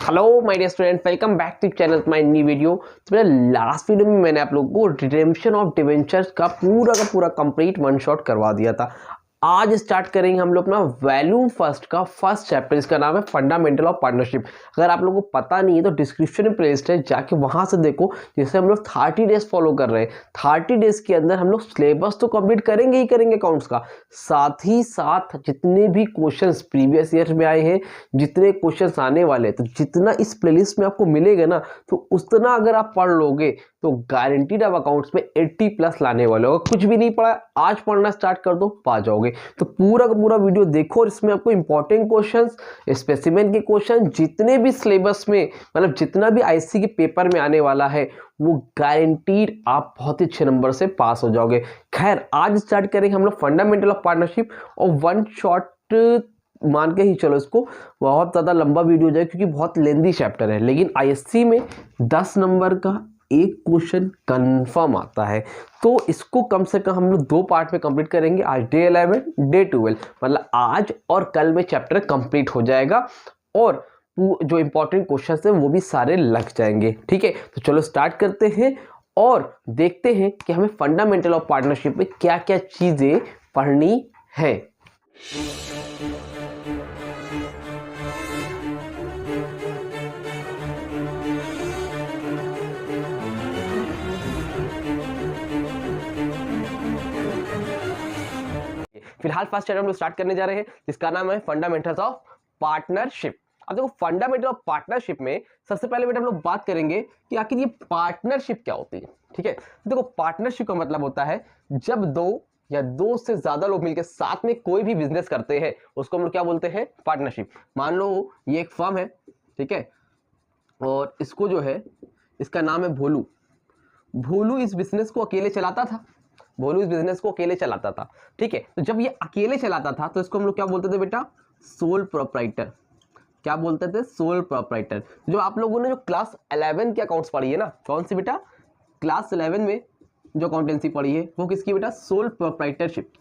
Hello my dear student, welcome back to channel my new video. तो मेरे last video में मैंने आप लोगों को रिडेम्पशन ऑफ डिबेंचर्स का पूरा कंप्लीट वन शॉट करवा दिया था। आज स्टार्ट करेंगे हम लोग अपना वैल्यूम फर्स्ट का फर्स्ट चैप्टर, इसका नाम है फंडामेंटल ऑफ पार्टनरशिप। अगर आप लोगों को पता नहीं है तो डिस्क्रिप्शन में प्लेलिस्ट है, जाके वहां से देखो। जैसे हम लोग 30 डेज फॉलो कर रहे हैं, 30 डेज के अंदर हम लोग सिलेबस तो कंप्लीट करेंगे ही करेंगे अकाउंट्स का, साथ ही साथ जितने भी क्वेश्चंस प्रीवियस ईयर में आए हैं, जितने क्वेश्चंस आने वाले हैं, तो जितना इस प्लेलिस्ट में आपको मिलेगा ना, तो उतना अगर आप पढ़ लोगे तो गारंटीड आप अकाउंट्स में 80 प्लस लाने वाले हो। कुछ भी नहीं पढ़ा, आज पढ़ना स्टार्ट कर दो, पा जाओगे। तो पूरा का पूरा वीडियो देखो और इसमें आपको इंपॉर्टेंट क्वेश्चंस, स्पेसिमेन के क्वेश्चन, जितने भी सिलेबस में मतलब जितना भी आईसी के पेपर में आने वाला है, वो गारंटीड आप बहुत ही अच्छे नंबर से पास हो जाओगे। खैर, आज स्टार्ट करेंगे हम लोग फंडामेंटल ऑफ पार्टनरशिप और वन शॉट मान के ही चलो, इसको बहुत ज़्यादा लंबा वीडियो हो जाए क्योंकि बहुत लेंदी चैप्टर है, लेकिन आईएससी में 10 नंबर का एक क्वेश्चन कंफर्म आता है। तो इसको कम से कम हम लोग 2 पार्ट में कंप्लीट करेंगे, आज डे 11 डे 12, मतलब आज और कल में चैप्टर कंप्लीट हो जाएगा और जो इंपॉर्टेंट क्वेश्चन है वो भी सारे लग जाएंगे। ठीक है, तो चलो स्टार्ट करते हैं और देखते हैं कि हमें फंडामेंटल ऑफ पार्टनरशिप में क्या क्या चीजें पढ़नी है। फिलहाल फर्स्ट चैप्टर हम लोग स्टार्ट करने जा रहे हैं, जिसका नाम है फंडामेंटल्स ऑफ पार्टनरशिप। अब देखो, फंडामेंटल ऑफ पार्टनरशिप में सबसे पहले बेटा हम लोग बात करेंगे कि आखिर ये पार्टनरशिप क्या होती है। ठीक है, देखो पार्टनरशिप का मतलब होता है जब 2 या 2 से ज्यादा लोग मिलकर साथ में कोई भी बिजनेस करते हैं, उसको हम लोग क्या बोलते हैं, पार्टनरशिप। मान लो ये एक फर्म है, ठीक है, और इसको जो है, इसका नाम है भोलू। भोलू इस बिजनेस को अकेले चलाता था, भोलू इस बिजनेस को अकेले चलाता था। ठीक है, तो जब ये अकेले चलाता था तो इसको हम लोग क्या बोलते थे बेटा, सोल प्रोप्राइटर। क्या बोलते थे, सोल प्रोप्राइटर। जो आप लोगों ने जो क्लास 11 के अकाउंट्स पढ़ी है ना, कौन सी बेटा, क्लास 11 में जो अकाउंटेंसी पढ़ी है वो किसकी बेटा, सोल प्रोप्राइटरशिप।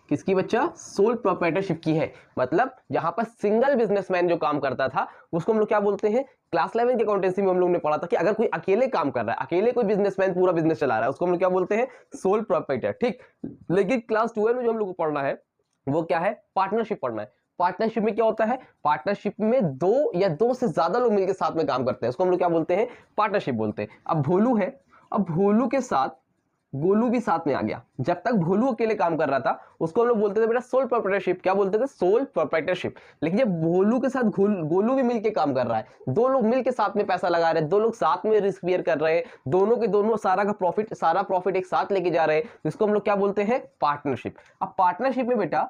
किसकी बच्चा, सोल प्रोप्राइटरशिप की है। मतलब जहां पर सिंगल बिजनेसमैन जो काम करता था उसको हम लोग क्या बोलते हैं, क्लास 11 की अकाउंटेंसी में हम लोग ने पढ़ा था कि अगर कोई अकेले काम कर रहा है, अकेले कोई बिजनेसमैन पूरा बिजनेस चला रहा है, उसको हम लोग क्या बोलते हैं, सोल प्रोप्राइटर। ठीक, लेकिन क्लास 12 में जो हम लोग को पढ़ना है वो क्या है, पार्टनरशिप पढ़ना है। पार्टनरशिप में क्या होता है, पार्टनरशिप में 2 या 2 से ज्यादा लोग मिलकर साथ में काम करते हैं, उसको हम लोग क्या बोलते हैं, पार्टनरशिप बोलते हैं। अब भोलू है, अब भोलू के साथ गोलू भी साथ में आ गया। जब तक भोलू अकेले काम कर रहा था उसको हम लोग बोलते थे बेटा सोल प्रोप्राइटरशिप। क्या बोलते थे, सोल प्रोप्राइटरशिप। लेकिन जब भोलू के साथ गोलू भी मिलके काम कर रहा है, 2 लोग मिलके साथ में पैसा लगा रहे हैं, 2 लोग साथ में रिस्क बेयर कर रहे हैं, दोनों के दोनों सारा प्रॉफिट एक साथ लेके जा रहे हैं, जिसको हम लोग क्या बोलते हैं, पार्टनरशिप। अब पार्टनरशिप में बेटा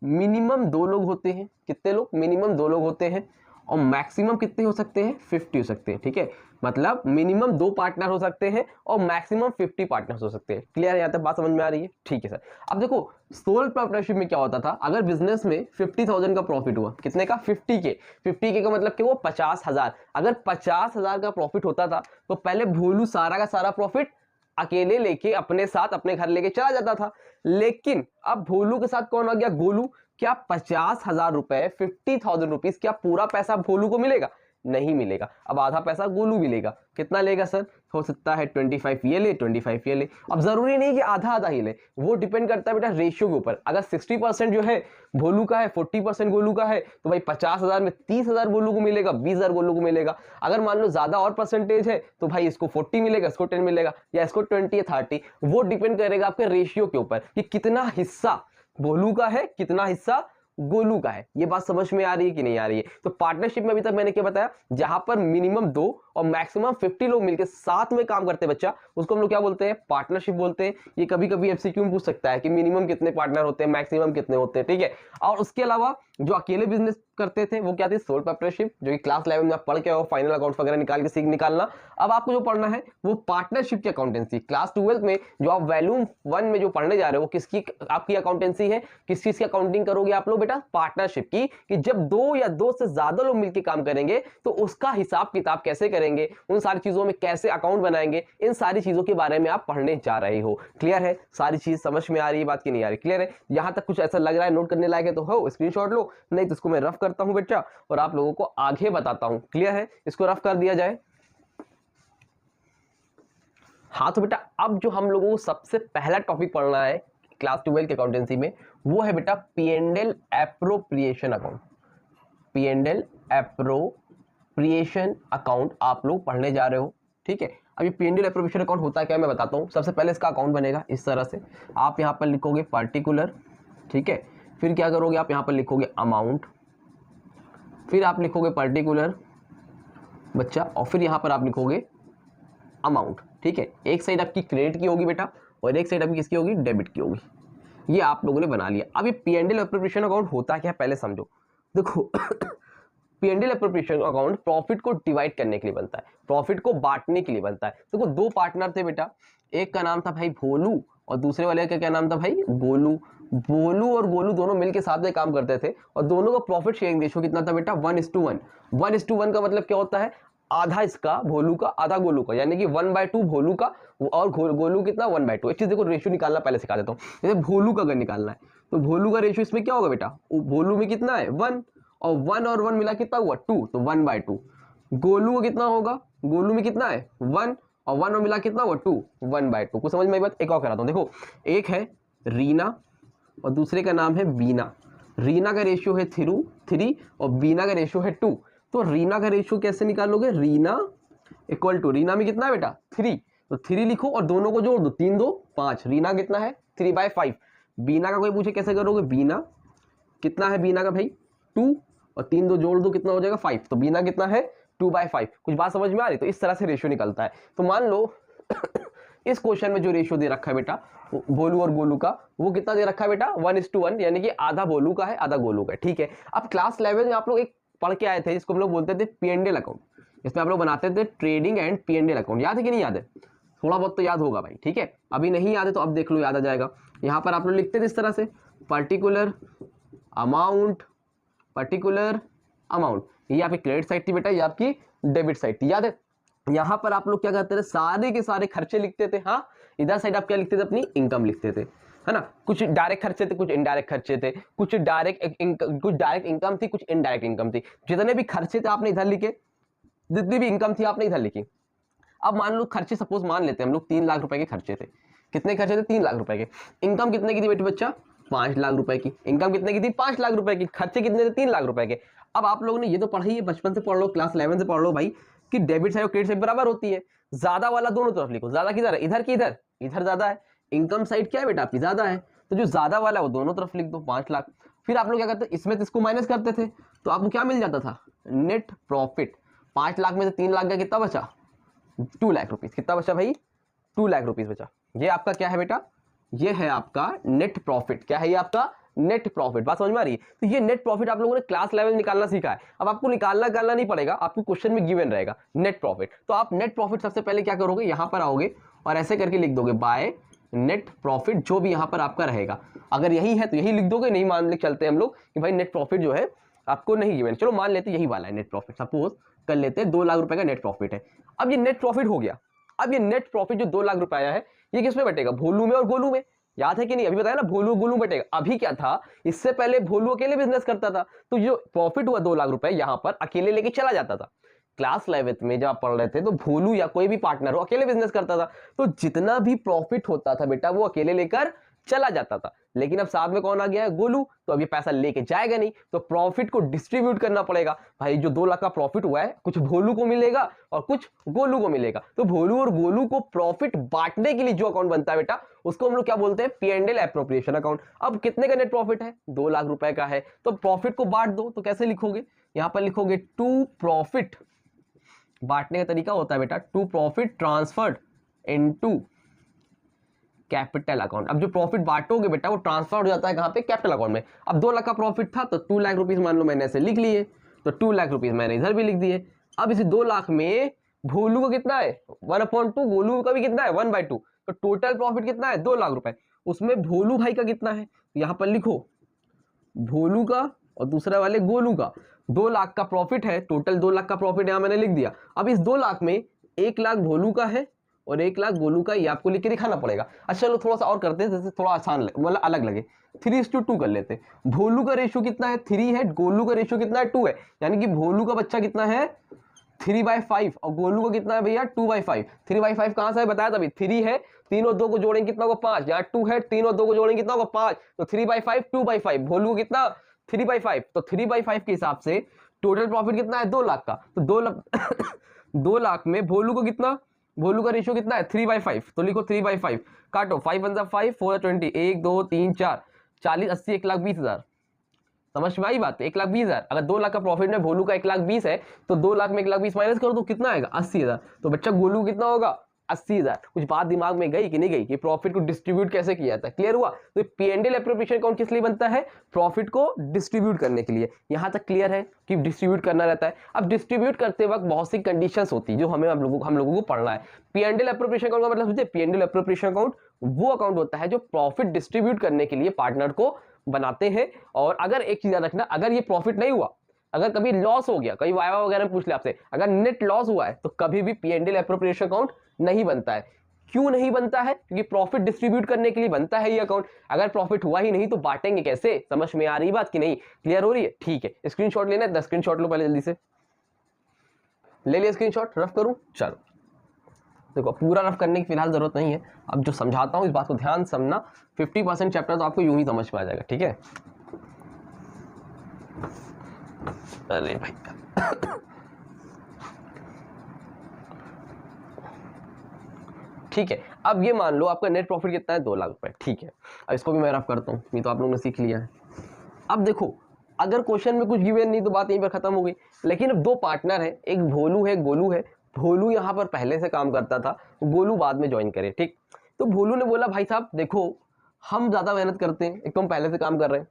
मिनिमम 2 लोग होते हैं। कितने लोग, मिनिमम 2 लोग होते हैं, और मैक्सिमम कितने हो सकते हैं, 50 हो सकते हैं। ठीक है, मतलब मिनिमम 2 पार्टनर हो सकते हैं और मैक्सिमम 50 पार्टनर्स हो सकते हैं। क्लियर है, यहाँ तक बात समझ में आ रही है। ठीक है सर। अब देखो सोल पार्टनरशिप में क्या होता था, अगर बिजनेस में 50,000 का प्रॉफिट हुआ, कितने का, 50K का मतलब कि वो 50,000। अगर 50,000 का प्रॉफिट होता था तो पहले भोलू सारा का सारा प्रॉफिट अकेले लेके अपने साथ अपने घर लेके चला जाता था। लेकिन अब भोलू के साथ कौन आ गया, गोलू। क्या 50,000 रुपए, 50,000 रुपीज, क्या पूरा पैसा भोलू को मिलेगा, नहीं मिलेगा। अब आधा पैसा गोलू भी लेगा। कितना लेगा सर, हो सकता है 25 ये ले, 25 ये ले। अब जरूरी नहीं कि आधा आधा ही ले, वो डिपेंड करता है बेटा रेशियो के ऊपर। अगर 60% जो है भोलू का है, 40% गोलू का है, तो भाई 50,000 में 30,000 गोलू को मिलेगा, 20,000 गोलू को मिलेगा। अगर मान लो ज्यादा और परसेंटेज है तो भाई इसको 40 मिलेगा, इसको 10 मिलेगा, या इसको 20 या 30। वो डिपेंड करेगा आपके रेशियो के ऊपर कि कितना हिस्सा भोलू का है, कितना हिस्सा गोलू का है। ये बात समझ में आ रही है कि नहीं आ रही है। तो पार्टनरशिप में अभी तक मैंने क्या बताया, जहां पर मिनिमम 2 और मैक्सिमम 50 लोग मिलकर साथ में काम करते हैं बच्चा, उसको हम लोग क्या बोलते हैं, पार्टनरशिप बोलते हैं। ये कभी कभी एमसीक्यू में पूछ सकता है कि मिनिमम कितने पार्टनर होते हैं, मैक्सिमम कितने होते हैं। ठीक है, और उसके अलावा जो अकेले बिजनेस करते थे वो क्या थी, सोल पार्टनरशिप, जो कि क्लास 11 में आप पढ़ के आओ, फाइनल अकाउंट वगैरह निकाल के सीख निकालना। अब आपको जो पढ़ना है वो पार्टनरशिप की अकाउंटेंसी। क्लास 12 में जो आप वैल्यूम 1 में जो पढ़ने जा रहे हो, किसकी आपकी अकाउंटेंसी है, किस चीज की अकाउंटिंग करोगे आप लोग बेटा, पार्टनरशिप की। कि जब 2 या 2 से ज्यादा लोग मिलकर काम करेंगे तो उसका हिसाब किताब कैसे करेंगे, उन सारी चीजों में कैसे अकाउंट बनाएंगे, इन सारी चीजों के बारे में आप पढ़ने जा रहे हो। क्लियर है, सारी चीज समझ में आ रही है, बात की नहीं आ रही, क्लियर है। यहां तक कुछ ऐसा लग रहा है नोट करने लायक है तो हो स्क्रीनशॉट लो, नहीं तो इसको मैं रफ कर करता हूं बेटा और आप लोगों को आगे बताता हूं। क्लियर है? इसको रफ कर दिया जाए। हाँ तो बेटा अब जो हम लोगों को सबसे पहला टॉपिक पढ़ना है क्लास 12 के अकाउंटेंसी में, वो है बेटा P and L appropriation account. P and L appropriation account आप लोग पढ़ने जा रहे हो। ठीक है, अब ये P and L appropriation account होता है क्या मैं बताता हूँ। सबसे पहले इसका अकाउंट बनेगा इस तरह से, आप यहाँ पर लिखोगे पर्टिकुलर, ठीक है, फिर क्या करोगे आप यहाँ पर लिखोगे अमाउंट, फिर आप लिखोगे पर्टिकुलर बच्चा, और फिर यहाँ पर आप लिखोगे अमाउंट। ठीक है, एक साइड आपकी क्रेडिट की होगी बेटा और एक साइड आपकी किसकी होगी, डेबिट की होगी। ये आप लोगों ने बना लिया। अब ये P and L appropriation account होता क्या पहले समझो। देखो P and L appropriation account profit को डिवाइड करने के लिए बनता है, प्रॉफिट को बांटने के लिए बनता है। देखो दो पार्टनर थे बेटा, एक का नाम था भाई भोलू और दूसरे वाले का क्या नाम था भाई, गोलू। भोलू और गोलू दोनों मिलकर साथ में काम करते थे और दोनों का प्रॉफिट शेयरिंग रेशियो कितना था बेटा, 1:1। 1:1 का मतलब क्या होता है, आधा इसका भोलू का आधा गोलू का, यानी कि 1/2 भोलू का और गोलू कितना 1/2। एक चीज देखो रेशियो निकालना पहले सिखा देता हूँ। जैसे भोलू का अगर निकालना है तो भोलू का रेशियो इसमें क्या होगा बेटा, भोलू में कितना है 1 और 1 और 1 मिला कितना हुआ 2, तो 1/2। गोलू का कितना होगा, गोलू में कितना है 1 और 1 और मिला कितना हुआ 2, 1/2। कुछ समझ में आई बात। एक और कराता हूँ, देखो एक है रीना और दूसरे का नाम है बीना। रीना का रेशियो है 3 और बीना का रेशियो है 2। तो रीना का रेशियो कैसे निकालोगे, रीना इक्वल टू, रीना में कितना है बेटा 3, तो 3 लिखो और दोनों को जोड़ दो, 3 2 5, रीना कितना है 3/5। बीना का कोई पूछे कैसे करोगे, बीना कितना है, बीना का भाई 2 और 3 2 जोड़ दो कितना हो जाएगा 5, तो बीना कितना है 2/5। कुछ बात समझ में आ रही, तो इस तरह से रेशियो निकलता है। तो मान लो इस क्वेश्चन में जो रेशियो दे रखा है बेटा भोलू और गोलू का, वो कितना दे रखा है बेटा 1:1, यानी कि आधा भोलू का है आधा गोलू का है। ठीक है, अब क्लास 11 में आप लोग एक पढ़ के आए थे जिसको हम लोग बोलते थे पी एंड एल अकाउंट। इसमें आप लोग बनाते थे trading and P and L account. याद है कि नहीं याद है, थोड़ा बहुत तो याद होगा भाई। ठीक है, अभी नहीं याद है तो अब देख लो, याद आ जाएगा। यहाँ पर आप लोग लिखते थे इस तरह से पर्टिकुलर अमाउंट, पर्टिकुलर अमाउंट। ये आपकी क्रेडिट साइड थी बेटा, ये आपकी डेबिट साइड थी, याद है। यहाँ पर आप लोग क्या करते थे, सारे के सारे खर्चे लिखते थे। हाँ, इधर साइड आप क्या लिखते थे, अपनी इनकम लिखते थे, है ना। कुछ डायरेक्ट खर्चे थे, कुछ इनडायरेक्ट खर्चे थे, कुछ डायरेक्ट इनकम थी, कुछ इनडायरेक्ट इनकम थी। जितने भी खर्चे थे आपने इधर लिखे, जितनी भी इनकम थी आपने इधर लिखी। अब मान लो खर्चे, सपोज मान लेते हैं हम लोग 3 लाख रुपए के खर्चे थे। कितने खर्चे थे, 3 लाख रुपए के। इनकम कितने की थी बेटे बच्चा, 5 लाख रुपए की। इनकम कितने की थी, 5 लाख रुपए की। खर्चे कितने थे, 3 लाख रुपए के। अब आप लोगों ने ये तो पढ़ा ही है, बचपन से पढ़ लो, क्लास 11 से पढ़ लो भाई, कि डेबिट साइड और क्रेडिट साइड बराबर होती है। ज्यादा वाला दोनों तरफ लिखो, ज्यादा किधर है, इधर की इधर, इधर ज्यादा है। इनकम साइड क्या है बेटा आपकी, ज्यादा है, तो जो ज्यादा वाला है वो दोनों तरफ लिख दो 5 लाख। फिर आप लोग क्या करते, इसमें तो इसको माइनस करते थे, तो आपको क्या मिल जाता था, नेट प्रॉफिट। 5 लाख में से 3 लाख का कितना बचा, 2 लाख रुपीज। कितना बचा भाई, 2 लाख रुपीज बचा। ये आपका क्या है बेटा, ये है आपका नेट प्रॉफिट। क्या है ये आपका नेट प्रॉफिट। बात समझ में आ रही है। तो ये नेट प्रॉफिट आप लोगों ने क्लास लेवल निकालना सीखा है। अब आपको निकालना नहीं पड़ेगा, आपको क्वेश्चन में गिवन रहेगा नेट प्रॉफिट। तो आप नेट प्रॉफिट सबसे पहले क्या करोगे, यहां पर आओगे और ऐसे करके लिख दोगे बाय नेट प्रॉफिट, जो भी यहां पर आपका रहेगा। अगर यही है तो यही लिख दोगे, नहीं मान ले चलते हम लोग कि भाई नेट प्रॉफिट जो है आपको नहीं गिवन, चलो मान लेते यही वाला है नेट प्रॉफिट। सपोज कर लेते 2 लाख रुपए का नेट प्रॉफिट है। अब ये नेट प्रॉफिट हो गया। अब ये नेट प्रॉफिट जो 2 लाख रुपए आया है, ये किसमें बटेगा, भोलू में और गोलू में। याद है कि नहीं, अभी बताया ना भोलू गोलू बटेगा। अभी क्या था, इससे पहले भोलू अकेले बिजनेस करता था, तो जो प्रॉफिट हुआ 2 लाख रुपए यहां पर अकेले लेके चला जाता था। क्लास 11 में जब आप पढ़ रहे थे तो भोलू या कोई भी पार्टनर हो अकेले बिजनेस करता था, तो जितना भी प्रॉफिट होता था बेटा वो अकेले लेकर चला जाता था। लेकिन अब साथ में कौन आ गया है, गोलू, तो अब ये पैसा लेके जाएगा नहीं, तो प्रॉफिट को डिस्ट्रीब्यूट करना पड़ेगा। भाई जो 2 लाख का प्रॉफिट हुआ है, कुछ भोलू को मिलेगा और कुछ गोलू को मिलेगा। तो भोलू और गोलू को प्रॉफिट बांटने के लिए जो अकाउंट बनता है बेटा, उसको हम लोग क्या बोलते हैं, P and L appropriation account. अब कितने का नेट प्रॉफिट है, 2 लाख रुपए का है, तो प्रॉफिट को बांट दो। तो कैसे लिखोगे, यहां पर लिखोगे टू प्रॉफिट। बांटने का तरीका होता है बेटा to profit transferred into capital account. अब जो प्रॉफिट बांटोगे बेटा वो ट्रांसफर हो जाता है कहां पे, कैपिटल अकाउंट में। अब 2 लाख का प्रॉफिट था तो 2 लाख रुपीज मान लो मैंने ऐसे लिख लिए, तो 2 लाख रुपीज मैंने इधर भी लिख दिए। अब इस 2 लाख में भोलू का कितना है 1/2, गोलू का भी कितना है 1/2, तो टोटल प्रॉफिट कितना है 2 लाख रुपए। उसमें भोलू भाई का कितना है, यहां पर लिखो भोलू का और दूसरा वाले गोलू का 2 लाख का प्रॉफिट है। टोटल 2 लाख का प्रॉफिट यहां मैंने लिख दिया। अब इस 2 लाख में 1 लाख भोलू का है और 1 लाख गोलू का, ये आपको लिख के दिखाना पड़ेगा। अच्छा चलो थोड़ा सा और करते हैं, जैसे थोड़ा आसान मतलब अलग लगे, 3:2 कर लेते हैं। भोलू का रेशियो कितना है, 3 है, गोलू का रेशियो कितना है, 2 है, यानी कि भोलू का बच्चा कितना है, 3/5, और गोलू का कितना है भैया, 2/5। 3/5 कहां से है बताया तभी, 3 है, 3 और 2 को जोड़ेंगे कितना होगा 5, यहाँ 2 है, 3 और 2 को जोड़ेंगे कितना होगा 5, तो 3/5 2/5, भोलू को कितना 3/5, तो 3/5 के हिसाब से टोटल प्रॉफिट कितना है 2 लाख का, तो 2 लाख 2 लाख में भोलू को कितना, भोलू का रेशियो कितना है 3/5, तो लिखो 3/5, काटो 5 1 5 4 20, 1 2 3 4 40 80 1,20,000, समझ में आई बात, 1,20,000। अगर 2 लाख का प्रॉफिट में भोलू का 1,20,000 है, तो 2 लाख में 1,20,000 माइनस कर दो, कितना आएगा 80,000, तो बच्चा गोलू कितना होगा 80,000। कुछ बात दिमाग में गई कि नहीं गई कि प्रॉफिट को डिस्ट्रीब्यूट कैसे किया जाता है, क्लियर हुआ। तो P&L एप्रोप्रिएशन अकाउंट किस लिए बनता है, प्रॉफिट को डिस्ट्रीब्यूट करने के लिए। यहां तक क्लियर है कि डिस्ट्रीब्यूट करना रहता है। अब डिस्ट्रीब्यूट करते वक्त बहुत सी कंडीशंस होती है जो हमें हम लोगों को पढ़ना है। P&L एप्रोप्रिएशन अकाउंट का मतलब समझे, P&L एप्रोप्रिएशन अकाउंट वो अकाउंट होता है जो प्रॉफिट डिस्ट्रीब्यूट करने के लिए पार्टनर को बनाते हैं। और अगर एक चीज याद रखना, अगर ये प्रॉफिट नहीं हुआ, अगर कभी लॉस हो गया, कभी वाइवा वगैरह में पूछ ले आपसे, अगर नेट लॉस हुआ है तो कभी भी P&L एप्रोप्रिएशन अकाउंट नहीं बनता है। क्यों नहीं बनता है, क्योंकि प्रॉफिट डिस्ट्रीब्यूट करने के लिए बनता है ये अकाउंट। अगर प्रॉफिट हुआ ही नहीं तो बांटेंगे कैसे, समझ में आ रही बात कि नहीं, क्लियर हो रही है, ठीक है। स्क्रीनशॉट लेना है, 10 स्क्रीनशॉट लो पहले, जल्दी से ले लिया स्क्रीनशॉट, रफ करूं, चलो देखो पूरा रफ करने की फिलहाल जरूरत नहीं है, अब जो समझाता हूं इस बात को ध्यान समझना। 50% चैप्टर तो आपको यूं ही समझ में आ जाएगा, ठीक है। अरे भाई ठीक है, अब ये मान लो आपका नेट प्रॉफिट कितना है 2 लाख रुपए, ठीक है। अब इसको भी मैं रफ करता हूँ, ये तो आप लोगों ने सीख लिया है। अब देखो अगर क्वेश्चन में कुछ गिवन नहीं तो बात यहीं पर खत्म हो गई। लेकिन अब 2 पार्टनर है, एक भोलू है, गोलू है। भोलू यहाँ पर पहले से काम करता था, गोलू बाद में ज्वाइन करे, ठीक। तो भोलू ने बोला भाई साहब देखो हम ज्यादा मेहनत करते हैं, एक तो हम पहले से काम कर रहे हैं,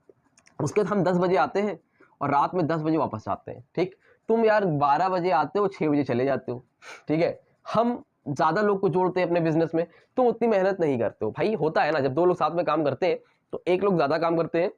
उसके बाद हम 10 बजे आते हैं और रात में 10 बजे वापस आते हैं, ठीक। तुम यार 12 बजे आते हो, 6 बजे चले जाते हो, ठीक है। हम ज्यादा लोग को जोड़ते हैं अपने बिजनेस में, तुम उतनी मेहनत नहीं करते हो। भाई होता है ना, जब 2 लोग साथ में काम करते हैं तो एक लोग ज्यादा काम करते हैं,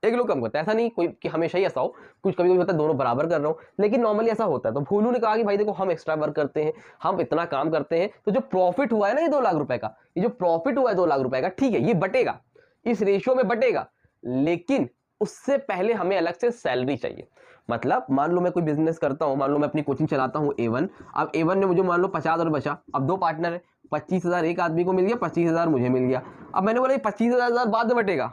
एक लोग कम करता है, ऐसा नहीं कोई कि हमेशा ही ऐसा हो, कुछ कभी कभी होता है दोनों बराबर कर रहा हूं, लेकिन नॉर्मली ऐसा होता है। तो भोलू ने कहा कि भाई देखो हम एक्स्ट्रा वर्क करते हैं, हम इतना काम करते हैं, तो जो प्रॉफिट हुआ है ना ये 2 लाख रुपए का, ये जो प्रॉफिट हुआ है 2 लाख रुपए का, ठीक है, ये बटेगा, इस रेशियो में बटेगा, लेकिन उससे पहले हमें अलग से सैलरी चाहिए। मतलब मान लो मैं कोई बिजनेस करता हूं, मान लो मैं अपनी कोचिंग चलाता हूं A1, अब A1 ने मुझे मान लो 50,000 बचा, अब 2 पार्टनर है, 25,000 एक आदमी को मिल गया, 25,000 मुझे मिल गया। अब मैंने बोला 25,000 बाद में बटेगा,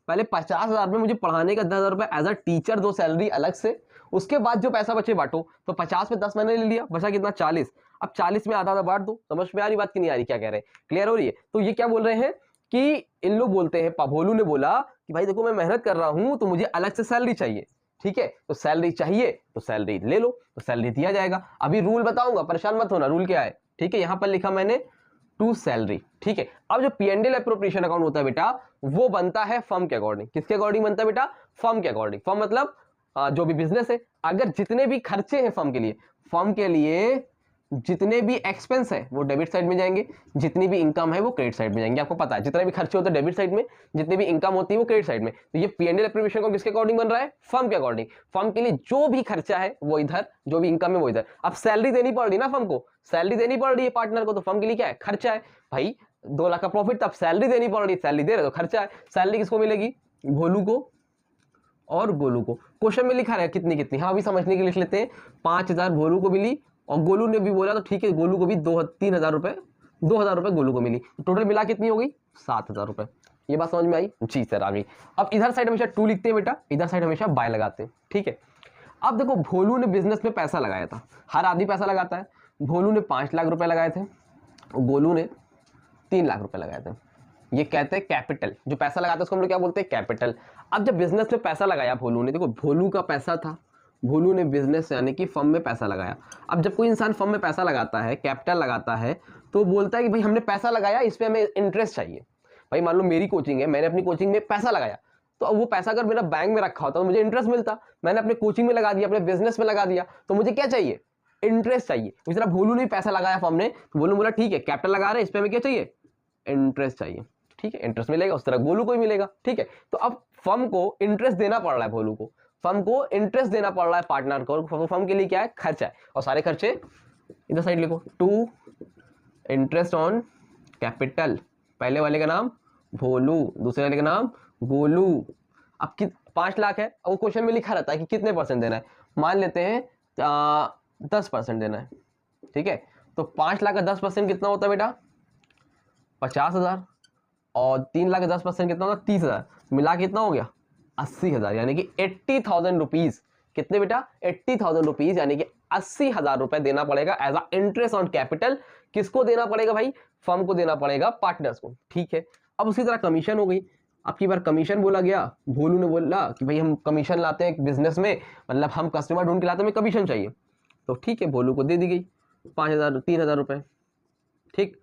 पहले 50,000 में मुझे पढ़ाने का 10,000 रुपए एज अ टीचर दो सैलरी अलग से, उसके बाद जो पैसा बचे बांटो। तो 50 में 10 मैंने ले लिया, बचा कितना 40, अब 40 में आधा आधा बांट दो। समझ में आ रही बात की नहीं आ रही, क्या कह रहे हैं, क्लियर हो रही है। तो ये क्या बोल रहे हैं कि इन लोग बोलते हैं, भोलू ने बोला कि भाई देखो मैं मेहनत कर रहा हूं तो मुझे अलग से सैलरी चाहिए, ठीक है। तो सैलरी चाहिए तो सैलरी ले लो, तो सैलरी दिया जाएगा। अभी रूल बताऊंगा, परेशान मत होना, रूल क्या है, ठीक है। यहां पर लिखा मैंने टू सैलरी, ठीक है। अब जो P&L एप्रोप्रिएशन अकाउंट होता है बेटा, वो बनता है फर्म के अकॉर्डिंग। किसके अकॉर्डिंग बनता है बेटा, फर्म के अकॉर्डिंग। फर्म मतलब जो भी बिजनेस है, अगर जितने भी खर्चे हैं फर्म के लिए जितने भी एक्सपेंस है वो डेबिट साइड में जाएंगे, जितनी भी इनकम है वो क्रेडिट साइड में जाएंगे। आपको पता है जितने भी खर्चे होते हैं डेबिट साइड में, जितनी भी इनकम होती है वो क्रेडिट साइड में। तो ये P&L एप्रोप्रिएशन अकाउंट किसके अकॉर्डिंग बन रहा है, फर्म के अकॉर्डिंग। फर्म के लिए जो भी खर्चा है वो इधर, जो भी इनकम है वो इधर। अब सैलरी देनी पड़ रही ना फर्म को, सैलरी देनी पड़ रही है पार्टनर को, तो फर्म के लिए क्या है, खर्चा है। भाई 2 लाख का प्रॉफिट, तब सैलरी देनी पड़ रही है, सैलरी दे रहे तो खर्चा है। सैलरी किसको मिलेगी, भोलू को और गोलू को। क्वेश्चन में लिखा है कितनी कितनी, हाँ अभी समझने के लिए लिख लेते हैं। 5,000 भोलू को मिली और गोलू ने भी बोला तो ठीक है, गोलू को भी 3,000 रुपए, 2,000 रुपए गोलू को मिली, टोटल मिला कितनी हो गई 7,000 रुपए। ये बात समझ में आई, जी सर आ गई। अब इधर साइड हमेशा 2 लिखते हैं बेटा, इधर साइड हमेशा बाय लगाते हैं, ठीक है। अब देखो भोलू ने बिजनेस में पैसा लगाया था, हर आदमी पैसा लगाता है। भोलू ने 5 लाख रुपए लगाए थे, गोलू ने 3 लाख रुपए लगाए थे। ये कहते हैं कैपिटल, जो पैसा लगाता है उसको हम लोग क्या बोलते हैं, कैपिटल। अब जब बिजनेस में पैसा लगाया भोलू ने, देखो भोलू का पैसा था, भोलू ने बिजनेस यानी कि फर्म में पैसा लगाया। अब जब कोई इंसान फर्म में पैसा लगाता है, कैपिटल लगाता है, तो बोलता है कि भाई हमने पैसा लगाया, इस पे हमें इंटरेस्ट चाहिए। भाई मान लो मेरी कोचिंग है, मैंने अपनी कोचिंग में पैसा लगाया, तो अब वो पैसा अगर मेरा बैंक में रखा होता तो मुझे इंटरेस्ट मिलता। मैंने अपने कोचिंग में लगा दिया, अपने बिजनेस में लगा दिया, तो मुझे क्या चाहिए, इंटरेस्ट चाहिए। इस तरह भोलू ने पैसा लगाया फर्म ने, तो भोलू बोला ठीक है कैपिटल लगा रहे हैं, इस पे हमें क्या चाहिए, इंटरेस्ट चाहिए, ठीक है। इंटरेस्ट मिलेगा, उस तरह गोलू को ही मिलेगा, ठीक है। तो अब फर्म को इंटरेस्ट देना पड़ रहा है, भोलू को फर्म को इंटरेस्ट देना पड़ रहा है पार्टनर को। फर्म के लिए क्या है, खर्चा है, और सारे खर्चे इधर साइड लिखो, टू इंटरेस्ट ऑन कैपिटल, पहले वाले का नाम भोलू, दूसरे वाले का नाम गोलू। अब 5 लाख है, वो क्वेश्चन में लिखा रहता है कि कितने परसेंट देना है, मान लेते हैं 10% देना है, ठीक है। तो 5 लाख का 10% कितना होता है बेटा 50,000, और 3 लाख का 10% कितना होता है 30,000, मिला कितना हो गया 80,000, यानी कि 80,000 रुपीज। कितने बेटा 80,000 रुपीज, यानी कि 80,000 रुपए देना पड़ेगा as a interest on capital. किसको देना पड़ेगा भाई, फर्म को देना पड़ेगा, पार्टनर्स को, ठीक है। अब उसी तरह कमीशन हो गई, अब की बार कमीशन बोला गया, भोलू ने बोला कि भाई हम कमीशन लाते हैं बिजनेस में, मतलब हम कस्टमर ढूंढ के लाते हैं, हमें कमीशन चाहिए, तो ठीक है भोलू को दे दी गई 5,000 3,000 रुपए, ठीक।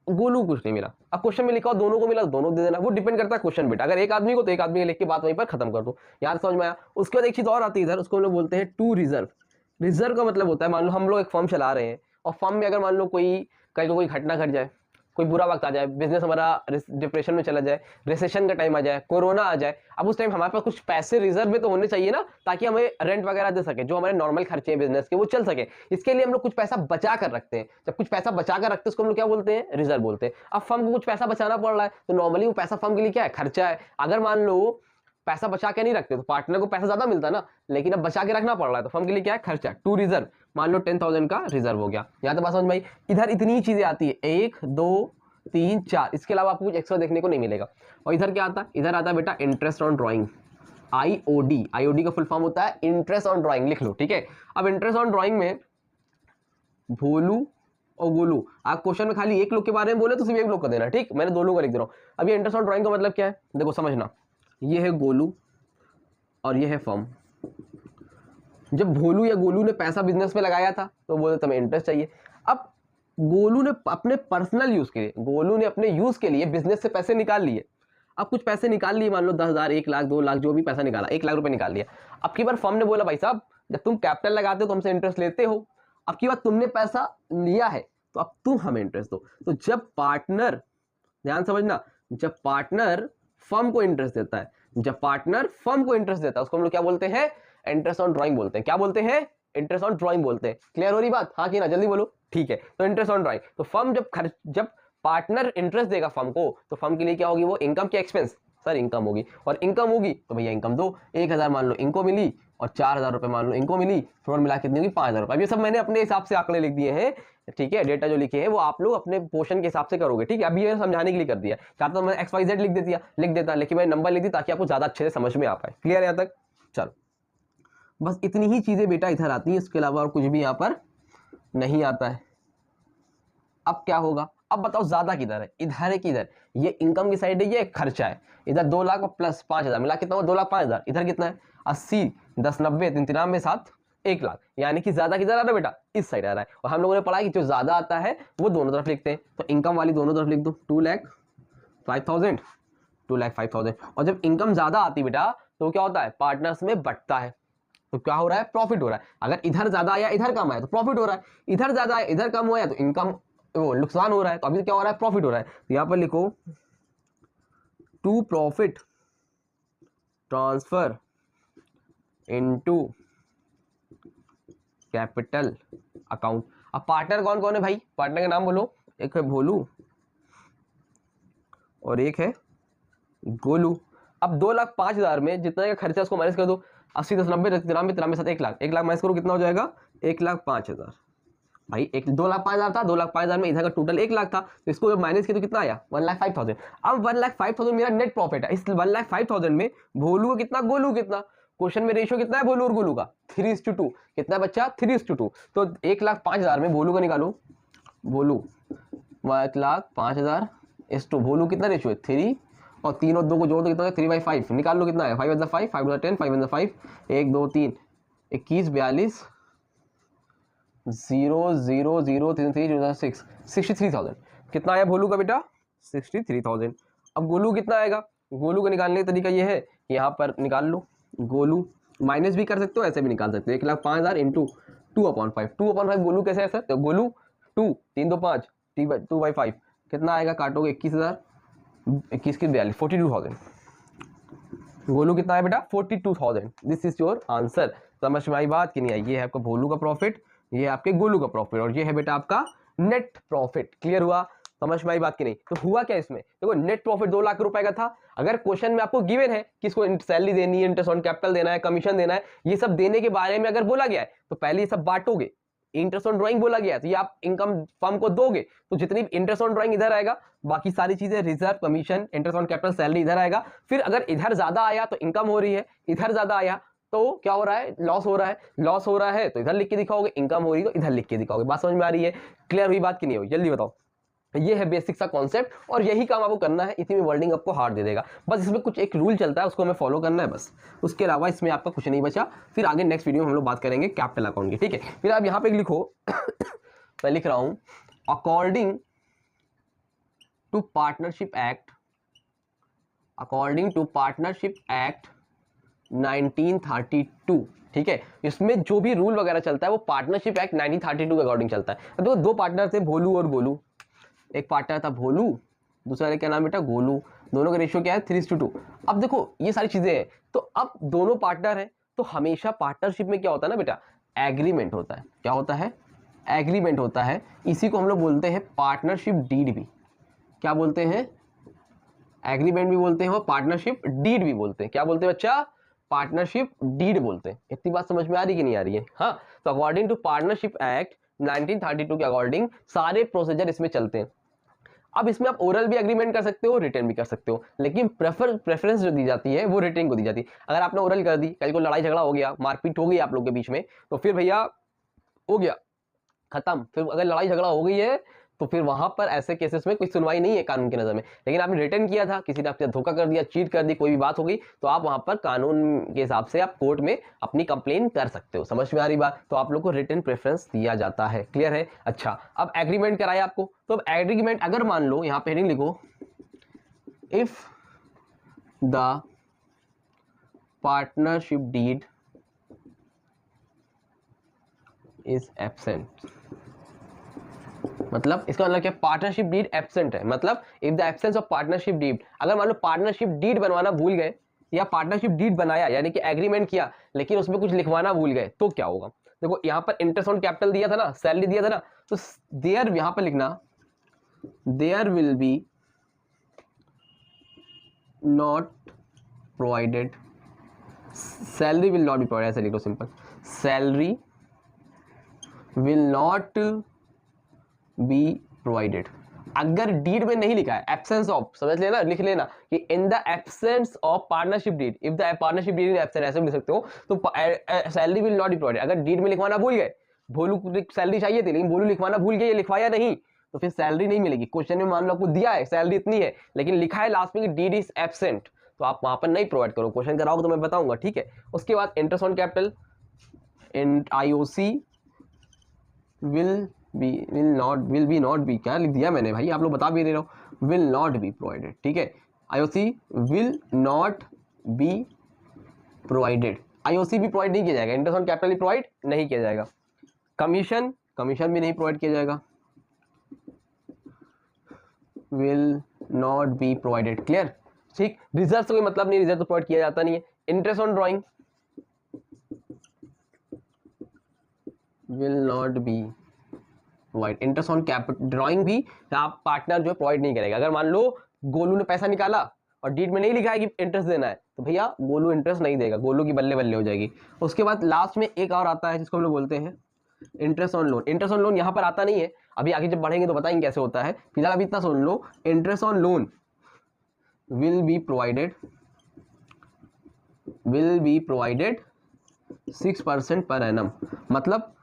गोलू कुछ नहीं मिला। अब क्वेश्चन में लिखा हो दोनों को मिला, दोनों दे देना, वो डिपेंड करता है क्वेश्चन बेटा, अगर एक आदमी को तो एक आदमी लिख के बात वहीं पर खत्म कर दो, यार समझ में आया। उसके बाद एक चीज और आती है इधर, उसको हम लोग बोलते हैं टू रिजर्व। रिजर्व का मतलब होता है, मान लो हम लोग एक फर्म चला रहे हैं, और फर्म में अगर मान लो कोई घटना घट जाए, कोई बुरा वक्त आ जाए, बिजनेस हमारा डिप्रेशन में चला जाए, रिसेशन का टाइम आ जाए, कोरोना आ जाए, अब उस टाइम हमारे पास कुछ पैसे रिजर्व में तो होने चाहिए ना, ताकि हमें रेंट वगैरह दे सके, जो हमारे नॉर्मल खर्चे हैं बिजनेस के वो चल सके। इसके लिए हम लोग कुछ पैसा बचा कर रखते हैं। जब कुछ पैसा बचा कर रखते हैं उसको हम लोग क्या बोलते हैं, रिजर्व बोलते हैं। अब फर्म को कुछ पैसा बचाना पड़ रहा है, तो नॉर्मली वो पैसा फर्म के लिए क्या है, खर्चा है। अगर मान लो पैसा बचा के नहीं रखते तो पार्टनर को पैसा ज्यादा मिलता ना, लेकिन अब बचा के रखना पड़ रहा है, तो फर्म के लिए क्या है, खर्चा। टू रिजर्व, मान लो 10,000 का रिजर्व हो गया। यहाँ तो बात समझ में आई। इधर इतनी चीजें आती है, 1 2 3 4, इसके अलावा आपको कुछ एक्स्ट्रा देखने को नहीं मिलेगा। और इधर क्या आता है, इधर आता है बेटा interest on drawing, IOD. IOD का फुल फॉर्म होता है इंटरेस्ट ऑन ड्राइंग, लिख लो, ठीक है। अब इंटरेस्ट ऑन ड्राइंग में भोलू और गोलू, आप क्वेश्चन में खाली एक लोग के बारे में बोले तो सिर्फ एक लोग का देना, ठीक। मैंने 2 लोग का लिख दे रहा हूँ। अब ये इंटरेस्ट ऑन ड्राइंग का मतलब क्या है, देखो समझना, ये है गोलू और ये है फर्म। जब भोलू या गोलू ने पैसा बिजनेस में लगाया था तो बोले तुम्हें इंटरेस्ट चाहिए। अब गोलू ने अपने पर्सनल यूज के लिए, गोलू ने अपने यूज के लिए बिजनेस से पैसे निकाल लिए। अब कुछ पैसे निकाल लिए, मान लो 10,000 1 लाख 2 लाख जो भी पैसा निकाला, 1 लाख रुपए निकाल लिया। अब की बार फर्म ने बोला भाई साहब जब तुम कैपिटल लगाते हो तो हमसे इंटरेस्ट लेते हो, अब की बार तुमने पैसा लिया है तो अब तुम हमें इंटरेस्ट दो। तो जब पार्टनर, ध्यान समझना, जब पार्टनर फर्म को इंटरेस्ट देता है, जब पार्टनर फर्म को इंटरेस्ट देता है उसको हम लोग क्या बोलते हैं, इंटरेस्ट ऑन ड्राइंग बोलते हैं। क्या बोलते हैं, इंटरेस्ट ऑन ड्राइंग बोलते हैं। क्लियर हो रही बात, हाँ कि ना, जल्दी बोलो, ठीक है। तो इंटरेस्ट ऑन ड्राइंग, तो फर्म जब पार्टनर इंटरेस्ट देगा फर्म को, तो फर्म के लिए क्या होगी, वो इनकम की एक्सपेंस, सर इनकम होगी, और इनकम होगी तो भैया इनकम दो। 1,000 मान लो इनको मिली और 4,000 रुपए मान लो इनको मिली, फिर मिला कितनी होगी 5,000 रुपए। ये सब मैंने अपने हिसाब से आंकड़े लिख दिए हैं, ठीक है। डेटा जो लिखे हैं वो आप लोग अपने पोर्शन के हिसाब से करोगे, ठीक है। अभी ये समझाने के लिए कर दिया, चाहता तो मैं XYZ लिख देता, लेकिन मैंने नंबर लिख दी ताकि आपको ज्यादा अच्छे से समझ में आ पाए। क्लियर है यहाँ तक, चलो बस इतनी ही चीजें बेटा इधर आती है, इसके अलावा और कुछ भी यहाँ पर नहीं आता है। अब क्या होगा, अब बताओ ज्यादा किधर है, इधर है कि इधर, ये इनकम की साइड है, ये खर्चा है। इधर 2 लाख प्लस 5,000 मिला कितना हुआ, 2,05,000। इधर कितना है 80 10 90 3 93 7 1 लाख, यानी कि ज्यादा किधर आ रहा है बेटा, इस साइड आ रहा है। और हम लोगों ने पढ़ा कि जो ज्यादा आता है वो दोनों तरफ लिखते हैं, तो इनकम वाली दोनों तरफ लिख दो, 2,05,000 2,05,000। और जब इनकम ज्यादा आती बेटा तो क्या होता है, पार्टनर्स में बंटता है, तो क्या हो रहा है, प्रॉफिट हो रहा है। अगर इधर ज्यादा आया इधर कम आया तो प्रॉफिट हो रहा है, इधर ज्यादा आया इधर कम हुआ तो इनकम वो नुकसान हो रहा है। तो अभी क्या हो रहा है, प्रॉफिट हो रहा है। तो यहां पर लिखो to profit transfer into capital account. अब पार्टनर कौन कौन है भाई, पार्टनर का नाम बोलो, एक है भोलू और एक है गोलू। अब 2,05,000 में जितना का खर्चा उसको माइनस कर दो, 80 10 90 93 93 7 1 लाख, 1 लाख माइनस करो कितना हो जाएगा, 1,05,000। भाई 2,05,000 था, 2,05,000 में इधर का टोटल 1 लाख था, तो इसको जब माइनस किया तो कितना आया 1,05,000। अब 1,05,000 मेरा नेट प्रॉफिट है। इस 1,05,000 में भोलू का कितना, गोलू कितना, क्वेश्चन में रेशियो कितना है भोलू और गोलू का 3:2, कितना बच्चा 3:2। तो 1,05,000 में भोलू का निकालो, भोलू 1,05,000 भोलू कितना रेशियो है 3, और 3 और 2 को जोड़ दो कितना है 3/5, निकाल लो कितना है 5 × 5 5 × 10 5 × 5 1 2 3 21 42 0 0 0 3 3 6 63,000। कितना आया भोलू का बेटा 63,000। अब गोलू कितना आएगा, गोलू का निकालने का तरीका ये है कि यहाँ पर निकाल लो, गोलू माइनस भी कर सकते हो ऐसे भी निकाल सकते हो, 1,05,000 इंटू 2/5 2/5 गोलू कैसे है सर, तो गोलू 2 3 2 5 2/5 कितना आएगा, काटोगे 21,000 21 की 42 42,000। गोलू कितना है बेटा 42,000। This is your answer. समझ में आई बात कि नहीं आई, ये है आपका भोलू का प्रॉफिट, ये है आपके गोलू का प्रॉफिट, और ये है बेटा आपका नेट प्रॉफिट। क्लियर हुआ, समझ में आई बात की नहीं? तो हुआ क्या इसमें, देखो नेट प्रॉफिट 2 लाख रुपए का था। अगर क्वेश्चन में आपको गिवन है कि इसको सैलरी देनी है, इंटरेस्ट ऑन कैपिटल देना है, कमीशन देना है, ये सब देने के बारे में अगर बोला गया है तो पहले ये सब बांटोगे। इंटरेस्ट ऑन ड्राइंग बोला गया है तो ये आप इनकम फर्म को दोगे, तो जितनी इंटरेस्ट ऑन ड्राइंग इधर आएगा, बाकी सारी चीजें reserve, commission, interest on capital, salary इधर आएगा। फिर अगर इधर ज्यादा आया तो इनकम हो रही है, इधर ज्यादा आया तो क्या हो रहा है, लॉस हो रहा है। लॉस हो रहा है तो इधर लिख के दिखाओगे, इनकम हो रही है तो इधर लिख के दिखाओगे। बात समझ में आ रही है? क्लियर हुई बात की नहीं हुई? जल्दी बताओ। ये है बेसिक सा कॉन्सेप्ट और यही काम आपको करना है, इतनी में वर्डिंग आपको हार्ड दे देगा। बस इसमें कुछ एक रूल चलता है, उसको हमें फॉलो करना है बस, उसके अलावा इसमें आपका कुछ नहीं बचा। फिर आगे नेक्स्ट वीडियो में हम लोग बात करेंगे कैपिटल अकाउंट की, ठीक है। फिर आप यहाँ पे लिखो मैं लिख रहा हूं according to partnership act, according to partnership act 1932, ठीक है। इसमें जो भी रूल वगैरह चलता है वो पार्टनरशिप एक्ट 1932 के अकॉर्डिंग चलता है। तो दो पार्टनर थे, भोलू और गोलू। एक पार्टनर था भोलू, दूसरा क्या नाम बेटा, गोलू। दोनों का रेशियो क्या है, 3:2। अब देखो ये सारी चीजें हैं, तो अब दोनों पार्टनर हैं तो हमेशा पार्टनरशिप में क्या होता है ना बेटा, एग्रीमेंट होता है। क्या होता है, एग्रीमेंट होता है। इसी को हम लोग बोलते हैं पार्टनरशिप डीड भी। क्या बोलते हैं, एग्रीमेंट भी बोलते हैं और पार्टनरशिप डीड भी बोलते हैं। क्या बोलते हैं बच्चा, पार्टनरशिप डीड बोलते हैं। इतनी बात समझ में आ रही कि नहीं आ रही है? हाँ, तो अकॉर्डिंग टू पार्टनरशिप एक्ट 1932 के अकॉर्डिंग सारे प्रोसीजर इसमें चलते हैं। अब इसमें आप ओरल भी एग्रीमेंट कर सकते हो, रिटर्न भी कर सकते हो, लेकिन प्रेफरेंस जो दी जाती है वो रिटर्न को दी जाती है। अगर आपने ओरल कर दी, कल को लड़ाई झगड़ा हो गया, मारपीट हो गई आप लोग के बीच में, तो फिर भैया हो गया खत्म। फिर अगर लड़ाई झगड़ा हो गई है तो फिर वहां पर ऐसे केसेस में कोई सुनवाई नहीं है कानून की नजर में। लेकिन आपने रिटर्न किया था, किसी ने आपसे धोखा कर दिया, चीट कर दी, कोई भी बात हो गई, तो आप वहां पर कानून के हिसाब से आप कोर्ट में अपनी कंप्लेन कर सकते हो। समझ में आ रही बात? तो आप लोग को रिटर्न प्रेफरेंस दिया जाता है। क्लियर है? अच्छा, अब एग्रीमेंट कराया आपको, तो अब एग्रीमेंट अगर मान लो, यहां पे हेडिंग लिखो, if the partnership deed is absent, मतलब इसका मतलब क्या, पार्टनरशिप डीड एब्सेंट है। मतलब if the absence of partnership deed, अगर मान लो पार्टनरशिप डीड बनवाना भूल गए, या पार्टनरशिप डीड बनाया यानी कि एग्रीमेंट किया लेकिन उसमें कुछ लिखवाना भूल गए, तो क्या होगा? देखो यहाँ पर इंटरेस्ट ऑन कैपिटल दिया था ना, सैलरी दिया था ना, तो देयर, यहां पर लिखना there will be not provided, salary will not be provided, ऐसे लिखो simple, salary will not be provided. अगर डीड में नहीं लिखा है, एब्सेंस ऑफ, समझ लेना, लिख लेना कि in the absence of partnership deed, if the partnership deed is absent, ऐसे भी लिख सकते हो। तो salary will not be provided, अगर डीड में लिखवाना भूल गए, भोलू को सैलरी चाहिए थी लेकिन भोलू लिखवाना भूल गए, ये लिखवाया नहीं, तो फिर सैलरी नहीं मिलेगी। क्वेश्चन में मान लो आपको दिया है सैलरी इतनी है, लेकिन लिखा है लास्ट में कि डीड इज एब्सेंट, तो आप वहां पर नहीं प्रोवाइड करो। क्वेश्चन कराओगे तो मैं बताऊंगा, ठीक है। उसके बाद interest on capital in IOC will be not be, क्या लिख दिया मैंने भाई, आप लोग बता भी रहे हो, विल नॉट बी प्रोवाइडेड, ठीक है। IOC will not be provided, IOC भी प्रोवाइड नहीं किया जाएगा, इंटरेस्ट ऑन कैपिटल भी प्रोवाइड नहीं किया जाएगा। कमीशन भी नहीं प्रोवाइड किया जाएगा, will not be provided. Clear? ठीक। रिजर्व से कोई मतलब नहीं, रिजर्व तो प्रोवाइड किया जाता नहीं है। Interest on drawing will not B provide, interest on capital drawing भी आप पार्टनर जो प्रोवाइड नहीं करेगा। अगर मान लो गोलू ने पैसा निकाला और डीड में नहीं लिखा है कि इंटरेस्ट देना है, तो भैया गोलू इंटरेस्ट नहीं देगा, गोलू की बल्ले बल्ले हो जाएगी। उसके बाद लास्ट में एक और आता है जिसको हम लोग बोलते हैं interest on loan. Interest on loan यहाँ पर आता नहीं है, अभी आगे जब बढ़ेंगे तो बताएंगे कैसे होता है। फिलहाल अभी इतना सुन लो, interest on loan will be provided 6% per annum. मतलब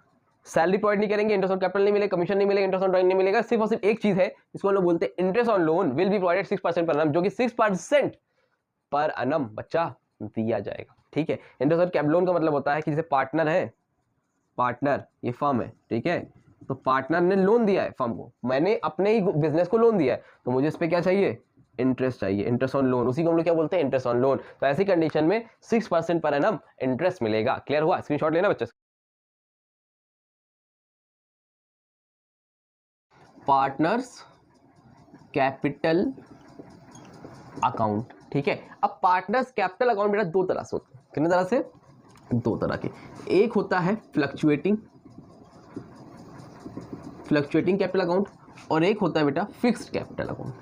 सैलरी प्रोवाइड नहीं करेंगे, इंटरेस्ट ऑन कैपिटल नहीं मिलेगा, कमीशन नहीं मिलेगा, इंटरेस्ट ऑन ड्राइंग नहीं मिलेगा, सिर्फ और सिर्फ एक चीज है जिसको हम लोग बोलते हैं interest on loan will be provided 6% per annum, जो कि 6% पर एनम बच्चा दिया जाएगा। ठीक है। इंटरेस्ट ऑन कैपिटल लोन का मतलब होता है कि जैसे पार्टनर है, पार्टनर ये फर्म है, ठीक है, तो पार्टनर ने लोन दिया है फर्म को, मैंने अपने ही बिजनेस को लोन दिया है, तो मुझे इस पे क्या चाहिए, इंटरेस्ट चाहिए, इंटरेस्ट ऑन लोन, उसी को हम लोग क्या बोलते हैं, इंटरेस्ट ऑन लोन। तो ऐसी कंडीशन में 6% पर एनम इंटरेस्ट मिलेगा। क्लियर हुआ? स्क्रीनशॉट लेना बच्चे। पार्टनर्स कैपिटल अकाउंट, ठीक है। अब पार्टनर्स कैपिटल अकाउंट बेटा दो तरह से होते हैं। कितने तरह से? दो तरह के। एक होता है फ्लक्चुएटिंग फ्लक्चुएटिंग कैपिटल अकाउंट और एक होता है बेटा फिक्स्ड कैपिटल अकाउंट,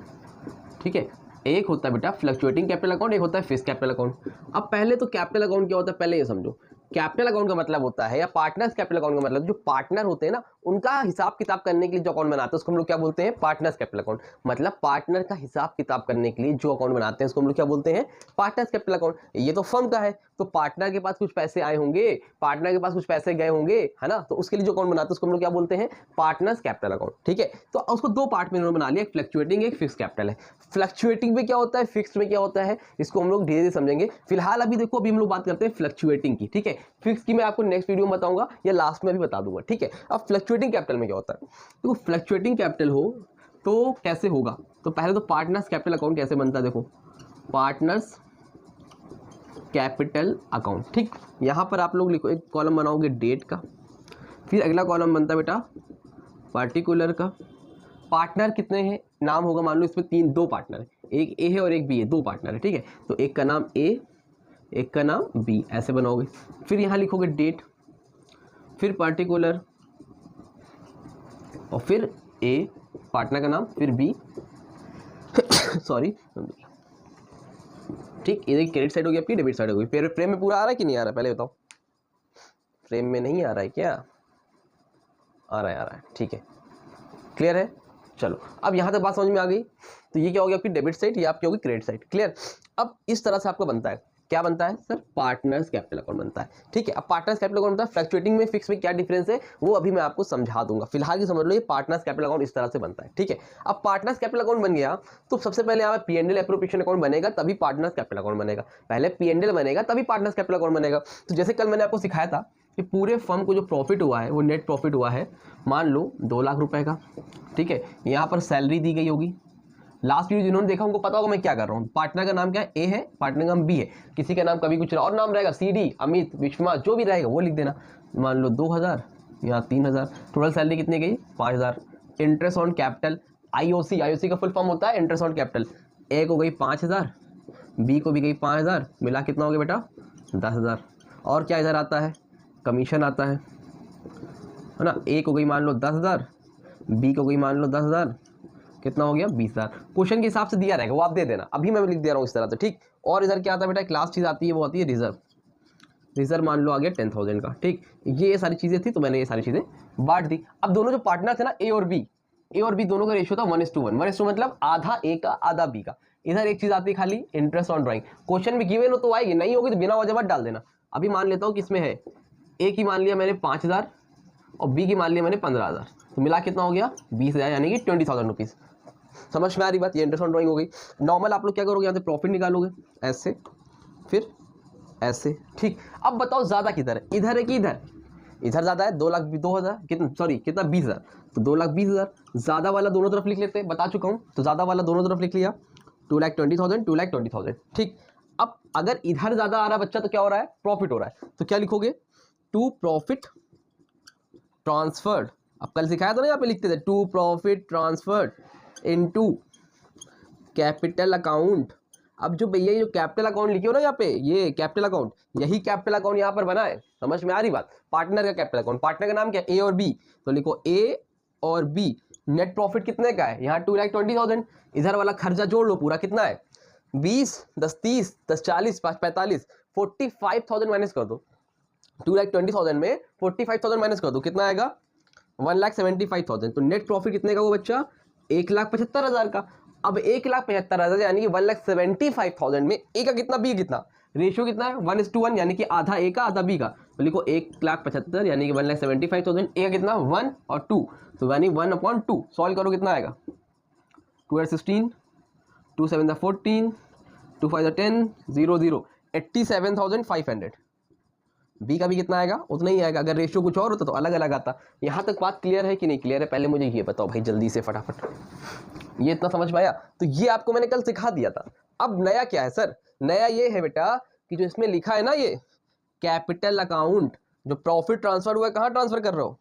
ठीक है। एक होता है बेटा फ्लक्चुएटिंग कैपिटल अकाउंट, एक होता है फिक्स्ड कैपिटल अकाउंट। अब पहले तो कैपिटल अकाउंट क्या होता है पहले ये समझो। कैपिटल अकाउंट का मतलब होता है, या पार्टनर्स कैपिटल अकाउंट का मतलब, जो पार्टनर होते हैं ना उनका हिसाब किताब करने के लिए जो अकाउंट बनाते हैं उसको हम लोग क्या बोलते हैं, पार्टनर्स कैपिटल अकाउंट। मतलब पार्टनर का हिसाब किताब करने के लिए जो अकाउंट बनाते हैं उसको हम लोग क्या बोलते हैं, पार्टनर्स कैपिटल अकाउंट। ये तो फर्म का है, तो पार्टनर के पास कुछ पैसे आए होंगे, पार्टनर के पास कुछ पैसे गए होंगे, है ना, तो उसके लिए जो अकाउंट बनाते हैं उसको हम लोग क्या बोलते हैं, पार्टनर्स कैपिटल अकाउंट, ठीक है। तो उसको दो पार्ट में इन्होंने बना लिया, एक फ्लक्चुएटिंग एक फिक्स कैपिटल है। फ्लक्चुएटिंग में क्या होता है, फिक्स में क्या होता है, इसको हम लोग धीरे धीरे समझेंगे। फिलहाल अभी देखो, अभी हम लोग बात करते हैं फ्लक्चुएटिंग की, ठीक है। फिक्स की मैं आपको नेक्स्ट वीडियो में बताऊंगा या लास्ट में भी बता दूंगा, ठीक है। अब फ्लक्चुएटिंग कैपिटल में क्या होता है, तो फ्लक्चुएटिंग कैपिटल हो तो कैसे होगा, तो पहले तो पार्टनर्स कैपिटल अकाउंट कैसे बनता है, देखो पार्टनर्स कैपिटल अकाउंट, ठीक। यहां पर आप लोग लिखो, एक कॉलम बनाओगे डेट का, फिर अगला कॉलम बनता है बेटा पार्टिकुलर का। पार्टनर कितने हैं, नाम होगा, मान लो इसमें दो पार्टनर है, एक ए है और एक बी है, दो पार्टनर है, ठीक है। तो एक का नाम ए, एक का नाम बी, ऐसे बनाओगे। फिर यहाँ लिखोगे डेट, फिर पार्टिकुलर, और फिर ए पार्टनर का नाम, फिर बी सॉरी, ठीक। ये क्रेडिट साइड हो गई आपकी, डेबिट साइड हो गई। फ्रेम में पूरा आ रहा है कि नहीं आ रहा है, पहले बताओ। फ्रेम में नहीं आ रहा है क्या, आ रहा है, ठीक है, क्लियर है। चलो अब यहां तक बात समझ में आ गई। तो ये क्या होगी आपकी डेबिट साइड, ये आपकी होगी क्रेडिट साइड, क्लियर। अब इस तरह से आपका बनता है, क्या बनता है सर, पार्टनर्स कैपिटल अकाउंट बनता है, ठीक है। अब पार्टनर्स कैपिटल अकाउंट बनता है, फ्लक्चुएटिंग में फिक्स में क्या डिफरेंस है वो अभी मैं आपको समझा दूंगा। फिलहाल की समझ लो, ये पार्टनर्स कैपिटल अकाउंट इस तरह से बनता है, ठीक है। अब पार्टनर्स कैपिटल अकाउंट बन गया तो सबसे पहले यहाँ P&L एप्रोप्रिएशन अकाउंट बनेगा, तभी पार्टनर्स कैपिटल अकाउंट बनेगा। पहले P&L बनेगा तभी पार्टनर्स कैपिटल अकाउंट बनेगा। तो जैसे कल मैंने आपको सिखाया था कि पूरे फर्म को जो प्रॉफिट हुआ है वो नेट प्रॉफिट हुआ है, मान लो 2 लाख रुपए का, ठीक है। यहाँ पर सैलरी दी गई होगी। लास्ट वीडियो जिन्होंने देखा उनको पता होगा मैं क्या कर रहा हूँ। पार्टनर का नाम क्या है, ए है, पार्टनर का नाम बी है, किसी का नाम कभी कुछ और नाम रहेगा, CD, अमित, विश्वा, जो भी रहेगा वो लिख देना। मान लो 2000 या 3000, टोटल सैलरी कितनी गई, 5000। इंटरेस्ट ऑन कैपिटल, IOC का फुल फॉर्म होता है इंटरेस्ट ऑन कैपिटल। ए को गई 5000, बी को भी गई 5000, मिला कितना हो गया बेटा 10,000। और क्या इधर आता है, कमीशन आता है ना। ए को गई मान लो 10,000, बी को गई मान लो 10,000, कितना हो गया 20,000। क्वेश्चन के हिसाब से दिया रहेगा वो आप दे देना, अभी मैं लिख दे रहा हूँ इस तरह से, ठीक। और इधर क्या आता है बेटा, एक लास्ट चीज आती है, वो आती है रिजर्व। रिजर्व मान लो आ गया 10,000 का, ठीक। ये सारी चीजें थी तो मैंने ये सारी चीजें बांट दी। अब दोनों जो पार्टनर थे ना, ए और बी दोनों का रेशियो था 1:1। 1:1 मतलब आधा ए का आधा बी का। इधर एक चीज आती है खाली इंटरेस्ट ऑन ड्राइंग। क्वेश्चन में गिवन हो तो आएगी, नहीं होगी तो बिना वजह मत डाल देना। अभी मान लेता हूँ कि इसमें है, ए की मान लिया मैंने 5,000 और बी की मान लिया मैंने 15,000, तो मिला कितना हो गया 20,000, यानी कि 20,000 रुपीज। समझ में आ रही बात, ये इंटरेस्ट ऑन ड्राइंग हो गई। नॉर्मल आप लोग क्या करोगे, यहाँ से प्रॉफिट निकालोगे ऐसे, फिर ऐसे, ठीक। अब बताओ ज्यादा किधर है, इधर है कि इधर, इधर ज्यादा है 2,02,000, कितना सॉरी कितना 20,000, तो 2,20,000। ज्यादा वाला दोनों तरफ लिख लेते हैं, बता चुका हूँ, तो ज्यादा वाला दोनों तरफ लिख लिया, 2,20,000 2,20,000, ठीक। अब अगर इधर ज्यादा आ रहा है बच्चा तो क्या हो रहा है, प्रॉफिट हो रहा है, तो क्या लिखोगे, टू प्रॉफिट ट्रांसफर्ड। अब कल सिखाया था ना, यहाँ पे लिखते थे to profit transferred into capital account. अब जो भैया ये जो कैपिटल अकाउंट लिखे हो ना यहाँ पे, ये कैपिटल अकाउंट, यही कैपिटल अकाउंट यहाँ पर बना है। समझ में आ रही बात, पार्टनर का कैपिटल अकाउंट, पार्टनर का नाम क्या है, ए और बी, तो लिखो ए और बी। नेट प्रॉफिट कितने का है, यहाँ 2,20,000। इधर वाला खर्चा जोड़ लो पूरा, कितना है 20, 10 30, 10 40, 5 45, 45,000 माइनस कर दो। 2,20,000 में 45,000 माइनस कर दो, कितना आएगा 1,75,000। तो नेट प्रॉफिट कितने का वो बच्चा, 1,75,000 का। अब 1,75,000 यानी कि 1,75,000 में ए का कितना, बी कितना, रेशियो कितना है 1:1, यानी कि आधा ए का आधा बी का। तो लिखो 1,75,000 यानी कि 1,75,000, ए का कितना 1 और 2, तो यानी 1/2। सॉल्व करो कितना आएगा, 2 8 16, 2 7 14, 2 5 10, 0 0, 87,500। बी का भी कितना आएगा, उतना ही आएगा। अगर रेशियो कुछ और होता तो अलग अलग आता। यहाँ तक बात क्लियर है कि नहीं क्लियर है, पहले मुझे ये बताओ भाई जल्दी से फटाफट, ये इतना समझ में आया। तो ये आपको मैंने कल सिखा दिया था। अब नया क्या है सर, नया ये है बेटा कि जो इसमें लिखा है ना, ये कैपिटल अकाउंट, जो प्रॉफिट ट्रांसफर हुआ है कहाँ ट्रांसफर कर रहे हो,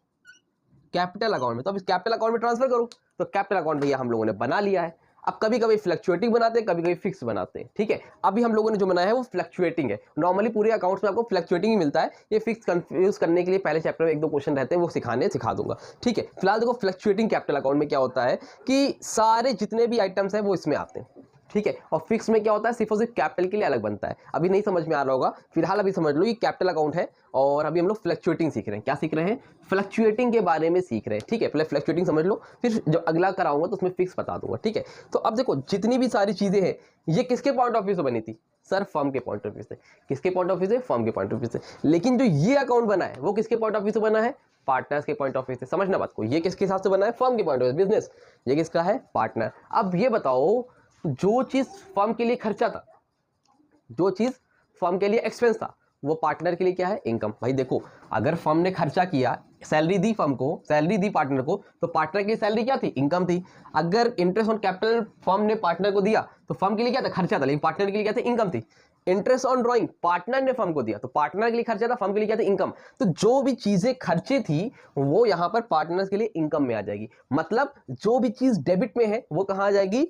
कैपिटल अकाउंट में। तो अब इस कैपिटल अकाउंट में ट्रांसफर करो, तो कैपिटल अकाउंट भैया हम लोगों ने बना लिया है। अब कभी कभी फ्लक्चुएटिंग बनाते हैं, कभी कभी फिक्स बनाते हैं, ठीक है। अभी हम लोगों ने जो बनाया है वो फ्लक्चुएटिंग है। नॉर्मली पूरे अकाउंट्स में आपको फ्लक्चुएटिंग ही मिलता है, ये फिक्स कंफ्यूज करने के लिए पहले चैप्टर में 1-2 क्वेश्चन रहते हैं, वो सिखा दूंगा, ठीक है। फिलहाल देखो फ्लक्चुएटिंग कैपिटल अकाउंट में क्या होता है कि सारे जितने भी आइटम्स हैं वो इसमें आते हैं, ठीक है। और फिक्स में क्या होता है, सिर्फ और सिर्फ कैपिटल के लिए अलग बनता है। अभी नहीं समझ में आ रहा होगा, फिलहाल अभी समझ लो ये कैपिटल अकाउंट है और अभी हम लोग फ्लक्चुएटिंग सीख रहे हैं। क्या सीख रहे हैं, फ्लक्चुएटिंग के बारे में सीख रहे हैं, ठीक है। पहले फ्लक्चुएटिंग समझ लो, फिर जब अगला कराऊंगा तो उसमें फिक्स बता दूंगा, ठीक है। तो अब देखो जितनी भी सारी चीजें हैं ये किसके पॉइंट ऑफ व्यू से बनी थी, सर फर्म के पॉइंट ऑफ व्यू से। किसके पॉइंट ऑफ व्यू से, फर्म के पॉइंट ऑफ व्यू से। लेकिन जो ये अकाउंट बना है वो किसके पॉइंट ऑफ व्यू से बना है, पार्टनर्स के पॉइंट ऑफ व्यू से। समझना बात को, ये किसके हिसाब से बना है, फर्म के पॉइंट ऑफ व्यू, बिजनेस। ये किसका है, पार्टनर। अब ये बताओ जो चीज फर्म के लिए खर्चा था, जो चीज फर्म के लिए एक्सपेंस था, वो पार्टनर के लिए क्या है, इनकम। भाई देखो अगर फर्म ने खर्चा किया, सैलरी दी फर्म को, सैलरी दी पार्टनर को, तो पार्टनर की सैलरी क्या थी, इनकम थी। अगर इंटरेस्ट ऑन कैपिटल फर्म ने पार्टनर को दिया तो फर्म के लिए क्या था, खर्चा था, लेकिन पार्टनर के लिए क्या था, इनकम थी। इंटरेस्ट ऑन ड्राइंग पार्टनर ने फर्म को दिया तो पार्टनर के लिए खर्चा था, फर्म के लिए क्या था, इनकम। तो जो भी चीजें खर्चे थी वो यहां पर पार्टनर्स के लिए इनकम में आ जाएगी। मतलब जो भी चीज डेबिट में है वो कहां आ जाएगी,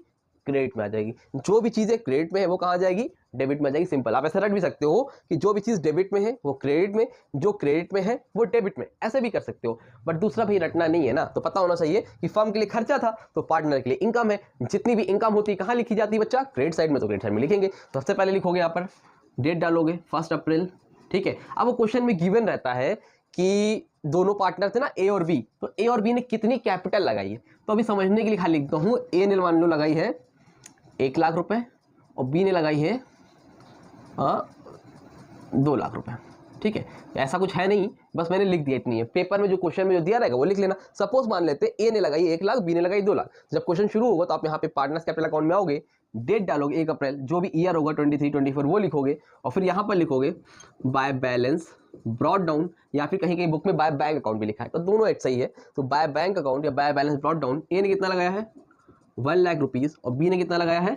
क्रेडिट में आ जाएगी। जो भी चीजें क्रेडिट में है वो कहां आ जाएगी, डेबिट में आ जाएगी। सिंपल, आप ऐसा रख भी सकते हो कि जो भी चीज डेबिट में है वो क्रेडिट में, जो क्रेडिट में है वो डेबिट में, ऐसे भी कर सकते हो। बट दूसरा भाई रटना नहीं है ना, तो पता होना चाहिए कि फर्म के लिए खर्चा था तो पार्टनर के लिए इनकम है। जितनी भी इनकम होती है कहां लिखी जाती है बच्चा, क्रेडिट साइड में, तो क्रेडिट साइड में लिखेंगे। तो सबसे पहले लिखोगे यहाँ पर डेट डालोगे 1 अप्रैल, ठीक है। अब वो क्वेश्चन में गिवन रहता है कि दोनों पार्टनर थे ना ए और बी, तो ए और बी ने कितनी कैपिटल लगाई है। तो अभी समझने के लिए खाली लिखता हूं, ए ने मान लो लगाई है 1 लाख रुपए और बी ने लगाई है 2 लाख रुपए, ठीक है। ऐसा कुछ है नहीं, बस मैंने लिख दिया इतनी है। पेपर में जो क्वेश्चन में जो दिया रहेगा वो लिख लेना। सपोज मान लेते ए ने लगाई 1 लाख, बी ने लगाई 2 लाख। जब क्वेश्चन शुरू होगा तो आप यहाँ पे पार्टनर्स कैपिटल अकाउंट में आओगे, डेट डालोगे 1 अप्रैल, जो भी ईयर होगा 23, 24 वो लिखोगे और फिर यहाँ पर लिखोगे बाय बैलेंस ब्रॉट डाउन, या फिर कहीं कहीं बुक में बाय बैंक अकाउंट भी लिखा है, तो दोनों एक सही है। तो बाय बैंक अकाउंट या बाय बैलेंस ब्रॉट डाउन, ए ने कितना लगाया है 1 लाख रुपीज और बी ने कितना लगाया है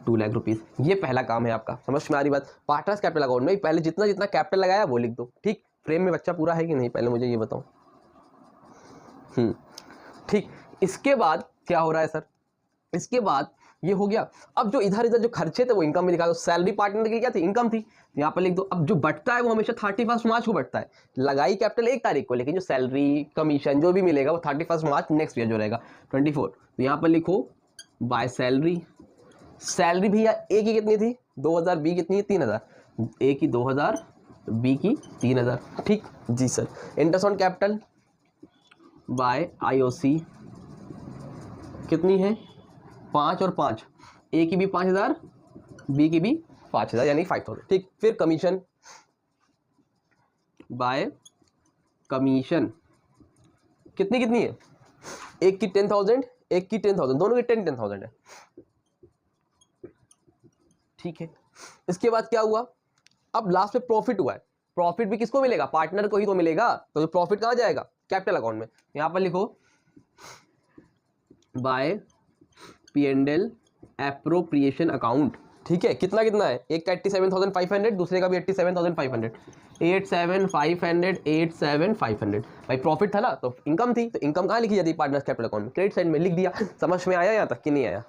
2 लाख रुपीज। ये पहला काम है आपका, समझ में आ रही बात। पार्टनर्स कैपिटल अकाउंट में पहले जितना जितना कैपिटल लगाया वो लिख दो, ठीक। फ्रेम में बच्चा पूरा है कि नहीं पहले मुझे ये बताओ, ठीक। इसके बाद क्या हो रहा है सर, इसके बाद ये हो गया। अब जो इधर इधर जो खर्चे थे वो इनकम में लिखा दो। सैलरी पार्टनर की क्या थी, इनकम थी, यहाँ पर लिख दो। अब जो बढ़ता है वो हमेशा 31 मार्च को बढ़ता है। लगाई कैपिटल 1 तारीख को, लेकिन जो सैलरी कमीशन जो भी मिलेगा वो 31 मार्च नेक्स्ट ईयर जो रहेगा 24। तो यहाँ पर लिखो बाय सैलरी। सैलरी भैया ए की कितनी थी 2000, बी कितनी है 3000। ए की 2000, बी की 3000, ठीक जी sir. Interest on capital by IOC कितनी है 5 और 5, ए की भी 5000, बी की भी 5000 यानी 5000, ठीक। फिर कमीशन बाय कमीशन कितनी कितनी है, एक की 10,000, एक की 10,000, दोनों की 10,000 है, ठीक है। इसके बाद क्या हुआ, अब लास्ट में प्रॉफिट हुआ है। प्रॉफिट भी किसको मिलेगा, पार्टनर को ही तो मिलेगा। तो जो प्रॉफिट कहां जाएगा, कैपिटल अकाउंट में। यहां पर लिखो बाय P&L एप्रोप्रिएशन अकाउंट, ठीक है। कितना कितना है, एक का 87,500, दूसरे का भी 87,500, 87,500, 87,500। भाई प्रॉफिट था ना तो इनकम थी, तो इनकम कहाँ लिखी जाती है, पार्टनर्स कैपिटल अकाउंट में, क्रेडिट साइड में लिख दिया। समझ में आया यहाँ तक कि नहीं आया,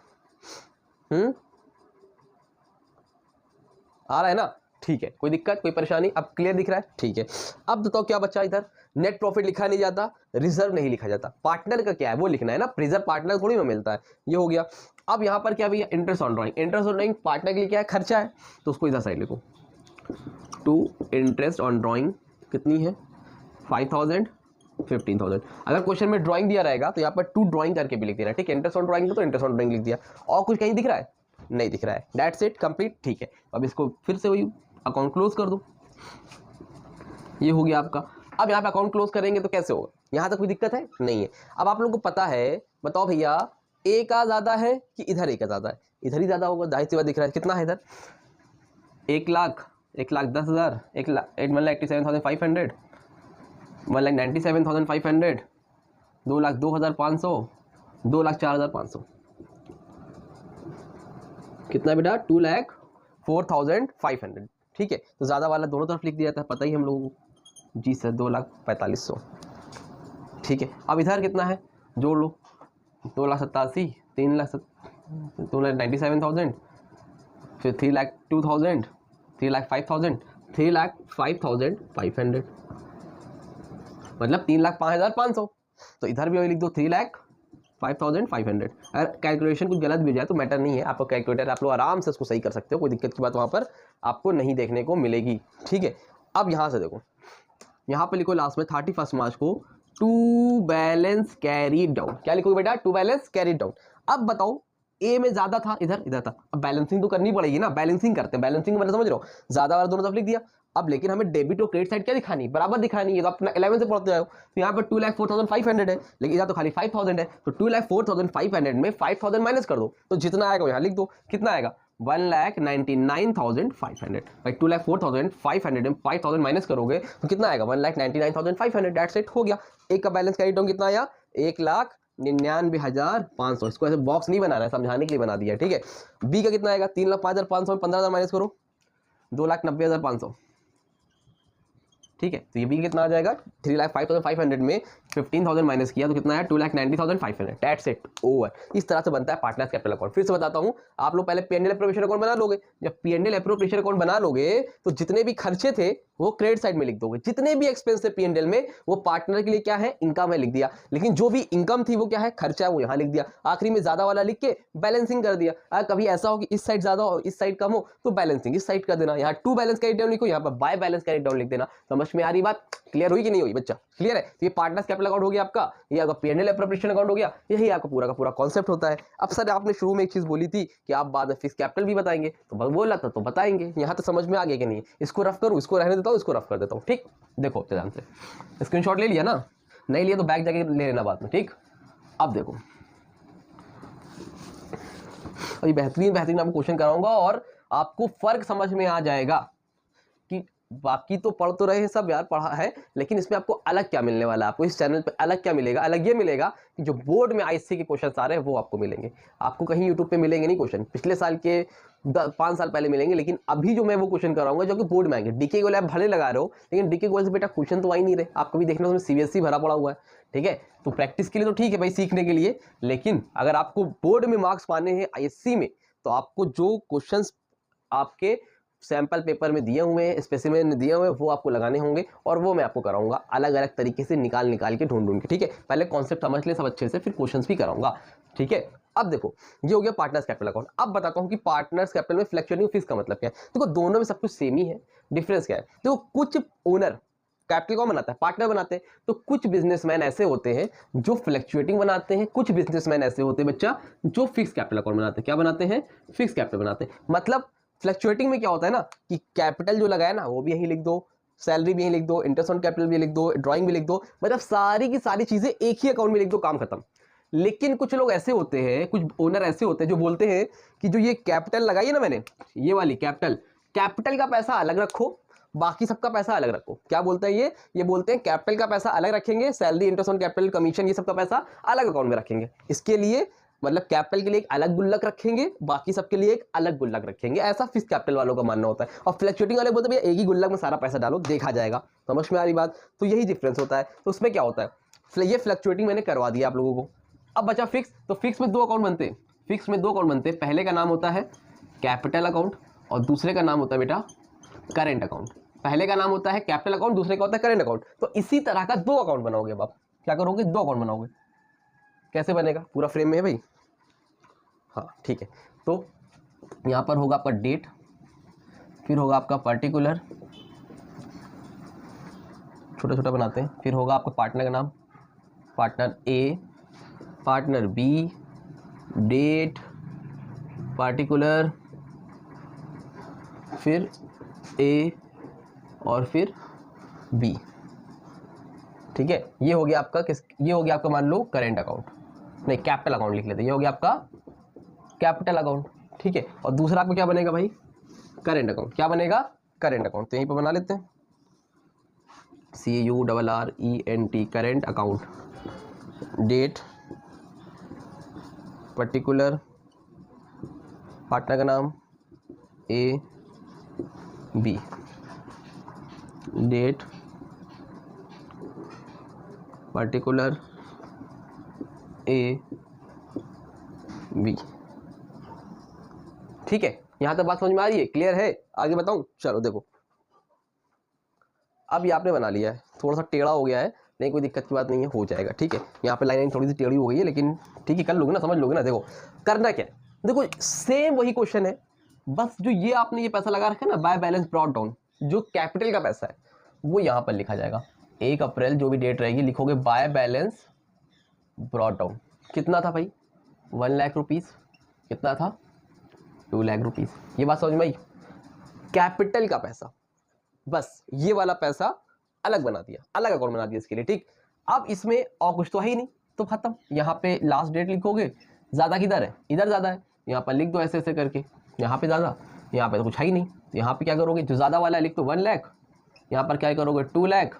आ रहा है ना, ठीक है। कोई दिक्कत, कोई परेशानी, अब क्लियर दिख रहा है, ठीक है। अब बताओ क्या बच्चा, इधर नेट प्रॉफिट लिखा नहीं जाता, रिजर्व नहीं लिखा जाता। पार्टनर का क्या है वो लिखना है ना, रिजर्व पार्टनर थोड़ी में मिलता है। ये हो गया। अब यहाँ पर क्या भैया, interest on drawing. Interest on drawing partner के लिए क्या है, खर्चा है, तो उसको इधर साइड लिखो। टू इंटरेस्ट ऑन ड्राइंग कितनी है 5,000, 15,000। अगर क्वेश्चन में ड्राइंग दिया रहेगा तो यहाँ पर टू ड्राइंग करके भी लिख देना, ठीक है। इंटरेस्ट ऑन ड्राइंग तो इंटरेस्ट ऑन ड्राइंग लिख दिया। और कुछ कहीं दिख रहा है, नहीं दिख रहा है, दैट्स इट, कंप्लीट, ठीक है। अब इसको फिर से वही अकाउंट क्लोज कर दो, ये हो गया आपका। अब यहाँ पे अकाउंट क्लोज करेंगे तो कैसे होगा, यहाँ तक कोई दिक्कत है नहीं है। अब आप लोगों को पता है, बताओ भैया ए का ज्यादा है कि इधर ए का ज्यादा है, इधर ही ज्यादा होगा, जाहिर सी बात दिख रहा है। कितना है इधर 1 लाख, 1,10,000, 1,87,500, 1,97,500, 2,02,500, 2,04,500, कितना बेटा 2,04,500, ठीक है। तो ज्यादा वाला दोनों तरफ लिख दिया था, पता ही हम लोगों को, जी सर 2,45,000, ठीक है। अब इधर कितना है जोड़ लो, 2,87,000, 2,97,000, फिर 3,02,000, 3,05,000, 3,05,500, मतलब 3,05,500। तो इधर भी लिख दो 3,05,500। अगर कैलकुलेशन कुछ गलत भी हो जाए तो मैटर नहीं है, आपका कैलकुलेटर आप लोग आराम से उसको सही कर सकते हो, कोई दिक्कत की बात वहाँ पर आपको नहीं देखने को मिलेगी। ठीक है, अब यहाँ से देखो, यहाँ पे लिखो लास्ट में 31 मार्च को टू बैलेंस कैरी डाउन। क्या लिखोगे बेटा? To balance carry down. अब बताओ, ए में ज्यादा था, इधर था, अब बैलेंसिंग तो करनी पड़ेगी ना, बैलेंसिंग करते हैं। बैलेंसिंग मतलब समझ रहे हो, ज्यादा वाला दोनों तरफ लिख दिया। अब लेकिन हमें डेबिट और क्रेडिट साइड क्या दिखानी, बराबर दिखानी है। तो अपना 11 से पढ़ते जाओ, तो यहाँ पर 2,04,500 है, लेकिन इधर तो खाली 5,000 है, तो 2,04,500 में 5,000 माइनस कर दो, तो जितना आएगा यहाँ लिख दो। कितना आएगा? 1,99,500। भाई 2,04,500 में 5,000 माइनस करोगे तो कितना आएगा? 1,99,500। डेट्स इट, हो गया। एक का बैलेंस कैरी डाउन कितना आया? 1,99,500। इसको ऐसे बॉक्स नहीं बनाना है, समझाने के लिए बना दिया। ठीक है, बी का कितना आएगा? 3,05,500 में 15,000 माइनस करो, 2,90,500। ठीक है, तो ये भी कितना आ जाएगा? 3,05,500 में 15,000 माइनस किया तो कितना आया? 2,90,500। That's it, over. इस तरह से बनता है पार्टनर्स कैपिटल अकाउंट। फिर से बताता हूं, आप लोग पहले P and L appropriation account बना लोगे। जब P and L appropriation account बना लोगे तो जितने भी खर्चे थे वो क्रेडिट साइड में लिख दोगे, जितने भी एक्सपेंस थे पी एंड एल में वो पार्टनर के लिए क्या है? इनकम है, लिख दिया। लेकिन जो भी इनकम थी वो क्या है? खर्चा है, वो यहाँ लिख दिया। आखिरी में ज्यादा वाला लिख के बैलेंसिंग कर दिया। अगर कभी ऐसा हो कि इस साइड ज्यादा हो इस साइड कम हो तो बैलेंसिंग इस साइड कर देना। यहाँ टू बैलेंस कैरी डाउन लिखो, यहाँ पर बाय बैलेंस कैरी डाउन लिख देना। समझ में आ रही बात? क्लियर हुई कि नहीं हुई बच्चा? क्लियर है? तो ये पार्टनर्स कैपिटल अकाउंट हो गया आपका, ये आपका P and L appropriation account हो गया। यही आपका पूरा का पूरा कॉन्सेप्ट होता है। अब सर आपने शुरू में एक चीज बोली थी कि आप बाद में फिक्स कैपिटल भी बताएंगे, तो बोला था तो बताएंगे। यहाँ तो समझ में आ गया कि नहीं? इसको रफ करूँ, इसको रहने देता हूँ, इसको रफ कर देता हूँ। ठीक, देखो ध्यान से, स्क्रीनशॉट ले लिया ना? नहीं लिया तो बैक जाके ले लेना बाद में। ठीक, अब देखो, अभी बेहतरीन आपको क्वेश्चन कराऊंगा और आपको फर्क समझ में आ जाएगा कि बाकी तो पढ़ तो रहे हैं सब यार, पढ़ा है, लेकिन इसमें आपको अलग क्या मिलने वाला है। आपको इस चैनल पे अलग क्या मिलेगा? अलग ये मिलेगा कि जो बोर्ड में आईसी के क्वेश्चन आ रहे हैं वो आपको मिलेंगे। आपको कहीं यूट्यूब पे मिलेंगे नहीं क्वेश्चन, पिछले साल के 5 साल पहले मिलेंगे, लेकिन अभी जो मैं वो क्वेश्चन कराऊंगा जो कि बोर्ड में आएंगे। डीके गोल आप भले लगा रहे हो, लेकिन डीके गोल से बेटा क्वेश्चन तो आ ही नहीं रहे। आपको भी देखना उसमें सीबीएसई भरा पड़ा हुआ है। ठीक है, तो प्रैक्टिस के लिए तो ठीक है भाई, सीखने के लिए, लेकिन अगर आपको बोर्ड में मार्क्स पाने हैं आईएससी में, तो आपको जो क्वेश्चंस आपके सैंपल पेपर में दिए हुए हैं, स्पेसिमेन में दिए हुए हैं, वो आपको लगाने होंगे और वो मैं आपको कराऊंगा अलग अलग तरीके से, निकाल के ढूंढ के। ठीक है, पहले कॉन्सेप्ट समझ ले सब अच्छे से, फिर क्वेश्चंस भी कराऊंगा। ठीक है, अब देखो ये हो गया पार्टनर्स कैपिटल अकाउंट। अब बताता हूं कि पार्टनर्स कैपिटल में फ्लक्चुएटिंग फिक्स का मतलब क्या है। देखो दोनों में सब कुछ सेम ही है, डिफरेंस क्या है? देखो कुछ ओनर कैपिटल कौन बनाता है? पार्टनर बनाते हैं। तो कुछ बिजनेसमैन ऐसे होते हैं जो फ्लक्चुएटिंग बनाते हैं, कुछ बिजनेसमैन ऐसे होते हैं बच्चा जो फिक्स कैपिटल अकाउंट बनाते हैं। क्या बनाते हैं? फिक्स कैपिटल बनाते हैं। मतलब फ्लक्चुएटिंग में क्या होता है ना कि कैपिटल जो लगाया ना वो भी यही लिख दो, सैलरी भी यही लिख दो, इंटरेस्ट ऑन कैपिटल भी लिख दो, ड्राइंग भी लिख दो, मतलब सारी की सारी चीजें एक ही अकाउंट में लिख दो, काम खत्म। लेकिन कुछ लोग ऐसे होते हैं, कुछ ओनर ऐसे होते हैं जो बोलते हैं कि जो ये कैपिटल लगाई है ना मैंने, ये वाली कैपिटल का पैसा अलग रखो, बाकी सबका पैसा अलग रखो। क्या बोलते हैं ये बोलते हैं कैपिटल का पैसा अलग रखेंगे, salary, interest on capital, commission, ये सबका पैसा अलग अकाउंट में रखेंगे। इसके लिए मतलब कैपिटल के लिए एक अलग गुल्लक रखेंगे, बाकी सबके लिए एक अलग गुल्लक रखेंगे। ऐसा फिक्स कैपिटल वालों का मानना होता है। और फ्लक्चुएटिंग वाले बोलते हैं भैया एक ही गुल्लक में सारा पैसा डालो, देखा जाएगा। समझ में आ रही बात? तो यही डिफरेंस होता है। तो उसमें क्या होता है, ये फ्लक्चुएटिंग मैंने करवा दिया आप लोगों को। अब बचा फिक्स। तो फिक्स में 2 अकाउंट बनते हैं, फिक्स में 2 अकाउंट बनते हैं। पहले का नाम होता है कैपिटल अकाउंट और दूसरे का नाम होता है बेटा करेंट अकाउंट। पहले का नाम होता है कैपिटल अकाउंट, दूसरे का होता है करेंट अकाउंट। तो इसी तरह का 2 अकाउंट बनाओगे। अब आप क्या करोगे? 2 अकाउंट बनाओगे। कैसे बनेगा? पूरा फ्रेम में है भाई। हाँ ठीक है, तो यहाँ पर होगा आपका डेट, फिर होगा आपका पर्टिकुलर, छोटा छोटा बनाते हैं, फिर होगा आपका पार्टनर का नाम, पार्टनर ए, पार्टनर बी, डेट, पार्टिकुलर, फिर ए और फिर बी। ठीक है, ये हो गया आपका ये हो गया आपका मान लो करेंट अकाउंट, नहीं कैपिटल अकाउंट लिख लेते हैं, ये हो गया आपका कैपिटल अकाउंट। ठीक है, और दूसरा आपको क्या बनेगा भाई? Current account. क्या बनेगा? Current account. तो यहीं पर बना लेते हैं CURRENT, current account. Date, particular, partner का नाम A B, date, particular, A B. ठीक है, यहां तक बात समझ में आ रही है, क्लियर है? आगे बताऊं? चलो देखो, अब ये आपने बना लिया है, थोड़ा सा टेढ़ा हो गया है, नहीं कोई दिक्कत की बात नहीं है, हो जाएगा। ठीक है, यहाँ पे लाइन थोड़ी सी टेढ़ी हो गई है, लेकिन ठीक है, कर लोगे ना, समझ लोगे ना। देखो करना क्या है, देखो सेम वही क्वेश्चन है, बस जो ये आपने ये पैसा लगा रखा है ना, बाय बैलेंस ब्रॉट डाउन, जो कैपिटल का पैसा है वो यहाँ पर लिखा जाएगा। 1 अप्रैल जो भी डेट रहेगी लिखोगे बाय बैलेंस ब्रॉट डाउन। कितना था भाई? 1 लाख रुपीज़। कितना था? 2 लाख रुपीज़। ये बात समझ में आई? कैपिटल का पैसा, बस ये वाला पैसा अलग बना दिया, अलग अकाउंट बना दिया इसके लिए। ठीक, अब इसमें और कुछ तो है ही नहीं, तो खत्म। यहाँ पे लास्ट डेट लिखोगे, ज़्यादा किधर है? इधर ज़्यादा है, यहाँ पर लिख दो ऐसे ऐसे करके, यहाँ पे ज़्यादा, यहाँ पे तो कुछ है ही नहीं, तो यहाँ पे क्या करोगे, जो ज़्यादा वाला है लिख दो 1 लाख, यहाँ पर क्या करोगे 2 लाख,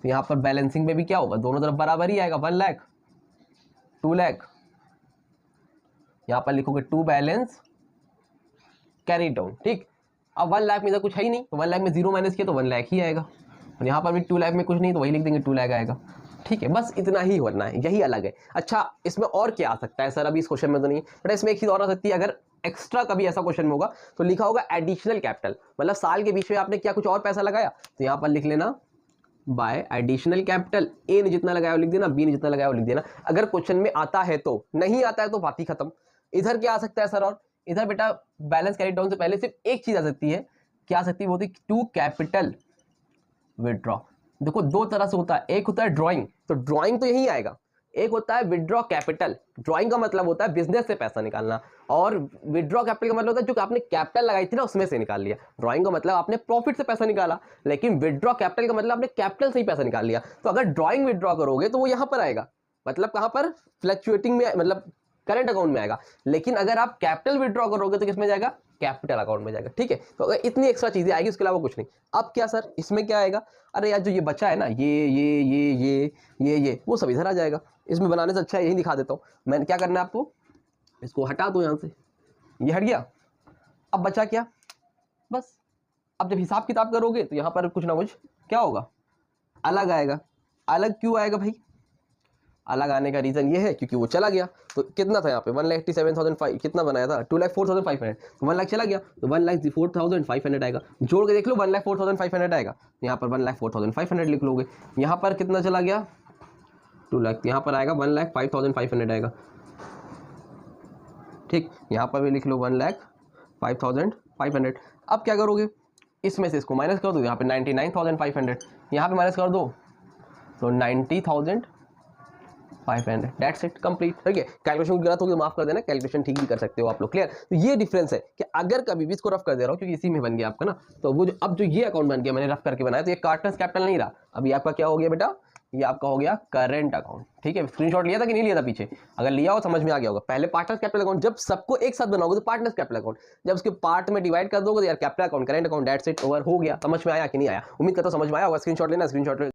तो यहाँ पर बैलेंसिंग में भी क्या होगा, दोनों तरफ बराबर ही आएगा, 1 लाख 2 लाख, यहाँ पर लिखोगे 2 बैलेंस कैरी डाउन। ठीक, अब 1 लाख में इधर कुछ है ही नहीं, तो 1 लाख में 0 माइनस किया तो 1 लाख ही आएगा, और यहाँ पर भी 2 लाख में कुछ नहीं, तो वही लिख देंगे 2 लाख आएगा। ठीक है, बस इतना ही होना है, यही अलग है। अच्छा, इसमें और क्या आ सकता है सर? अभी इस क्वेश्चन में तो नहीं, बट इसमें एक चीज़ और आ सकती है, अगर एक्स्ट्रा कभी ऐसा क्वेश्चन में होगा तो लिखा होगा एडिशनल कैपिटल, मतलब साल के बीच में आपने क्या कुछ और पैसा लगाया, तो यहाँ पर लिख लेना बाय एडिशनल कैपिटल। ए ने जितना लगाया वो लिख देना, बी ने जितना लगाया वो लिख देना, अगर क्वेश्चन में आता है तो, नहीं आता है तो बात ही खत्म। इधर क्या आ सकता है सर? और इधर बेटा बैलेंस कैरी डाउन से पहले सिर्फ एक चीज आ सकती है, क्या आ सकती है? वो थी टू कैपिटल विड्रॉ। देखो दो तरह से होता है, एक होता है ड्राइंग, तो ड्राइंग तो यही आएगा, एक होता है विड्रॉ कैपिटल। ड्राइंग का मतलब होता है बिजनेस से पैसा निकालना, और विड्रॉ कैपिटल का मतलब होता है जो आपने कैपिटल लगाई थी ना उसमें से निकाल लिया। ड्राइंग का मतलब आपने प्रॉफिट से पैसा निकाला, लेकिन विड्रॉ कैपिटल का मतलब आपने कैपिटल से ही पैसा निकाल लिया। तो अगर ड्राइंग विड्रॉ करोगे तो वो यहां पर आएगा, मतलब कहां पर? फ्लक्चुएटिंग में, मतलब करंट अकाउंट में आएगा। लेकिन अगर आप कैपिटल विड्रॉ करोगे तो किसमें जाएगा? कैपिटल अकाउंट में जाएगा। ठीक है, तो अगर इतनी एक्स्ट्रा चीजें आएगी, उसके अलावा कुछ नहीं। अब क्या सर इसमें क्या आएगा? अरे यार जो ये बचा है ना, ये वो सब इधर आ जाएगा। इसमें बनाने से अच्छा यही दिखा देता हूँ। मैंने क्या करना है आपको, इसको हटा दो यहाँ से, ये हट गया। अब बचा क्या? बस अब जब हिसाब किताब करोगे तो यहाँ पर कुछ ना कुछ क्या होगा, अलग आएगा। अलग क्यों आएगा भाई? अलग आने का रीजन ये है क्योंकि वो चला गया। तो कितना था यहाँ पे 1,87,500, कितना बनाया था? 2,04,500, तो 1 लाख चला गया तो 1,04,500 आएगा। जोड़ के देख लो 1,04,500 आएगा, यहाँ पर 1,04,500 लिख लोगे। यहाँ पर कितना चला गया? 2 लाख, यहाँ पर आएगा 1,05,500 आएगा। ठीक, यहाँ पर भी लिख लो 1,05,500। अब क्या करोगे, इसमें से इसको माइनस कर दो, यहाँ पे 99,500, यहाँ पे माइनस कर दो तो 90,500। That's it, complete. ठीक है, कैलकुलेशन गलत होगी माफ कर देना, कैलकुलेशन ठीक भी कर सकते हो आप लोग। क्लियर? तो ये डिफरेंस है कि अगर कभी भी इसको रफ कर दे रहा हूँ क्योंकि इसी में बन गया आपका ना, तो वो जो अब जो ये अकाउंट बन गया मैंने रफ करके बनाया, तो ये पार्टनर्स कैपिटल नहीं रहा, अभी आपका क्या हो गया बेटा? ये आपका हो गया करंट अकाउंट। ठीक है, स्क्रीनशॉट लिया था कि नहीं लिया था पीछे? अगर लिया हो समझ में आ गया होगा। पहले पार्टनर्स कैपिटल अकाउंट, जब सबको एक साथ बनाओगे तो पार्टनर्स कैपिटल अकाउंट, जब उसके पार्ट में डिवाइड कर दोगे तो यार capital account, current account, that's it, over, हो गया। समझ में आया कि नहीं आया? उम्मीद करता हूं समझ में आया होगा। स्क्रीनशॉट लेना, स्क्रीनशॉट।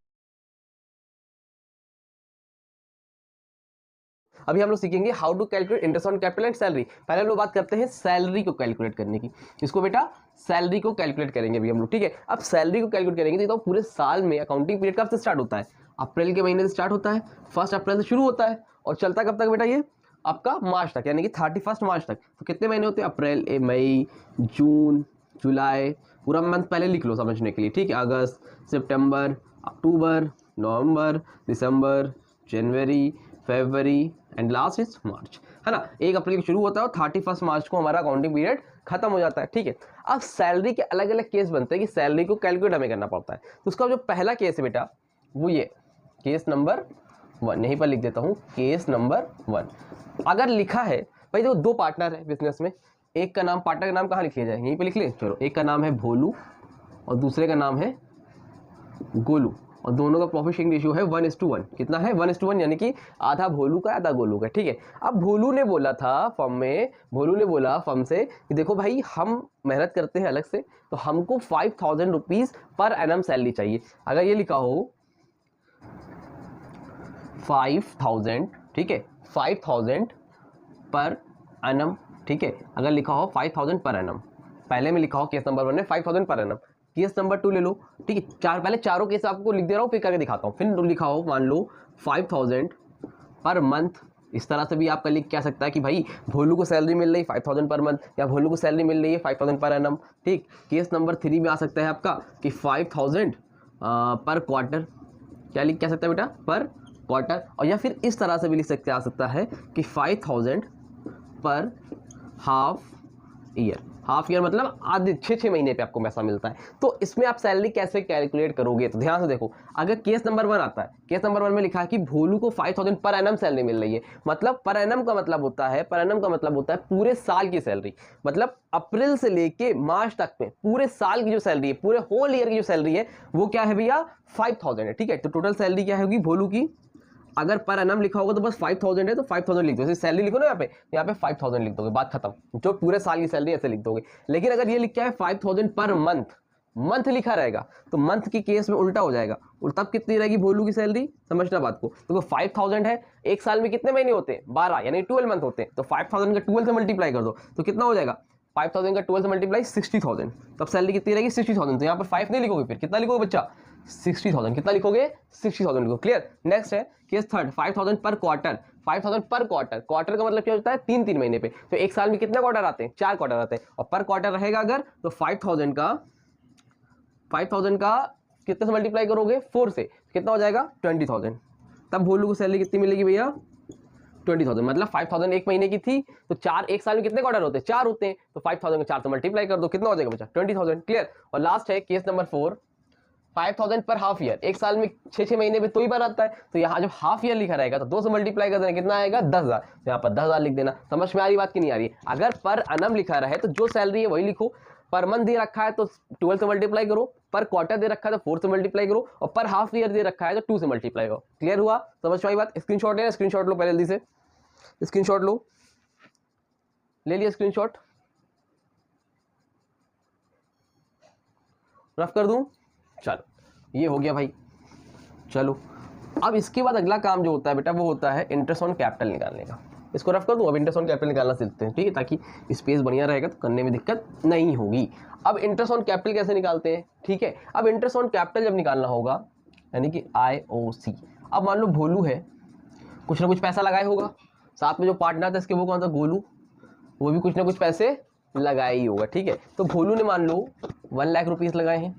अभी हम लोग सीखेंगे how to calculate interest on capital and salary. पहले हम लोग बात करते हैं सैलरी को कैलकुलेट करने की। इसको बेटा सैलरी को कैलकुलेट करेंगे अभी हम लोग। ठीक है, अब सैलरी को कैलकुलेट करेंगे तो पूरे साल में अकाउंटिंग पीरियड कब से स्टार्ट होता है? अप्रैल के महीने से स्टार्ट होता है, 1 अप्रैल से शुरू होता है और चलता कब तक बेटा? ये आपका मार्च तक, यानी कि 31 मार्च तक। तो कितने महीने होते हैं? अप्रैल, मई, जून, जुलाई, पूरा मंथ पहले लिख लो समझने के लिए। ठीक है, अगस्त, सितंबर, अक्टूबर, नवंबर, दिसंबर, जनवरी, फरवरी एंड लास्ट इज मार्च, है ना। 1 अप्रैल की शुरू होता है और 31 मार्च को हमारा अकाउंटिंग पीरियड खत्म हो जाता है। ठीक है, अब सैलरी के अलग अलग केस बनते हैं कि सैलरी को कैलकुलेट हमें करना पड़ता है। तो उसका जो पहला केस है बेटा वो ये केस नंबर 1, यहीं पर लिख देता हूँ, केस नंबर 1। अगर लिखा है भाई, देखो 2 पार्टनर है बिजनेस में, एक का नाम, पार्टनर का नाम कहाँ लिख लिया जाए? यहीं पे लिख ले। चलो, एक का नाम है भोलू और दूसरे का नाम है गोलू, और दोनों का प्रॉफिट शेयरिंग रेशियो है 1:1। कितना है? 1:1, यानी कि आधा भोलू का आधा गोलू का। ठीक है, अब भोलू ने बोला था फर्म में, भोलू ने बोला फर्म से कि देखो भाई हम मेहनत करते हैं अलग से, तो हमको 5,000 रुपीज पर एनम सैलरी चाहिए। अगर ये लिखा हो 5,000, ठीक है, 5,000 पर एनम, ठीक है, अगर लिखा हो 5,000 पर एनम, पहले में लिखा हो केस नंबर 1 में 5,000 पर एनम, केस नंबर 2 ले लो। ठीक है, पहले चारों केस आपको लिख दे रहा हूँ, फिर करके दिखाता हूँ। फिर लिखा हो मान लो 5,000 पर मंथ इस तरह से भी आपका लिख क्या सकता है कि भाई भोलू को सैलरी मिल रही 5000 पर मंथ, या भोलू को सैलरी मिल रही है 5000 पर एनम। ठीक, केस नंबर 3 में आ सकता है आपका कि 5000 पर क्वार्टर। क्या लिख क्या सकता है बेटा? पर क्वार्टर। और या फिर इस तरह से भी लिख सकते आ सकता है कि 5000 पर हाफ ईयर। हाफ ईयर मतलब आधे 6 महीने पे आपको पैसा मिलता है। तो इसमें आप सैलरी कैसे कैलकुलेट करोगे? तो ध्यान से देखो, अगर केस नंबर 1 आता है, केस नंबर 1 में लिखा है कि भोलू को 5000 पर एनम सैलरी मिल रही है। मतलब पर एनम का मतलब होता है, पर एनम का मतलब होता है पूरे साल की सैलरी। मतलब अप्रैल से लेके मार्च तक में पूरे साल की जो सैलरी है, पूरे होल ईयर की जो सैलरी है, वो क्या है भैया? 5000 है। ठीक है, तो टोटल सैलरी क्या होगी भोलू की? अगर पर एनम लिखा होगा तो बस 5000 है, तो 5000 लिख दो। सैलरी लिखो ना यहाँ पे 5000 लिख दोगे, बात खत्म। जो पूरे साल की सैलरी ऐसे लिख दोगे। लेकिन अगर ये लिखा है 5000 पर मंथ, मंथ लिखा रहेगा, तो मंथ के केस में उल्टा हो जाएगा। और तब कितनी रहेगी भोलू की सैलरी? समझना बात को। तो 5000 है, एक साल में कितने महीने होते हैं? 12, यानी 12 मंथ होते हैं। तो 5000 का 12 से मल्टीप्लाई कर दो तो कितना हो जाएगा? 5000 का 12 से मल्टीप्लाई 60000। तब सैलरी कितनी रहेगी? 60000। तो यहाँ पर 5 नहीं लिखोगे, फिर कितना लिखोगे बच्चा? 60000। कितना लिखोगे? 60000 लिखो। क्लियर? नेक्स्ट है केस थर्ड, 5000 पर क्वार्टर। 5000 पर क्वार्टर, क्वार्टर का मतलब क्या होता है? 3 महीने पे। तो एक साल में कितने क्वार्टर आते हैं? 4 क्वार्टर आते हैं। और पर क्वार्टर रहेगा अगर, तो 5000 का कितने से मल्टीप्लाई करोगे? 4 से, कितना हो जाएगा? 20000। तब भोलू को सैलरी कितनी मिलेगी भैया? 20000। मतलब 5000 एक महीने की थी, तो 4 एक साल में कितने क्वार्टर होते हैं? 4 होते हैं। तो 5000 को 4 से मल्टीप्लाई कर दो, कितना हो जाएगा बच्चा? 20000। क्लियर? और लास्ट है केस नंबर 4, 5000 पर हाफ ईयर। एक साल में 6 महीने में तो ही बार आता है। तो यहाँ जब हाफ ईयर लिखा रहेगा तो 2 से मल्टीप्लाई कर देना, कितना आएगा? 10000। तो यहाँ पर 10000 लिख देना। समझ में आ रही बात की नहीं आ रही है? अगर पर एनम लिखा रहे तो जो सैलरी है वही लिखो। पर मंथ दे रखा है तो 12 से मल्टीप्लाई करो, पर क्वार्टर दे रखा है तो 4 से मल्टीप्लाई करो, और पर हाफ ईयर दे रखा है तो 2 से मल्टीप्लाई करो। क्लियर हुआ? समझ में आई बात? स्क्रीनशॉट लेना, स्क्रीनशॉट लो पहले, जल्दी से स्क्रीनशॉट लो। ले लिया स्क्रीनशॉट? रफ कर दूं? चलो, ये हो गया भाई। चलो, अब इसके बाद अगला काम जो होता है बेटा, वो होता है इंटरेस्ट ऑन कैपिटल निकालने का। इसको रफ कर दूं? अब इंटरेस्ट ऑन कैपिटल निकालना सीखते हैं, ठीक है, ताकि स्पेस बढ़िया रहेगा तो करने में दिक्कत नहीं होगी। अब इंटरेस्ट ऑन कैपिटल कैसे निकालते हैं? ठीक है, अब इंटरेस्ट ऑन कैपिटल जब निकालना होगा, यानी कि IOC। अब मान लो भोलू है, कुछ ना कुछ पैसा लगाए होगा, साथ में जो पार्टनर था इसके वो कौन था? गोलू, वो भी कुछ ना कुछ पैसे लगाए ही होगा। ठीक है, तो भोलू ने मान लो 1 लाख रुपीज़ लगाए हैं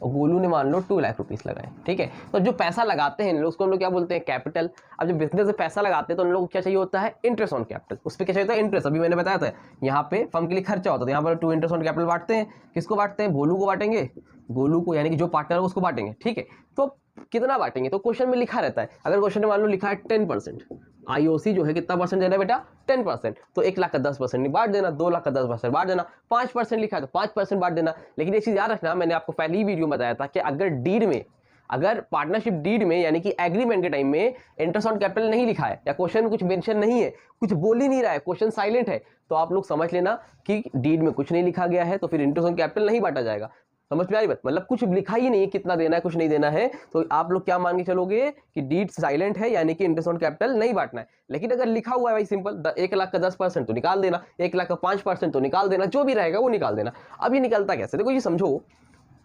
और गोलू ने मान लो 2 लाख रुपीज़ लगाए। ठीक है, तो जो पैसा लगाते हैं लोग, उसको हम लोग क्या बोलते हैं? कैपिटल। अब जब बिजनेस से पैसा लगाते हैं तो उन लोग को क्या चाहिए होता है? Interest on capital. उस पर क्या चाहिए होता है? इंटरेस्ट। अभी मैंने बताया था, यहाँ पे फर्म के लिए खर्चा होता है, यहाँ पर 2 इंटरेस्ट ऑन कैपिटल बांटते हैं। किसको बांटते हैं? भोलू को बांटेंगे, गोलू को, यानी कि जो पार्टनर है उसको बांटेंगे। ठीक है, तो कितना बांटेंगे? तो क्वेश्चन में लिखा रहता है। अगर क्वेश्चन में मान लो लिखा है 10%, IOC जो है कितना परसेंट देना है बेटा? 10%। तो 1 लाख का 10% नहीं बांट देना, 2 लाख का 10% बांट देना, 5% लिखा है तो 5% बांट देना। लेकिन एक चीज याद रखना, मैंने आपको पहली ही वीडियो में बताया था कि अगर डीड में, अगर पार्टनरशिप डीड में यानी कि एग्रीमेंट के टाइम में इंटरेस्ट ऑन कैपिटल नहीं लिखा है, या क्वेश्चन में कुछ मेंशन नहीं है, कुछ बोल ही नहीं रहा है, क्वेश्चन साइलेंट है, तो आप लोग समझ लेना कि डीड में कुछ नहीं लिखा गया है, तो फिर इंटरेस्ट ऑन कैपिटल नहीं बांटा जाएगा। समझ में आई बात? मतलब कुछ लिखा ही नहीं है, कितना देना है, कुछ नहीं देना है, तो आप लोग क्या मान के चलोगे कि डीड साइलेंट है, यानी कि इंटरेस्ट ऑन कैपिटल नहीं बांटना है। लेकिन अगर लिखा हुआ है भाई सिंपल, 1 लाख का 10% तो निकाल देना, 1 लाख का 5% तो निकाल देना, जो भी रहेगा वो निकाल देना। अब ये निकलता कैसे? देखो, ये समझो,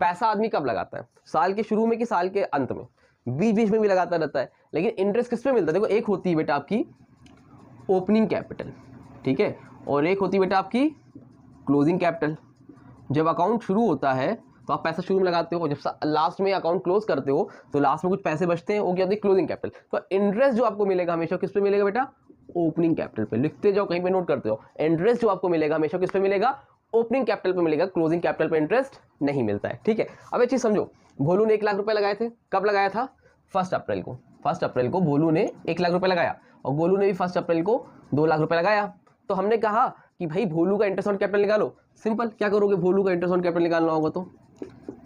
पैसा आदमी कब लगाता है? साल के शुरू में कि साल के अंत में? बीच बीच में भी लगाता रहता है। लेकिन इंटरेस्ट किस पे मिलता है? देखो, एक होती है बेटा आपकी ओपनिंग कैपिटल, ठीक है, और एक होती है बेटा आपकी क्लोजिंग कैपिटल। जब अकाउंट शुरू होता है तो आप पैसा शुरू में लगाते हो, जब लास्ट में अकाउंट क्लोज करते हो तो लास्ट में कुछ पैसे बचते हैं, वो क्या होती है? Closing capital. तो इंटरेस्ट जो आपको मिलेगा हमेशा किस पे मिलेगा बेटा? ओपनिंग कैपिटल पे। लिखते जाओ, कहीं पे नोट करते हो। इंटरेस्ट जो आपको मिलेगा हमेशा किस पे मिलेगा? ओपनिंग कैपिटल पे मिलेगा, क्लोजिंग कैपिटल पे इंटरेस्ट नहीं मिलता है। ठीक है, अब एक चीज समझो, भोलू ने 1 लाख रुपए लगाए थे, कब लगाया था? 1 अप्रैल को। 1 अप्रैल को भोलू ने 1 लाख रुपए लगाया, और गोलू ने भी 1 अप्रैल को 2 लाख रुपए लगाया। तो हमने कहा कि भाई भोलू का इंटरेस्ट ऑन कैपिटल निकालो। सिंपल, क्या करोगे? भोलू का इंटरेस्ट ऑन कैपिटल निकालना होगा तो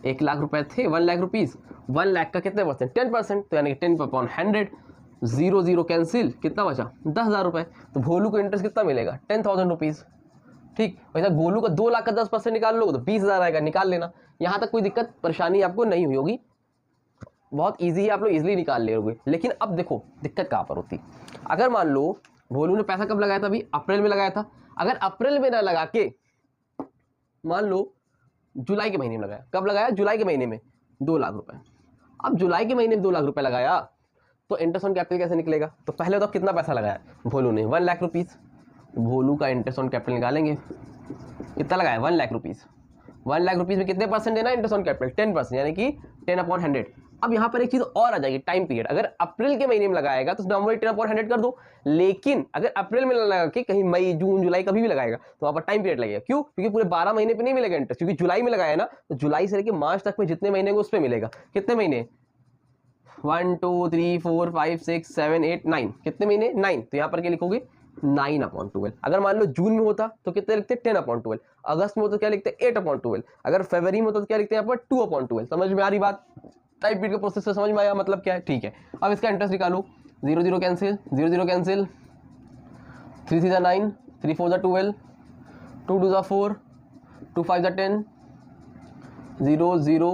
1 लाख रुपए थे, 1 लाख रुपीज, 1 लाख का कितने परसेंट? 10%, तो यानी कि 10/100, 0 0 कैंसिल, कितना बचा? 10,000 रुपए। तो भोलू को इंटरेस्ट कितना मिलेगा? 10,000 रुपीज। ठीक, वैसा गोलू का 2 लाख का 10% निकाल लो तो 20,000 आएगा, निकाल लेना। यहां तक कोई दिक्कत परेशानी आपको नहीं हुई होगी, बहुत ईजी है, आप लोग इजीली निकाल ले लोगे। लेकिन अब देखो दिक्कत कहां पर होती। अगर मान लो भोलू ने पैसा कब लगाया था? अभी अप्रैल में लगाया था। अगर अप्रैल में ना लगा के मान लो जुलाई के महीने में लगाया, कब लगाया? जुलाई के महीने में 2 लाख रुपए। अब जुलाई के महीने में 2 लाख रुपए लगाया तो इंटरेस्ट ऑन कैपिटल कैसे निकलेगा? तो पहले तो कितना पैसा लगाया भोलू ने, 1 लाख रुपीज़। भोलू का इंटरेस्ट ऑन कैपिटल निकालेंगे, कितना लगाया 1 लाख रुपीज़। 1 लाख रुपीज़ में कितने परसेंट देना है इंटरेस्ट ऑन कैपिटल? 10%, यानी कि 10/100। अब यहाँ पर एक चीज़ और आ जाएगी, टाइम पीरियड। अगर अप्रैल के महीने में लगाएगा तो नॉर्मली 10/100 कर दो, लेकिन अगर अप्रैल में लगा के कहीं मई जून जुलाई कभी भी लगाएगा तो वहाँ पर टाइम पीरियड लगेगा। क्यों? क्योंकि पूरे 12 महीने पे नहीं मिलेगा इंटरेस्ट, क्योंकि जुलाई में लगाया ना, तो जुलाई से लेकर मार्च तक में जितने महीने उस पर मिलेगा। कितने महीने? 1 2 3 4 5 6 7 8 9, कितने महीने? 9। तो यहाँ पर क्या लिखोगे? 9/12। अगर मान लो जून में होता तो कितने लिखते? 10/12। अगस्त में होता तो क्या लिखते? 8/12। अगर फरवरी में होता तो क्या लिखते हैं यहाँ पर? 2/12। समझ में आ रही बात? टाइम पीरियड का प्रोसेस से समझ में आया मतलब क्या है? ठीक है। अब इसका इंटरेस्ट निकालो। 0 0 कैंसिल, 0 0 कैंसिल, 3 3 9, 3 4 12, 2 2 4, 2 5 10, 0 0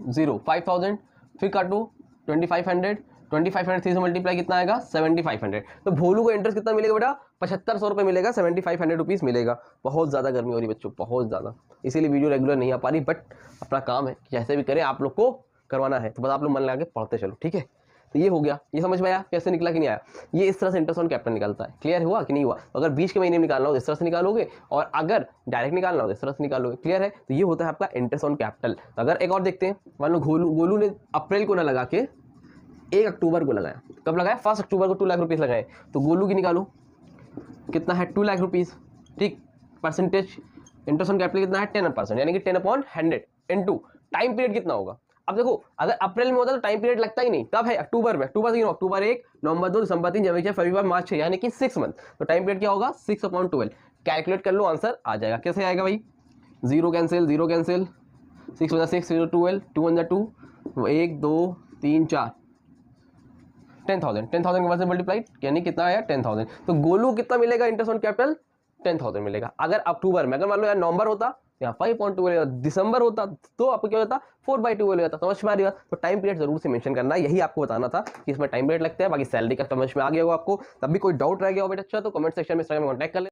0, 5000। फिर काटो 2500, 2500 3 से मल्टीप्लाई कितना आएगा? 7500। तो भोलू को इंटरेस्ट कितना मिलेगा बेटा? 7500 रुपये मिलेगा, 7500 रुपीज़ मिलेगा। बहुत ज़्यादा गर्मी हो रही बच्चों, बहुत ज़्यादा, इसीलिए वीडियो रेगुलर नहीं आ पा रही, बट अपना काम है जैसे भी करें आप लोग को करवाना है, तो बस आप लोग मन लगा के पढ़ते चलो, ठीक है। तो ये हो गया, ये समझ में आया कैसे निकला कि नहीं आया? ये इस तरह से इंटरेस्ट ऑन कैपिटल निकलता है। क्लियर हुआ कि नहीं हुआ? अगर बीच के महीने में निकालना हो तो इस तरह से निकालोगे, और अगर डायरेक्ट निकालना हो तो इस तरह से निकालोगे। क्लियर है? तो ये होता है आपका इंटरेस्ट ऑन कैपिटल। तो अगर एक और देखते हैं, मान लो गोलू ने अप्रैल को ना लगा के 1 अक्टूबर को लगाया। कब लगाया? 1 अक्टूबर को 2 लाख रुपीज़ लगाए। तो गोलू की निकालो, कितना है? 2 लाख रुपीज़। ठीक, परसेंटेज इंटरेस्ट ऑन कैपिटल कितना है? 10%, यानी कि 10/100 इनटू टाइम पीरियड कितना होगा? अब देखो, अगर अप्रैल में होता तो टाइम पीरियड लगता ही नहीं। कब है? अक्टूबर में। अक्टूबर से अक्टूबर 1, नवंबर 2, दिसंबर 3, जनवरी 4, फरवरी मार्च 6, यानी कि 6 मंथ। तो टाइम पीरियड क्या होगा? 6/12। कैलकुलेट कर लो, आंसर आ जाएगा। कैसे आएगा भाई? 0 कैंसिल, 0 कैंसिल, 6 × 6 0 12, 2 × 2, 1 2 3 4, 10,000। 10,000 के बाद से मल्टीप्लाई, यानी कितना आया? 10,000। तो गोलू कितना मिलेगा इंटरेस्ट ऑन कैपिटल? 10,000 मिलेगा। अगर अक्टूबर में, अगर मान लो यार नवंबर होता यहाँ 5.2, दिसंबर होता तो आपको क्या होता? 4/2 जाता। समझ में आ रही बात? तो टाइम पीरियड जरूर से मेंशन करना, यही आपको बताना था कि इसमें टाइम पीरियड लगता है। बाकी सैलरी का समझ में आ गया होगा आपको। तब भी कोई डाउट रह गया हो बेटा अच्छा तो कमेंट सेक्शन में कॉन्टैक्ट कर ले।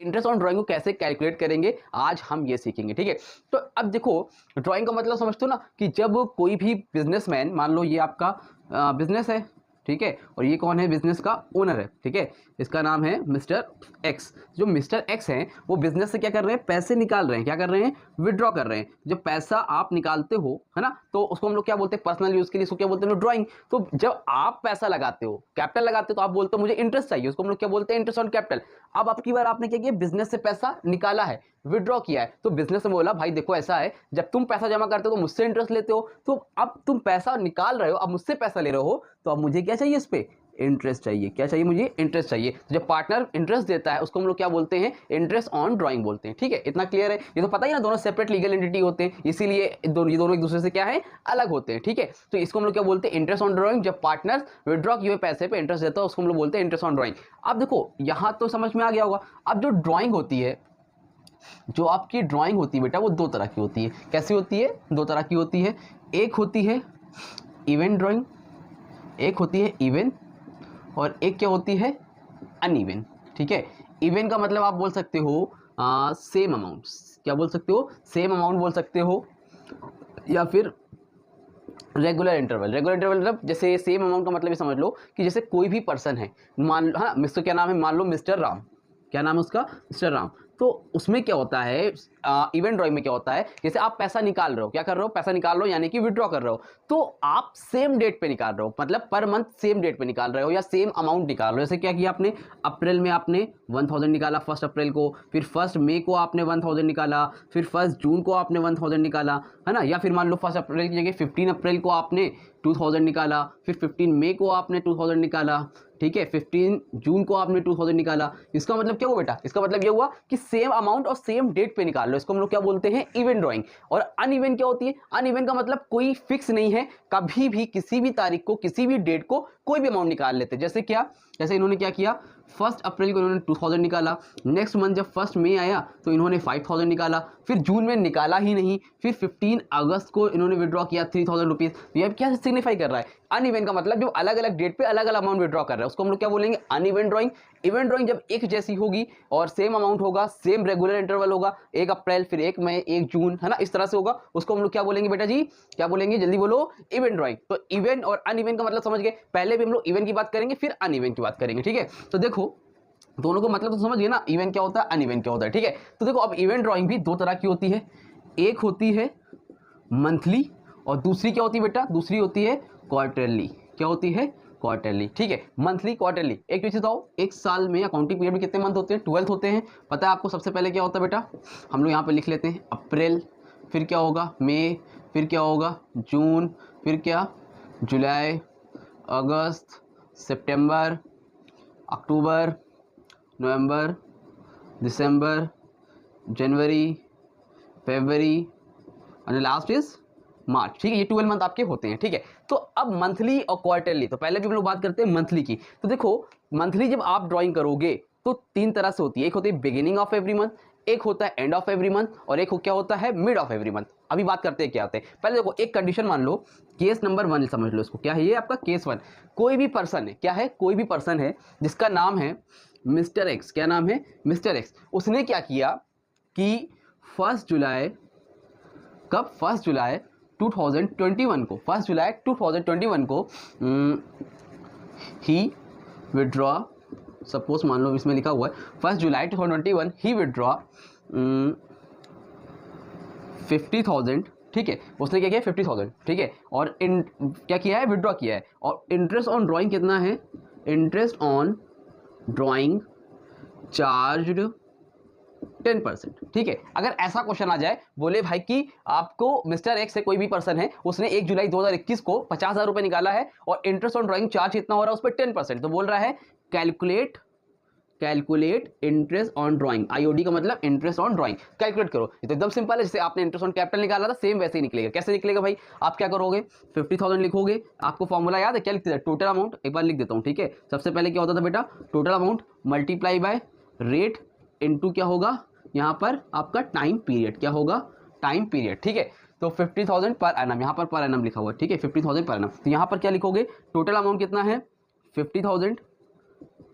इंटरेस्ट ऑन ड्राइंग को कैसे कैलकुलेट करेंगे आज हम ये सीखेंगे, ठीक है। तो अब देखो, ड्राइंग का मतलब समझते हो ना, कि जब कोई भी बिजनेसमैन, मान लो ये आपका बिजनेस है, ठीक है, और ये कौन है? बिजनेस का ओनर है, ठीक है, इसका नाम है मिस्टर एक्स। जो मिस्टर एक्स हैं वो बिजनेस से क्या कर रहे हैं? पैसे निकाल रहे हैं। क्या कर रहे हैं? विड्रॉ कर रहे हैं। जब पैसा आप निकालते हो, है ना, तो उसको हम लोग क्या बोलते हैं? पर्सनल यूज के लिए उसको क्या बोलते हैं? ड्राइंग। तो जब आप पैसा लगाते हो, कैपिटल लगाते हो, तो आप बोलते हो मुझे इंटरेस्ट चाहिए, उसको हम लोग क्या बोलते हैं? Interest on capital. अब आपकी बार आपने क्या किया? बिजनेस से पैसा निकाला है, विड्रॉ किया है, तो बिजनेस ने बोला भाई देखो ऐसा है, जब तुम पैसा जमा करते हो तो मुझसे इंटरेस्ट लेते हो, तो अब तुम पैसा निकाल रहे हो, अब मुझसे पैसा ले रहे हो, तो अब मुझे क्या चाहिए? इस पे इंटरेस्ट चाहिए। क्या चाहिए? मुझे इंटरेस्ट चाहिए। तो जब पार्टनर इंटरेस्ट देता है उसको हम लोग क्या बोलते हैं? इंटरेस्ट ऑन ड्राइंग बोलते हैं, ठीक है। इतना क्लियर है? ये तो पता ही ना, दोनों सेपरेट लीगल एंटिटी होते हैं, इसीलिए ये दोनों एक दूसरे से क्या है? अलग होते हैं, ठीक है। तो इसको हम लोग क्या बोलते हैं? Interest on drawing. जब पार्टनर विड्रॉ किए हुए पैसे पे इंटरेस्ट देता है उसको हम लोग बोलते हैं इंटरेस्ट ऑन ड्राइंग। अब देखो यहां तो समझ में आ गया होगा। अब जो ड्राइंग होती है, जो आपकी ड्राइंग होती है बेटा, वो 2 तरह की होती है। कैसी होती है? 2 तरह की होती है। एक होती है इवन ड्राइंग, एक होती है इवन, और एक क्या होती है? अनइवन, ठीक है। इवन का मतलब आप बोल सकते हो सेम अमाउंट। क्या बोल सकते हो? सेम अमाउंट बोल सकते हो, या फिर रेगुलर इंटरवल। रेगुलर इंटरवल मतलब जैसे सेम अमाउंट का मतलब ये समझ लो कि जैसे कोई भी पर्सन है, मान लो, हाँ, मिस्टर क्या नाम है? मान लो मिस्टर राम। क्या नाम है उसका? मिस्टर राम। तो उसमें क्या होता है? इवेंट ड्राइंग में क्या होता है? जैसे आप पैसा निकाल रहे हो, क्या कर रहे हो? पैसा निकाल रहे हो, यानी कि विड्रॉ कर रहे हो, तो आप सेम डेट पे निकाल रहे हो, मतलब पर मंथ सेम डेट पे निकाल रहे हो, या सेम अमाउंट निकाल रहे हो। जैसे क्या किया आपने? अप्रैल में आपने 1000 निकाला 1 अप्रैल को, फिर 1 मई को आपने 1000 निकाला, फिर 1 जून को आपने 1000 निकाला, है ना। या फिर मान लो 1 अप्रैल की जगह 15 अप्रैल को आपने 2000 निकाला, फिर 15 मई को आपने 2000 निकाला, ठीक है, 15 जून को आपने 2000 निकाला। इसका मतलब क्या हुआ बेटा? इसका मतलब ये हुआ कि सेम अमाउंट और सेम डेट पे निकाल लो। इसको हम लोग क्या बोलते हैं? Even drawing. और अनइवन क्या होती है? अनइवन का मतलब कोई फिक्स नहीं है, कभी भी किसी भी तारीख को, किसी भी डेट को कोई भी अमाउंट निकाल लेते। जैसे क्या? जैसे इन्होंने क्या किया? 1 अप्रैल को इन्होंने 2000 निकाला, नेक्स्ट मंथ जब 1 मई आया तो इन्होंने 5000 निकाला, फिर जून में निकाला ही नहीं, फिर 15 अगस्त को इन्होंने विड्रॉ किया 3000 रुपीज़। तो ये क्या सिग्निफाई कर रहा है? अनइवन का मतलब जो अलग अलग डेट पे अलग अलग अमाउंट विड्रॉ कर रहा है उसको हम लोग क्या बोलेंगे? Uneven drawing. इवन ड्रॉइंग जब एक जैसी होगी और सेम अमाउंट होगा, सेम रेगुलर इंटरवल होगा, 1 अप्रैल फिर 1 मई 1 जून, है ना, इस तरह से होगा, उसको हम लोग क्या बोलेंगे बेटा जी? क्या बोलेंगे? जल्दी बोलो। Even drawing. तो इवन और अनइवन का मतलब समझ गए? पहले भी हम लोग इवन की बात करेंगे फिर अनइवन की बात करेंगे, ठीक है? तो देखो दोनों को मतलब तो समझ गए ना, इवन क्या होता है, अनइवन क्या होता है, ठीक है? तो देखो अब इवन ड्रॉइंग भी 2 तरह की होती है, एक होती है मंथली और दूसरी क्या होती है बेटा? दूसरी होती है क्वार्टरली। क्या होती है? क्वार्टरली, ठीक है? Monthly, quarterly. एक चीज बताओ, एक साल में अकाउंटिंग पीरियड में कितने मंथ होते हैं? 12 होते हैं। पता है आपको? सबसे पहले क्या होता है बेटा? हम लोग यहाँ पे लिख लेते हैं अप्रैल, फिर क्या होगा? मई, फिर क्या होगा? जून, फिर क्या? जुलाई, अगस्त, सितंबर, अक्टूबर, नवंबर, दिसंबर, जनवरी, फरवरी और लास्ट इज मार्च, ठीक है? ये 12 मंथ आपके होते हैं, ठीक है? तो अब मंथली और क्वार्टरली, तो पहले भी हम लोग बात करते हैं मंथली की। तो देखो मंथली जब आप ड्राइंग करोगे तो 3 तरह से होती है, एक होती है बिगिनिंग ऑफ एवरी मंथ, एक होता है एंड ऑफ एवरी मंथ और एक क्या होता है? Mid of every month. अभी बात करते हैं क्या होते हैं। पहले देखो एक कंडीशन मान लो, केस नंबर 1 समझ लो इसको। क्या है ये? आपका केस 1। कोई भी पर्सन है, क्या है? कोई भी पर्सन है जिसका नाम है मिस्टर एक्स। क्या नाम है? Mister x. उसने क्या किया कि 1 जुलाई, कब? 1 जुलाई 2021 को, 1 जुलाई 2021 को ही विड्रॉ, सपोज मान लो इसमें लिखा हुआ है 1 जुलाई 2021 ही विड्रॉ 50,000, ठीक है? उसने क्या किया? 50,000, ठीक है? और क्या किया है? विड्रॉ किया है। और इंटरेस्ट ऑन ड्राइंग कितना है? इंटरेस्ट ऑन ड्राइंग चार्ज्ड 10%, ठीक है? अगर ऐसा क्वेश्चन आ जाए, बोले भाई कि आपको मिस्टर एक्स से कोई भी पर्सन है, उसने 1 जुलाई 2021 को 50,000 रुपए निकाला है और इंटरेस्ट ऑन ड्राइंग चार्ज कितना हो रहा है उस पर? 10%। तो बोल रहा है calculate interest on drawing. IOD का मतलब इंटरेस्ट ऑन ड्राइंग। कैलकुलेट करो। ये तो एकदम सिंपल है, जैसे आपने इंटरेस्ट ऑन कैपिटल निकाला था सेम वैसे ही निकलेगा। कैसे निकलेगा भाई? आप क्या करोगे? 50,000 लिखोगे। आपको फॉर्मूला याद है? क्या लिखते थे? Total amount. एक बार लिख देता हूँ, ठीक है? सबसे पहले क्या होता था बेटा? Total amount multiply by rate into क्या होगा यहाँ पर? आपका टाइम पीरियड। क्या होगा? टाइम पीरियड, ठीक है? तो 50,000 पर एनम, यहाँ पर एनम लिखा हुआ है, ठीक है? 50,000 पर एनम। तो यहाँ पर क्या लिखोगे? टोटल अमाउंट कितना है? 50,000।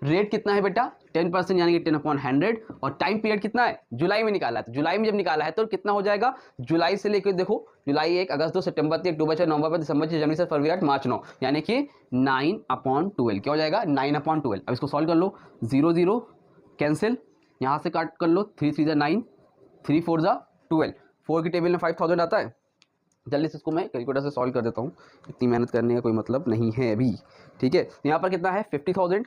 रेट कितना है बेटा? 10%, यानी कि 10/100। और टाइम पीरियड कितना है? जुलाई में निकाला है। तो जुलाई में जब निकाला है तो कितना हो जाएगा? जुलाई से लेकर देखो, जुलाई 1, अगस्त 2, सितंबर 3, अक्टूबर 4, नवंबर 5, दिसंबर 6, जनवरी से फरवरी 8, मार्च 9, यानी कि 9/12। क्या हो जाएगा? 9/12। अब इसको सॉल्व कर लो। 0 0 कैंसिल, यहाँ से काट कर लो। 3 3 9, 3 4 12। 4 की टेबल में 5000 आता है। जल्दी से इसको मैं कैलकुलेटर से सॉल्व कर देता हूँ, इतनी मेहनत करने का कोई मतलब नहीं है अभी, ठीक है? यहाँ पर कितना है? 50,000,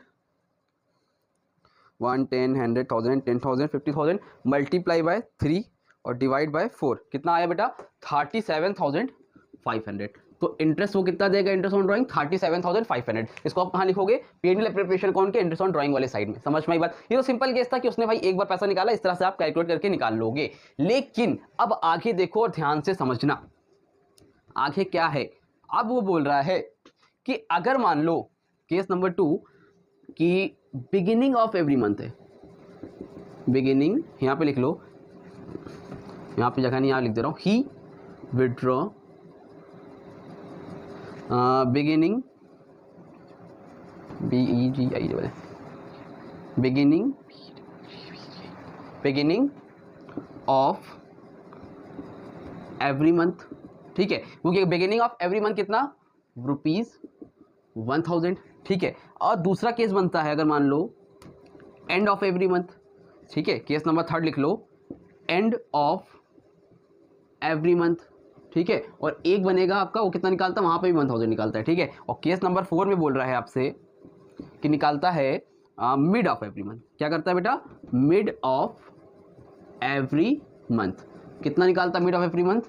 1 10 100,000 10,000 50,000 मल्टीप्लाई बाय 3 और डिवाइड बाय 4। कितना आया बेटा? 37,500। तो इंटरेस्ट वो कितना देगा? Interest on drawing 37,500। इसको आप कहाँ लिखोगे? P&L प्रिपरेशन अकाउंट के इंटरेस्ट ऑन ड्राइंग वाले साइड में। समझ में आई बात? ये तो सिंपल केस था कि उसने भाई एक बार पैसा निकाला, इस तरह से आप कैलकुलेट करके निकाल लोगे। लेकिन अब आगे देखो और ध्यान से समझना, आगे क्या है? अब वो बोल रहा है कि अगर मान लो केस नंबर 2 कि बिगिनिंग ऑफ एवरी मंथ है, बिगिनिंग यहाँ पे लिख लो, यहाँ पे जगह नहीं, यहाँ लिख दे रहा हूँ, he withdraw beginning BEGI beginning of every month, ठीक है? क्योंकि बिगिनिंग ऑफ एवरी मंथ कितना? ₹1000, ठीक है? और दूसरा केस बनता है अगर मान लो एंड ऑफ एवरी मंथ, ठीक है? केस नंबर 3 लिख लो, एंड ऑफ एवरी मंथ, ठीक है? और एक बनेगा आपका, वो कितना निकालता है? वहाँ पे भी 1000 निकालता है, ठीक है? और केस नंबर 4 में बोल रहा है आपसे कि निकालता है मिड ऑफ एवरी मंथ। क्या करता है बेटा? Mid of every month. कितना निकालता है मिड ऑफ एवरी मंथ?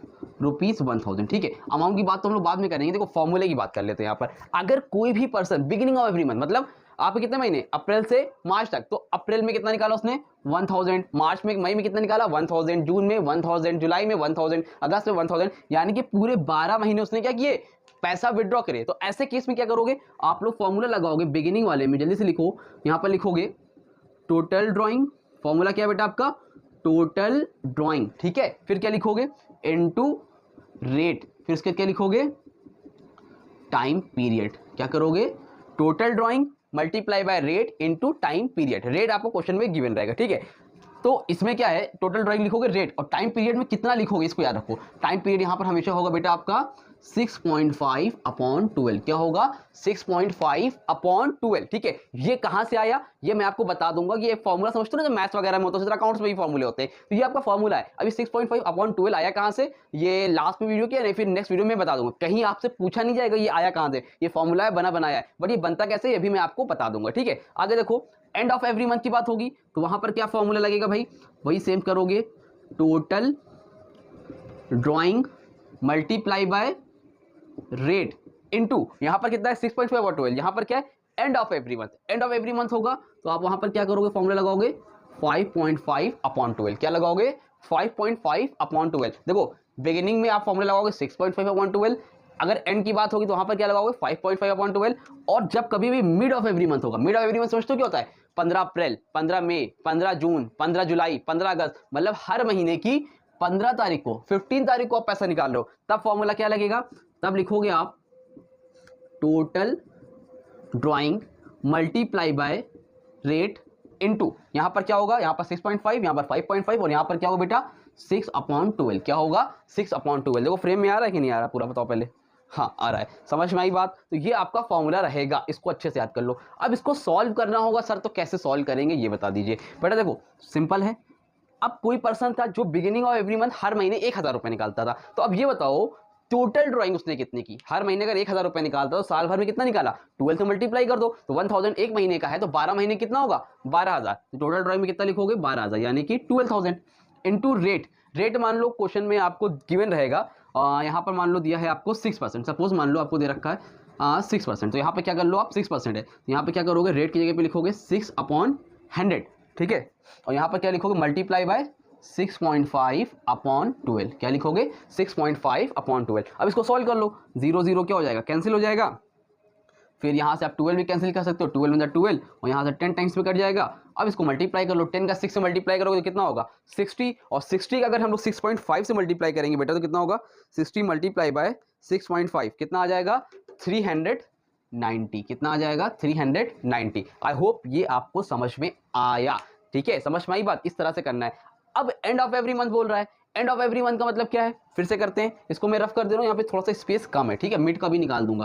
₹1000, ठीक है? अमाउंट की बात तो हम लोग बाद में करेंगे, देखो फॉर्मूले की बात कर लेते हैं यहाँ पर। अगर कोई भी person beginning of every month मतलब आपके कितने महीने? अप्रैल से मार्च तक, तो अप्रैल में कितना निकाला उसने? 1000। मार्च में, मई में कितना निकाला? 1000। जून में 1000, जुलाई में 1000, अगस्त में 1000, यानी कि पूरे 12 महीने उसने क्या किए? पैसा विड्रॉ करे। तो ऐसे केस में क्या करोगे? आप लोग फॉर्मूला लगाओगे बिगिनिंग वाले में। जल्दी से लिखो, यहाँ पर लिखोगे टोटल ड्राइंग, फॉर्मूला क्या है बेटा आपका, टोटल ड्राइंग, ठीक है। फिर क्या लिखोगे, इनटू रेट, फिर इसके क्या लिखोगे, टाइम पीरियड। क्या करोगे, total drawing multiply by rate into time period. Rate आपको क्वेश्चन में गिवन रहेगा, ठीक है। तो इसमें क्या है, टोटल ड्राइंग लिखोगे रेट, और टाइम पीरियड में कितना लिखोगे इसको याद रखो। टाइम पीरियड यहां पर हमेशा होगा बेटा आपका 6.5/12। क्या होगा, 6.5/12, ठीक है। ये कहां से आया ये मैं आपको बता दूंगा कि ये फॉर्मूला समझते हो ना, जो मैथ्स वगैरह में होता है, अकाउंट्स में भी फॉर्मूले होते हैं, तो ये आपका फॉर्मूला है। अभी 6.5/12 आया कहां से, ये लास्ट में वीडियो किया नहीं, फिर नेक्स्ट वीडियो में बता दूंगा। कहीं आपसे पूछा नहीं जाएगा ये आया कहां से, ये फॉर्मूला है, बना बनाया है, बट ये बनता कैसे ये भी मैं आपको बता दूंगा, ठीक है। आगे देखो, एंड ऑफ एवरी मंथ की बात होगी तो वहां पर क्या फॉर्मूला लगेगा भाई, वही सेम करोगे, total drawing multiply by rate into, यहां पर कितना है 6.5/12, यहां पर क्या है, end of every month. End of every month होगा तो आप वहां पर क्या करोगे, फॉर्मूला लगाओगे 5.5/12। क्या लगाओगे, 5.5/12। देखो बिगिनिंग में आप फॉर्मूला लगाओगे 6.5/12, अगर एंड की बात होगी तो वहां पर क्या लगाओगे 5.5/12। और जब कभी भी मिड ऑफ एवरी मंथ होगा, मिड ऑफ एवरी मंथ समझते हो क्या होता है, 15 अप्रैल, 15 मई, 15 जून, 15 जुलाई, 15 अगस्त, मतलब हर महीने की 15 तारीख को, 15 तारीख को आप पैसा निकाल रहे हो, तब फॉर्मूला क्या लगेगा, तब लिखोगे आप total drawing multiply by rate into, यहां पर क्या होगा, यहां पर 6.5, यहां पर 5.5, और यहां पर क्या होगा बेटा 6/12। क्या होगा 6/12। देखो फ्रेम में आ रहा है कि नहीं आ रहा, पूरा बताओ पहले, हाँ आ रहा है, समझ में आई बात। तो ये आपका फॉर्मूला रहेगा, इसको अच्छे से याद कर लो। अब इसको सॉल्व करना होगा सर, तो कैसे सॉल्व करेंगे ये बता दीजिए बेटा। देखो सिंपल है, अब कोई पर्सन था जो बिगिनिंग ऑफ एवरी मंथ हर महीने 1000 रुपए निकालता था, तो अब ये बताओ टोटल ड्राइंग उसने कितने की, हर महीने अगर 1000 रुपए निकालता तो साल भर में कितना निकाला, 12 से मल्टीप्लाई कर दो, तो 1000 एक महीने का है, तो 12 महीने कितना होगा 12000। तो टोटल ड्राइंग में कितना लिखोगे 12000, यानी कि 12000 इनटू रेट। रेट मान लो क्वेश्चन में आपको गिवन रहेगा, यहाँ पर मान लो दिया है आपको 6%, सपोज मान लो आपको दे रखा है 6%, तो यहाँ पे क्या कर लो आप 6% है, तो यहाँ पे क्या करोगे, रेट की जगह पे लिखोगे 6/100, ठीक है। और यहाँ पर क्या लिखोगे, मल्टीप्लाई बाय 6.5/12। क्या लिखोगे 6.5/12। अब इसको सॉल्व कर लो, 0 0 क्या हो जाएगा, कैंसिल हो जाएगा। फिर यहाँ से आप 12 भी कैंसिल कर सकते हो, 12 में 12, और यहाँ से 10 टाइम्स में कट जाएगा। अब इसको मल्टीप्लाई कर लो, 10 का 6 से मल्टीप्लाई करोगे तो कितना होगा 60, और 60 का अगर हम लोग 6.5 से मल्टीप्लाई करेंगे बेटा तो कितना होगा 60 मल्टीप्लाई बाय 6.5, कितना आ जाएगा 390। कितना आ जाएगा 390। आई होप ये आपको समझ में आया, ठीक है, समझ में आई बात, इस तरह से करना है। अब एंड ऑफ एवरी मंथ बोल रहा है, एंड ऑफ एवरी मंथ का मतलब क्या है, फिर से करते हैं, इसको मैं रफ कर दे रहा हूँ, यहाँ पे थोड़ा सा स्पेस कम है, ठीक है, मिड का भी निकाल दूंगा।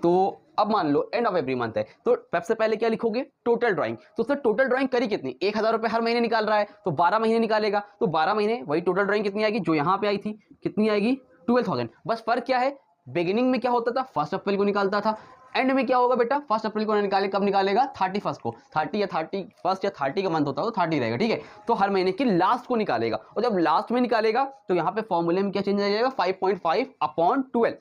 तो अब मान लो एंड ऑफ एवरी मंथ है, तो सबसे पहले क्या लिखोगे, टोटल ड्राइंग। तो उसने टोटल ड्राइंग करी कितनी, 1000 रुपए हर महीने निकाल रहा है, तो 12 महीने निकालेगा, तो 12 महीने वही टोटल ड्राइंग कितनी आएगी जो यहाँ पे आई थी, कितनी आएगी 12000। बस फर्क क्या है, बिगिनिंग में क्या होता था 1 अप्रैल को निकालता था, एंड में क्या होगा बेटा 1 अप्रैल को निकाले, कब निकालेगा 31 को, 30 या 31 या 30 का मंथ होता है तो 30 रहेगा, ठीक है। तो हर महीने की लास्ट को निकालेगा, और जब लास्ट में निकालेगा तो यहाँ पे फॉर्मूले में क्या चेंज आ जाएगा 5.5/12।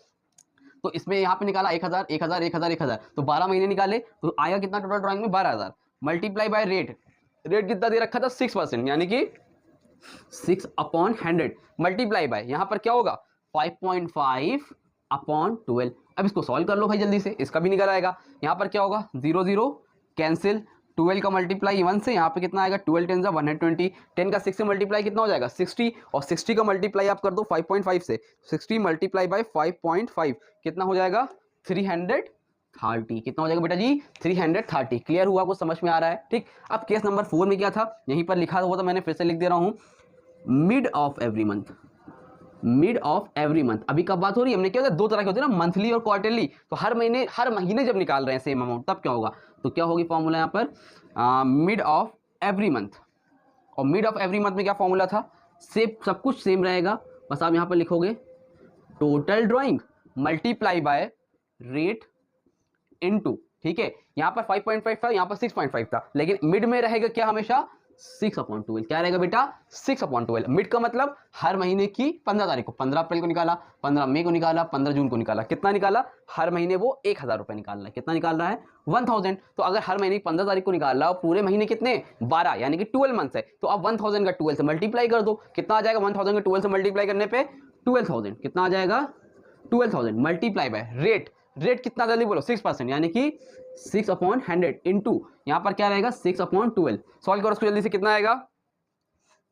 तो इसमें यहाँ पे निकाला 1000 1000 1000 1000, तो 12 महीने निकाले तो आया कितना टोटल ड्राइंग में 12000, मल्टीप्लाई बाय रेट। रेट कितना दे रखा था 6%, यानी कि 6/100 मल्टीप्लाई बाय यहाँ पर क्या होगा 5.5/12। अब इसको सॉल्व कर लो भाई जल्दी से, इसका भी निकल आएगा। यहाँ पर क्या होगा 0 0 कैंसिल, 12 का मल्टीप्लाई 1 से, यहाँ पे कितना आएगा 12 10 120, 10 का 6 से मल्टीप्लाई कितना हो जाएगा 60, और 60 का मल्टीप्लाई आप कर दो 5.5 से, 60 मल्टीप्लाई बाय 5.5 कितना हो जाएगा 330। कितना हो जाएगा बेटा जी 330। क्लियर हुआ, आपको समझ में आ रहा है, ठीक। अब केस नंबर 4 में क्या था, यहीं पर लिखा हुआ था, मैंने फिर से लिख दे रहा हूँ, mid of every month. Mid of every month अभी कब बात हो रही है, हमने क्या होता है 2 तरह के होते हैं ना, मंथली और क्वार्टरली। तो हर महीने जब निकाल रहे हैं सेम अमाउंट तब क्या होगा, तो क्या होगी फॉर्मूला यहाँ पर मिड ऑफ एवरी मंथ। और मिड ऑफ एवरी मंथ में क्या फॉर्मूला था, सेम, सब कुछ सेम रहेगा, बस आप यहाँ पर लिखोगे total drawing multiply by rate into, ठीक है। यहाँ पर 5.5 था, यहाँ पर 6.5 था, लेकिन मिड में रहेगा क्या हमेशा 6/12। क्या रहेगा बेटा 6/12। मिड का मतलब हर महीने की 15 तारीख को, 15 अप्रैल को निकाला, 15 मई को निकाला, 15 जून को निकाला, कितना निकाला, हर महीने वो 1000 रुपए निकाल रहा है, कितना निकाल रहा है 1000। तो अगर हर महीने की 15 तारीख को निकाल रहा है और पूरे महीने कितने 12, यानी कि 12 मंथ्स है, तो अब 1000 का 12 से मल्टीप्लाई कर दो, कितना आ जाएगा 1000 का 12 से मल्टीप्लाई करने पे 12000, कितना आ जाएगा 12000 मल्टीप्लाई बाय रेट। रेट कितना जल्दी बोलो 6%, यानी कि 6/100 इंटू यहाँ पर क्या रहेगा 6/12। सॉल्व करो उसको जल्दी से, कितना आएगा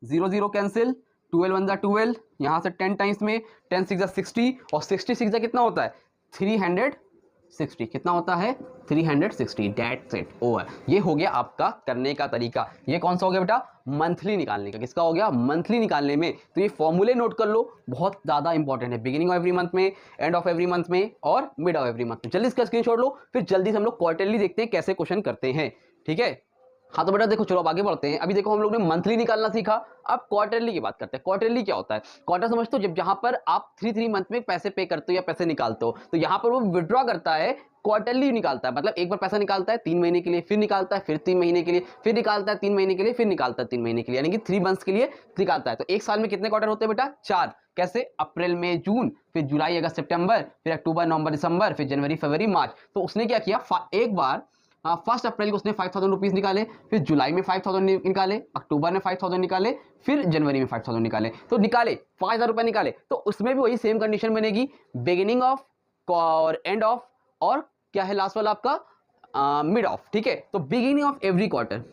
0 0 कैंसिल, 12 1 12, यहाँ से 10 टाइम्स में 10 6 60 और 66 कितना होता है 360, कितना होता है 360। That's it, over. ये हो गया आपका करने का तरीका। ये कौन सा हो गया बेटा मंथली निकालने का। किसका हो गया मंथली निकालने में। तो ये फॉर्मूले नोट कर लो, बहुत ज़्यादा इंपॉर्टेंट है, बिगिनिंग ऑफ एवरी मंथ में, एंड ऑफ एवरी मंथ में और मिड ऑफ एवरी मंथ में। जल्दी इसका स्क्रीनशॉट लो, फिर जल्दी से हम लोग क्वार्टरली देखते हैं कैसे क्वेश्चन करते हैं, ठीक है। हाँ तो बेटा देखो, चलो अब आगे बढ़ते हैं। अभी देखो हम लोग ने मंथली निकालना सीखा, अब क्वार्टरली की बात करते हैं। क्वार्टरली क्या होता है, क्वार्टर समझते हो, जब जहां पर आप 3 मंथ में पैसे पे करते हो या पैसे निकालते हो, तो यहाँ पर वो विड्रॉ करता है, क्वार्टरली निकालता है। मतलब एक बार पैसा निकालता है 3 महीने के लिए, फिर निकालता है, फिर 3 महीने के लिए, फिर निकालता है 3 महीने के लिए, फिर निकालता है 3 महीने के लिए, यानी कि 3 मंथ्स के लिए निकालता है। तो एक साल में कितने क्वार्टर होते हैं बेटा 4। कैसे, अप्रैल मई जून, फिर जुलाई अगस्त सितंबर, फिर अक्टूबर नवंबर दिसंबर, फिर जनवरी फरवरी मार्च। तो उसने क्या किया, एक बार 1 अप्रैल को उसने 5000 रुपीज निकाले, फिर जुलाई में 5000 निकाले, अक्टूबर में 5000 निकाले, फिर जनवरी में 5000 निकाले। तो निकाले 5000 रुपए निकाले, तो उसमें भी वही सेम कंडीशन बनेगी, बिगिनिंग ऑफ और एंड ऑफ और क्या है लास्ट वाला आपका मिड ऑफ, ठीक है। तो beginning of every quarter,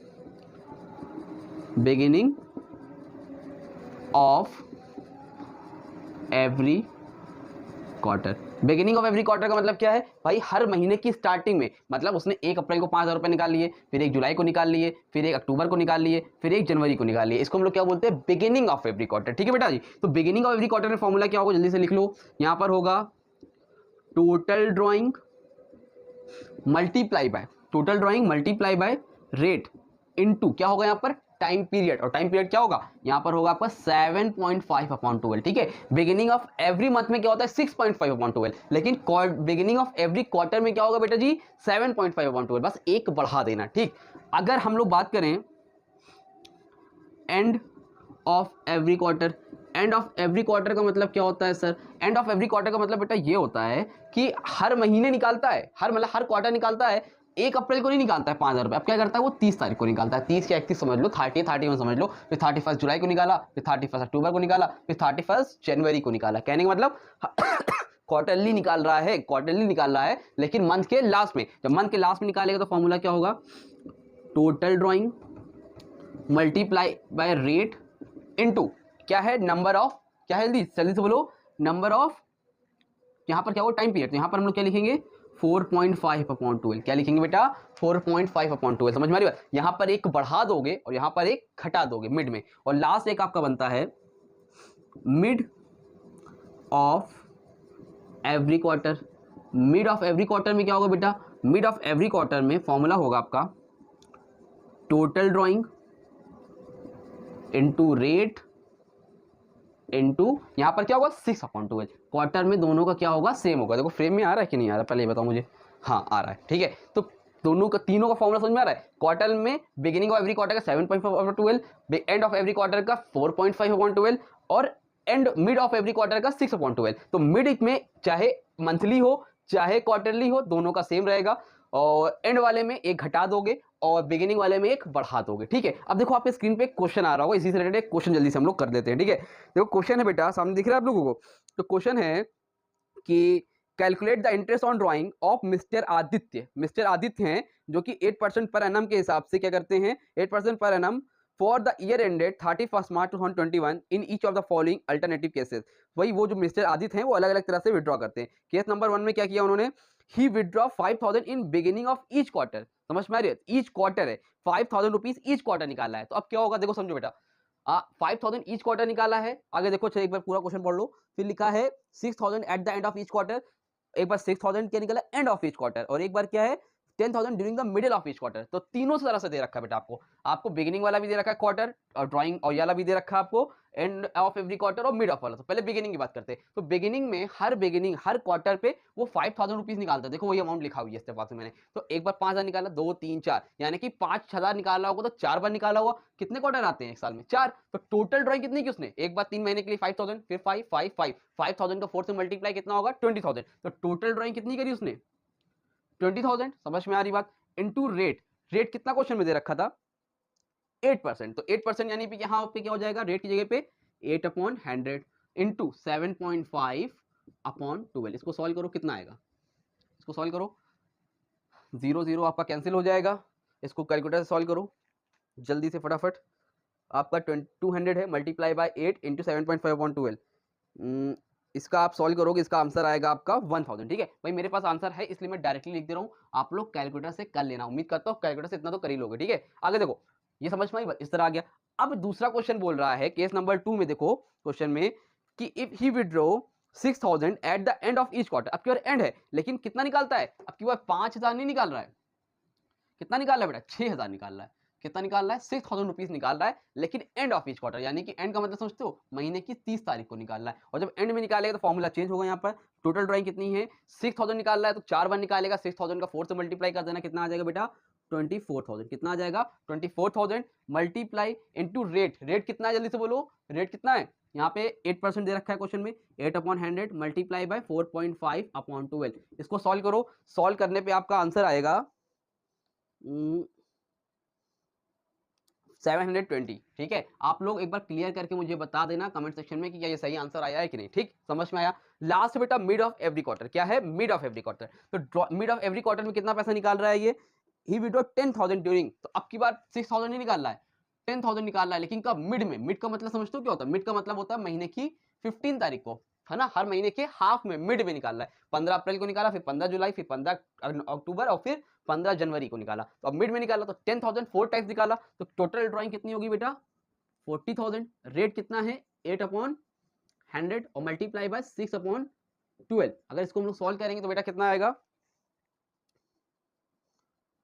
beginning of every quarter, beginning of every quarter का मतलब क्या है भाई, हर महीने की स्टार्टिंग में। मतलब उसने 1 अप्रैल को 5000 रुपए निकाल लिए, फिर 1 जुलाई को निकाल लिए, फिर 1 अक्टूबर को निकाल लिए, फिर 1 जनवरी को निकाल लिए। इसको हम लोग क्या बोलते हैं, बिगिनिंग ऑफ एवरी क्वार्टर, ठीक है बेटा जी। तो बिगिनिंग ऑफ एवरी क्वार्टर में फॉर्मूला क्या होगा, जल्दी से लिख लो। यहां पर होगा total drawing multiply by, total drawing multiply by rate into क्या होगा यहाँ पर टाइम पीरियड, और टाइम पीरियड क्या होगा यहाँ पर होगा आपका 7.5/12, ठीक है। बिगिनिंग ऑफ एवरी मंथ में क्या होता है 6.5/12, लेकिन बिगिनिंग ऑफ एवरी क्वार्टर में क्या होगा बेटा जी 7.5/12, बस एक बढ़ा देना, ठीक। अगर हम लोग बात करें end of every quarter, end of every quarter का मतलब क्या होता है sir, end of every quarter का मतलब बेटा ये होता है कि हर महीने निकालता है, हर क्वार्टर निकालता है। 1 अप्रैल को नहीं निकालता है 5000 रुपये, अब क्या करता है वो 30 तारीख को निकालता है, 30 या 31 समझ लो, 30 31 समझ लो, फिर 31 जुलाई को निकाला, फिर 31 अक्टूबर को निकाला, फिर 31 जनवरी को निकाला। कहने का मतलब क्वार्टरली निकाल रहा है, क्वार्टरली निकाल रहा है, लेकिन मंथ के लास्ट में। जब मंथ के लास्ट में निकालेगा तो फॉर्मूला क्या होगा, total drawing multiply by rate into क्या है नंबर ऑफ, क्या है जल्दी से बोलो, नंबर ऑफ, यहां पर क्या होगा टाइम पीरियड। तो यहां पर हम लोग क्या लिखेंगे 4.5/12, क्या लिखेंगे बेटा 4.5/12। समझ में आ रही बात, यहां पर एक बढ़ा दोगे और यहां पर एक घटा दोगे मिड में, और लास्ट एक आपका बनता है mid of every quarter. Mid of every quarter में क्या होगा बेटा, मिड ऑफ एवरी क्वार्टर में फॉर्मूला होगा आपका total drawing into rate into यहां पर क्या होगा 6/12। क्वार्टर में दोनों का क्या होगा सेम होगा। देखो फ्रेम में आ रहा है कि नहीं आ रहा, पहले ये बताओ मुझे। हाँ आ रहा है, ठीक है। तो दोनों का, तीनों का फॉर्मूला समझ में आ रहा है। क्वार्टर में बिगिनिंग ऑफ एवरी क्वार्टर का 7.5/12, एंड ऑफ एवरी क्वार्टर का 4.5/12 और and mid of every quarter का 6/12। तो मिड में चाहे मंथली हो चाहे क्वार्टरली हो, दोनों का सेम रहेगा, और एंड वाले में एक घटा दोगे और बिगिनिंग वाले में एक बढ़ा दोगे, ठीक है। अब देखो आपके स्क्रीन पे क्वेश्चन आ रहा होगा, इसी से रिलेटेड क्वेश्चन जल्दी से हम लोग कर देते हैं, ठीक है। देखो क्वेश्चन है बेटा, सामने दिख रहा है आप लोगों को। तो क्वेश्चन है कि calculate the interest on drying of mister Aditya. Mister Aditya हैं जो कि 8% पर एनम के हिसाब से क्या करते हैं, 8% per annum for the year ended 31 March 2021 in each of the following alternative cases. वही वो जो मिस्टर आदित्य हैं वो अलग अलग तरह से विड्रॉ करते हैं। केस नंबर 1 में क्या किया उन्होंने, he withdraw 5000 in beginning of each quarter. समझ में आ रही है, ईच क्वार्टर है, 5000 रुपीज ईच क्वार्टर निकाला है। तो अब क्या होगा देखो समझो बेटा, 5000 ईच क्वार्टर निकाला है। आगे देखो एक बार पूरा क्वेश्चन पढ़ लो। फिर लिखा है 6000 at the end of each quarter. एक बार 6000 क्या निकाला एंड ऑफ ईच क्वार्टर, और एक बार क्या है 10,000 during the middle of each quarter. तो तीनों तरह से दे रखा है बेटा आपको बिगिनिंग वाला भी दे रखा है क्वार्टर और ड्राइंग, और ये वाला भी दे रखा है आपको एंड ऑफ एवरी क्वार्टर और मिड ऑफ वाला। तो पहले बिगिनिंग की बात करते हैं। तो बिगिनिंग में हर क्वार्टर पे वो 5000 रुपीज निकालता है। देखो वही अमाउंट लिखा हुई है इसके पास में मैंने। तो एक बार 5000 निकाला, 2 3 4, यानी कि 5000 निकाला होगा तो 4 बार निकाला होगा। कितने क्वार्टर आते हैं एक साल में 4। तो टोटल ड्राइंग कितनी की उसने, एक बार 3 महीने के लिए 5000, फिर 5 5 5 5000 का 4 से मल्टीप्लाई कितना होगा 20000। तो टोटल ड्राइंग कितनी करी उसने 20000। समझ में आ रही बात। इनटू रेट, रेट कितना क्वेश्चन में दे रखा था 8%। तो 8% यानी कि यहाँ पे क्या हो जाएगा, रेट की जगह पे 8/100 इंटू 7.5/12। इसको सॉल्व करो कितना आएगा, इसको सॉल्व करो, 0 0 आपका कैंसिल हो जाएगा। इसको कैलकुलेटर से सॉल्व करो जल्दी से फटाफट। आपका 200 है, मल्टीप्लाई बाय 8 इंटू 7.5/12। इसका आप सॉल्व करोगे, इसका आंसर आएगा आपका 1000। ठीक है भाई, मेरे पास आंसर है इसलिए मैं डायरेक्टली लिख दे रहा हूँ, आप लोग कैलकुलेटर से कर लेना। उम्मीद करता हूँ कैलकुलेटर से इतना तो कर ही लोगे। ठीक है, आगे देखो, ये समझ में आई, इस तरह आ गया। अब दूसरा क्वेश्चन बोल रहा है केस नंबर 2 में, देखो क्वेश्चन में कि if he withdraw 6000 at the end of each quarter. अब की बार एंड है, लेकिन कितना निकालता है, अब की बार 5000 नहीं निकाल रहा है, कितना निकाल रहा है बेटा, 6000 निकाल रहा है। कितना निकाल रहा है, 6000 रुपीज निकाल रहा है, लेकिन एंड ऑफ ईच क्वार्टर, यानी कि एंड का मतलब समझते हो, महीने की 30 तारीख को निकाल रहा है। और जब एंड में निकालेगा तो फॉर्मूला चेंज होगा। यहाँ पर टोटल ड्राइंग कितनी है, 6000 निकाल रहा है, तो 4 बार निकालेगा, 6000 का 4 से मल्टीप्लाई कर देना, कितना आ जाएगा बेटा, 24000। कितना आ जाएगा, 24000 मल्टीप्लाई इंटू रेट। रेट कितना है, जल्दी से बोलो, रेट कितना है, यहाँ पे 8% दे रखा है क्वेश्चन में, 8/100 मल्टीप्लाई बाय 4.5/12। इसको सॉल्व करो, सॉल्व करने पे आपका आंसर आएगा 720। ठीक है, आप लोग एक बार क्लियर करके मुझे बता देना कमेंट सेक्शन में कि क्या ये सही आंसर आया है कि नहीं। ठीक, समझ में आया। लास्ट बेटा मिड ऑफ एवरी क्वार्टर, क्या है, मिड ऑफ एवरी क्वार्टर। तो मिड ऑफ एवरी क्वार्टर में कितना पैसा निकाल रहा है ये, ही विड्रॉ 10,000 ड्यूरिंग, तो अब की बार 6000 नहीं निकाल रहा है, 10,000 निकाल रहा है, लेकिन कब, मिड में। मिड का मतलब समझते हो क्या होता है, मिड का मतलब होता है महीने की 15 तारीख को, है ना, हर महीने के हाफ में, मिड में निकाल रहा है। 15 अप्रैल को निकाला, फिर 15 जुलाई, फिर 15 अक्टूबर और फिर 15 जनवरी को निकाला। तो अब मिड में निकाला तो 10,000 4 टाइम्स निकाला, तो टोटल ड्राइंग कितनी होगी बेटा, 40,000। रेट कितना है, 8/100 और मल्टीप्लाई बाय 6/12। अगर इसको हम लोग सॉल्व करेंगे तो बेटा कितना आएगा,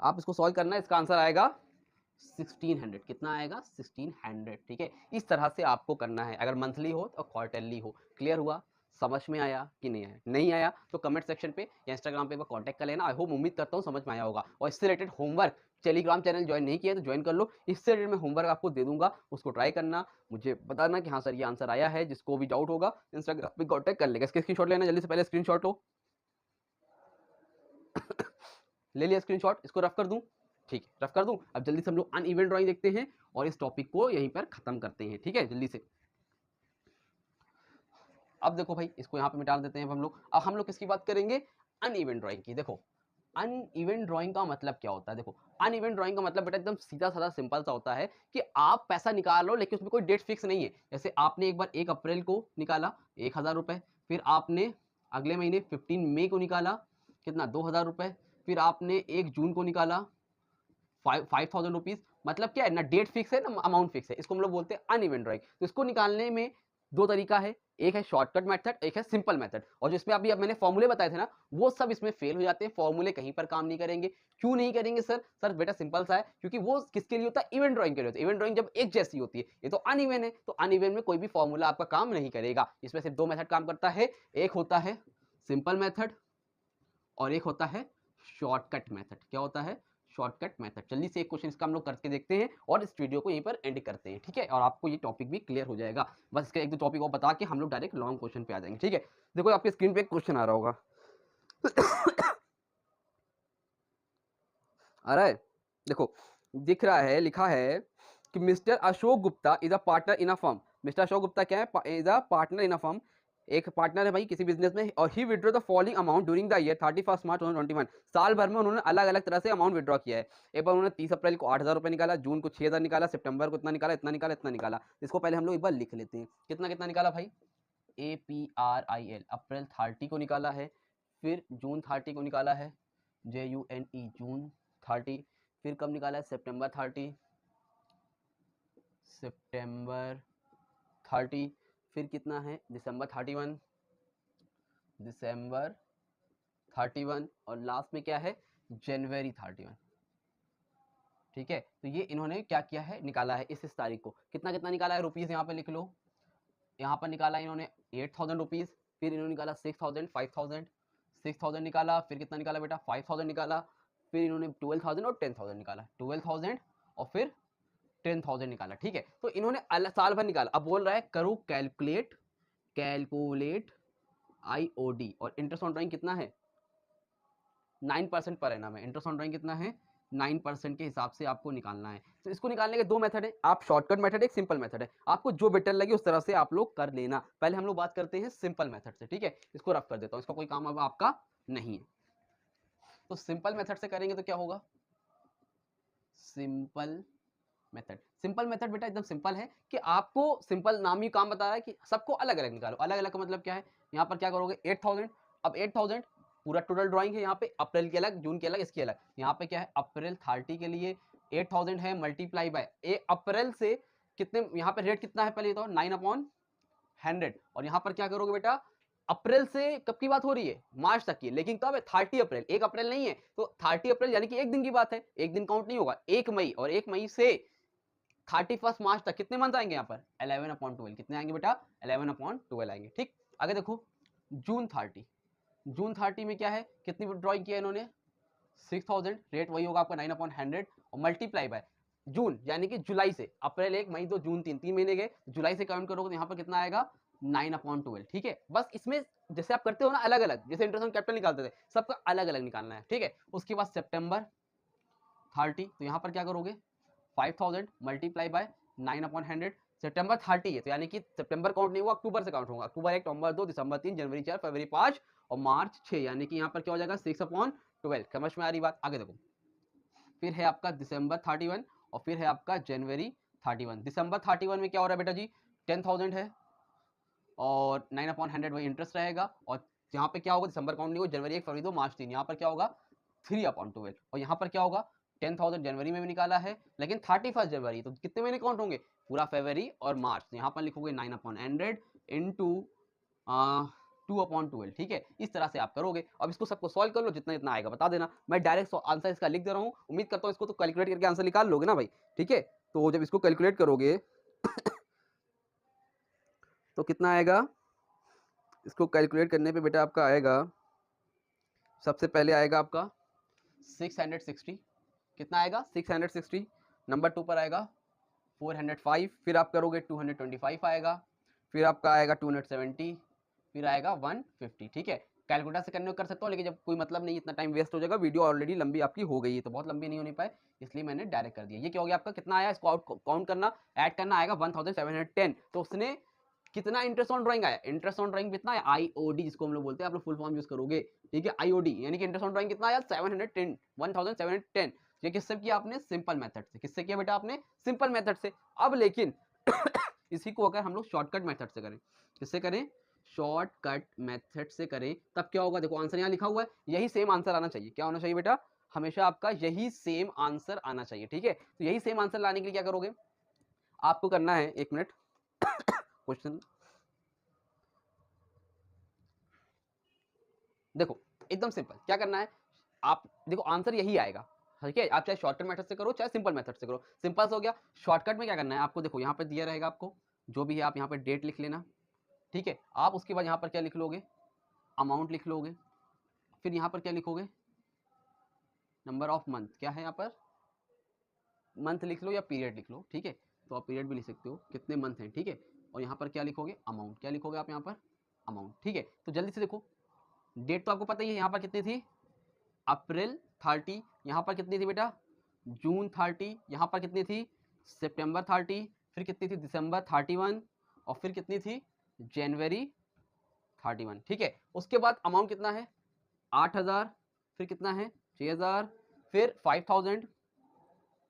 आप इसको सॉल्व करना है, इसका आंसर आएगा 1600। कितना आएगा, 1600। ठीक है, इस तरह से आपको करना है, अगर मंथली हो तो क्वार्टरली हो। क्लियर हुआ, समझ में आया कि नहीं आया, नहीं आया तो कमेंट सेक्शन पे या इंस्टाग्राम पे कांटेक्ट कर लेना। आई होप, उम्मीद करता हूँ समझ में आया होगा। और इससे related homework, Telegram channel join नहीं किया तो ज्वाइन कर लो, इससे रिलेटेड मैं होमवर्क आपको दे दूंगा, उसको ट्राई करना, मुझे बताना कि हाँ सर ये आंसर आया है। जिसको भी डाउट होगा इंस्टाग्राम पे कांटेक्ट कर लेगा। इसके स्क्रीनशॉट लेना, जल्दी से पहले स्क्रीनशॉट लो ले लिया स्क्रीनशॉट, इसको रफ कर दूं, ठीक है रफ कर दूं। अब जल्दी से हम लोग अनइवन ड्राइंग देखते हैं और इस टॉपिक को यहीं पर खत्म करते हैं। ठीक है, जल्दी से। अब देखो भाई, इसको यहाँ पे मिटा देते हैं हम लोग। अब हम लोग किसकी बात करेंगे, अनइवन ड्राइंग की। देखो अनइवन ड्राइंग का मतलब क्या होता है, देखो अनइवन ड्राइंग का मतलब बेटा एकदम सीधा साधा सिंपल सा होता है कि आप पैसा निकाल लो लेकिन उसमें कोई डेट फिक्स नहीं है। जैसे आपने एक बार 1 अप्रैल को निकाला 1000 रुपए, फिर आपने अगले महीने 15 मई को निकाला कितना, 2000 रुपए, फिर आपने 1 जून को निकाला 5,000 रुपीज। मतलब क्या है, ना डेट फिक्स है ना अमाउंट फिक्स है, इसको हम लोग बोलते हैं अनइवन ड्राइंग। तो इसको निकालने में 2 तरीका है, एक है शॉर्टकट मेथड, एक है सिंपल मेथड। और जिसमें अभी अब मैंने फॉर्मूले बताए थे ना, वो सब इसमें फेल हो जाते हैं, फॉर्मूले कहीं पर काम नहीं करेंगे। क्यों नहीं करेंगे सर, सर बेटा सिंपल सा है, क्योंकि वो किसके लिए होता है, इवन ड्राइंग के लिए होता है। इवन ड्राइंग जब एक जैसी होती है, ये तो अनइवन है, तो अनइवन में कोई भी फॉर्मूला आपका काम नहीं करेगा। इसमें सिर्फ 2 मेथड काम करता है, एक होता है सिंपल मेथड और एक होता है शॉर्टकट मेथड। क्या होता है, शॉर्टकट मेथड। जल्दी से एक क्वेश्चन इसका हम लोग करके देखते हैं और इस वीडियो को यहीं पर एंड करते हैं। ठीक है, और आपको ये टॉपिक भी क्लियर हो जाएगा। बस इसका 1-2 टॉपिक और बता के हम लोग डायरेक्ट लॉन्ग क्वेश्चन पे आ जाएंगे। ठीक है, देखो आपके स्क्रीन पे एक क्वेश्चन आ रहा होगा आ रहा है, देखो दिख रहा है, लिखा है कि mister Ashok Gupta is a partner in a firm. Mister Ashok Gupta क्या है, is a partner in a firm, एक पार्टनर है भाई किसी बिजनेस में। और he withdraw the following amount during the year 31 March 2021। साल भर में उन्होंने अलग अलग तरह से अमाउंट विड्रॉ किया है। एक बार उन्होंने 30 अप्रैल को 8,000 रुपये निकाला, जून को 6,000 निकाला, सितंबर को इतना निकाला, इतना निकाला, इतना निकाला। इसको पहले हम लोग एक बार लिख लेते हैं, कितना कितना निकाला भाई, APRIL अप्रैल 30 को निकाला है, फिर जून 30 को निकाला है, JUNE जून 30, फिर कब निकाला है, सितंबर 30, सितंबर 30, फिर कितना है, दिसंबर 31, दिसंबर 31, और लास्ट में क्या है, जनवरी 31। ठीक है, तो ये इन्होंने क्या किया है, निकाला है इस तारीख को। कितना कितना निकाला है रुपीज़, यहाँ पे लिख लो, यहाँ पर निकाला इन्होंने 8,000 रुपीज़, फिर इन्होंने निकाला 6,000, 5,000, 6,000 निकाला, फिर कितना निकाला बेटा, 5,000 निकाला, फिर इन्होंने 12,000 और 10,000 निकाला, 12,000 और फिर 10,000 निकाला। ठीक है, तो इन्होंने साल भर निकाला। अब बोल रहा है करो कैलकुलेट, कैलकुलेट IOD, और इंटरेस्ट ऑन ड्राइंग कितना है, 9% पर एनम है। इंटरेस्ट ऑन ड्राइंग कितना है, 9% के हिसाब से आपको निकालना है। तो इसको निकालने के 2 मेथड है, आप शॉर्टकट मेथड, एक सिंपल मेथड है, आपको जो बेटर लगे उस तरह से आप लोग कर लेना। पहले हम लोग बात करते हैं सिंपल मेथड से। ठीक है, इसको रफ कर देता हूँ, इसका कोई काम अब आपका नहीं है। तो सिंपल मेथड से करेंगे तो क्या होगा, सिंपल मेथड। सिंपल मेथड बेटा एकदम सिंपल है कि आपको सिंपल नाम ही काम बता रहा है कि सबको अलग अलग निकालो। अलग अलग का मतलब क्या है, यहाँ पर क्या करोगे 8000, अब 8000 पूरा टोटल ड्राइंग है, यहाँ पे अप्रैल की अलग, जून की अलग, इसकी अलग। यहाँ पे क्या है, अप्रैल 30 के लिए 8000 है मल्टीप्लाई बाय अप्रैल से कितने, यहाँ पे रेट कितना है पहले तो 9/100, और यहाँ पर क्या करोगे बेटा, अप्रैल से कब की बात हो रही है, मार्च तक की, लेकिन कब है 30 अप्रैल, 1 अप्रैल नहीं है, तो 30 अप्रैल यानी कि एक दिन की बात है, एक दिन काउंट नहीं होगा, 1 मई, और 1 मई से 31 मार्च तक कितने मंथ आएंगे यहाँ पर 11/12, कितने आएंगे बेटा 11/12 आएंगे। ठीक, आगे देखो जून 30, जून 30 में क्या है, कितनी ड्रॉइंग किया इन्होंने 6000, रेट वही होगा आपका 9/100, और मल्टीप्लाई बाय जून यानी कि जुलाई से, अप्रैल 1, मई 2, जून 3, 3 महीने गए, जुलाई से काउंट करोगे तो यहाँ पर कितना आएगा 9/12। ठीक है, बस इसमें जैसे आप करते हो ना अलग अलग, जैसे इंटरेस्ट ऑन कैपिटल निकालते थे, सबका अलग अलग निकालना है। ठीक है, उसके बाद सितंबर 30, तो यहाँ पर क्या करोगे 5000 मल्टीप्लाई बाय 9/100, सितंबर 30 है तो यानी कि सितंबर काउंट नहीं हुआ, अक्टूबर से काउंट होगा, अक्टूबर 1, नवंबर 2, दिसंबर 3, जनवरी 4, फरवरी 5 और मार्च 6, यानी कि यहाँ पर क्या हो जाएगा 6/12। समझ में आ रही बात, आगे देखो फिर है आपका दिसंबर 31 और फिर है आपका जनवरी 31। दिसंबर 31 में क्या हो रहा है बेटा जी 10,000 है और 9/100 वही इंटरेस्ट रहेगा, और यहाँ पे क्या होगा दिसंबर काउंट नहीं होगा, जनवरी 1, फरवरी 2, मार्च 3, यहाँ पर क्या होगा 3/12, और यहाँ पर क्या होगा 10,000 जनवरी में भी निकाला है, लेकिन 31 जनवरी, तो कितने महीने काउंट होंगे पूरा फरवरी और मार्च, तो यहाँ पर लिखोगे 9/100 इंटू 2/12। ठीक है, इस तरह से आप करोगे। अब इसको सबको सॉल्व कर लो, जितना जितना आएगा बता देना, मैं डायरेक्ट आंसर इसका लिख दे रहा हूँ, उम्मीद करता हूँ इसको तो कैलकुलेट करके आंसर निकाल लोगे ना भाई। ठीक है, तो जब इसको कैलकुलेट करोगे तो कितना आएगा, इसको कैलकुलेट करने पे बेटा आपका आएगा, सबसे पहले आएगा आपका 660, कितना आएगा 660, नंबर 2 पर आएगा 405, फिर आप करोगे 225 आएगा, फिर आपका आएगा 270, फिर आएगा 150। ठीक है, कैलकुलेटर से करने को कर सकता हूँ, लेकिन जब कोई मतलब नहीं, इतना टाइम वेस्ट हो जाएगा, वीडियो ऑलरेडी लंबी आपकी हो गई है, तो बहुत लंबी नहीं होनी पाए, इसलिए मैंने डायरेक्ट कर दिया। ये क्या हो गया आपका, कितना आया, इसको काउंट करना, ऐड करना, आएगा 1710। तो उसने कितना इंटरेस्ट ऑन ड्राइंग आया, इंटरेस्ट ऑन ड्राइंग कितना है आईओडी, जिसको हम लोग बोलते हैं, आप लोग फुल फॉर्म यूज करोगे। ठीक है, आईओडी यानी कि इंटरेस्ट ऑन ड्राइंग कितना आया 710, 1710। ये किससे किया आपने, सिंपल मेथड से। किससे किया बेटा आपने, सिंपल मेथड से। अब लेकिन इसी को अगर हम लोग शॉर्टकट मेथड से करें, किससे करें, शॉर्टकट मेथड से करें, तब क्या होगा, देखो आंसर यहाँ लिखा हुआ है, यही सेम आंसर आना चाहिए। क्या होना चाहिए बेटा, हमेशा आपका यही सेम आंसर आना चाहिए। ठीक है, तो यही सेम आंसर लाने के लिए क्या करोगे, आपको करना है, 1 मिनट क्वेश्चन देखो एकदम सिंपल, क्या करना है, आप देखो आंसर यही आएगा। ठीक है, आप चाहे शॉर्टकट मेथड से करो चाहे सिंपल मेथड से करो, सिंपल से हो गया। शॉर्टकट में क्या करना है आपको, देखो यहाँ पे दिया रहेगा, आपको जो भी है आप यहाँ पे डेट लिख लेना। ठीक है, आप उसके बाद यहाँ पर क्या लिख लोगे, अमाउंट लिख लोगे, फिर यहाँ पर क्या लिखोगे, नंबर ऑफ मंथ, क्या है यहाँ पर मंथ लिख लो या पीरियड लिख लो। ठीक है, तो आप पीरियड भी लिख सकते हो, कितने मंथ हैं। ठीक है, और यहाँ पर क्या लिखोगे, अमाउंट, क्या लिखोगे आप यहाँ पर अमाउंट। ठीक है, तो जल्दी से देखो, डेट तो आपको पता ही है, यहाँ पर कितनी थी अप्रैल 30, यहाँ पर कितनी थी बेटा जून 30, यहाँ पर कितनी थी सितंबर 30, फिर कितनी थी दिसंबर 31, और फिर कितनी थी जनवरी 31। ठीक है, उसके बाद अमाउंट कितना है 8000, फिर कितना है 6000, फिर 5000,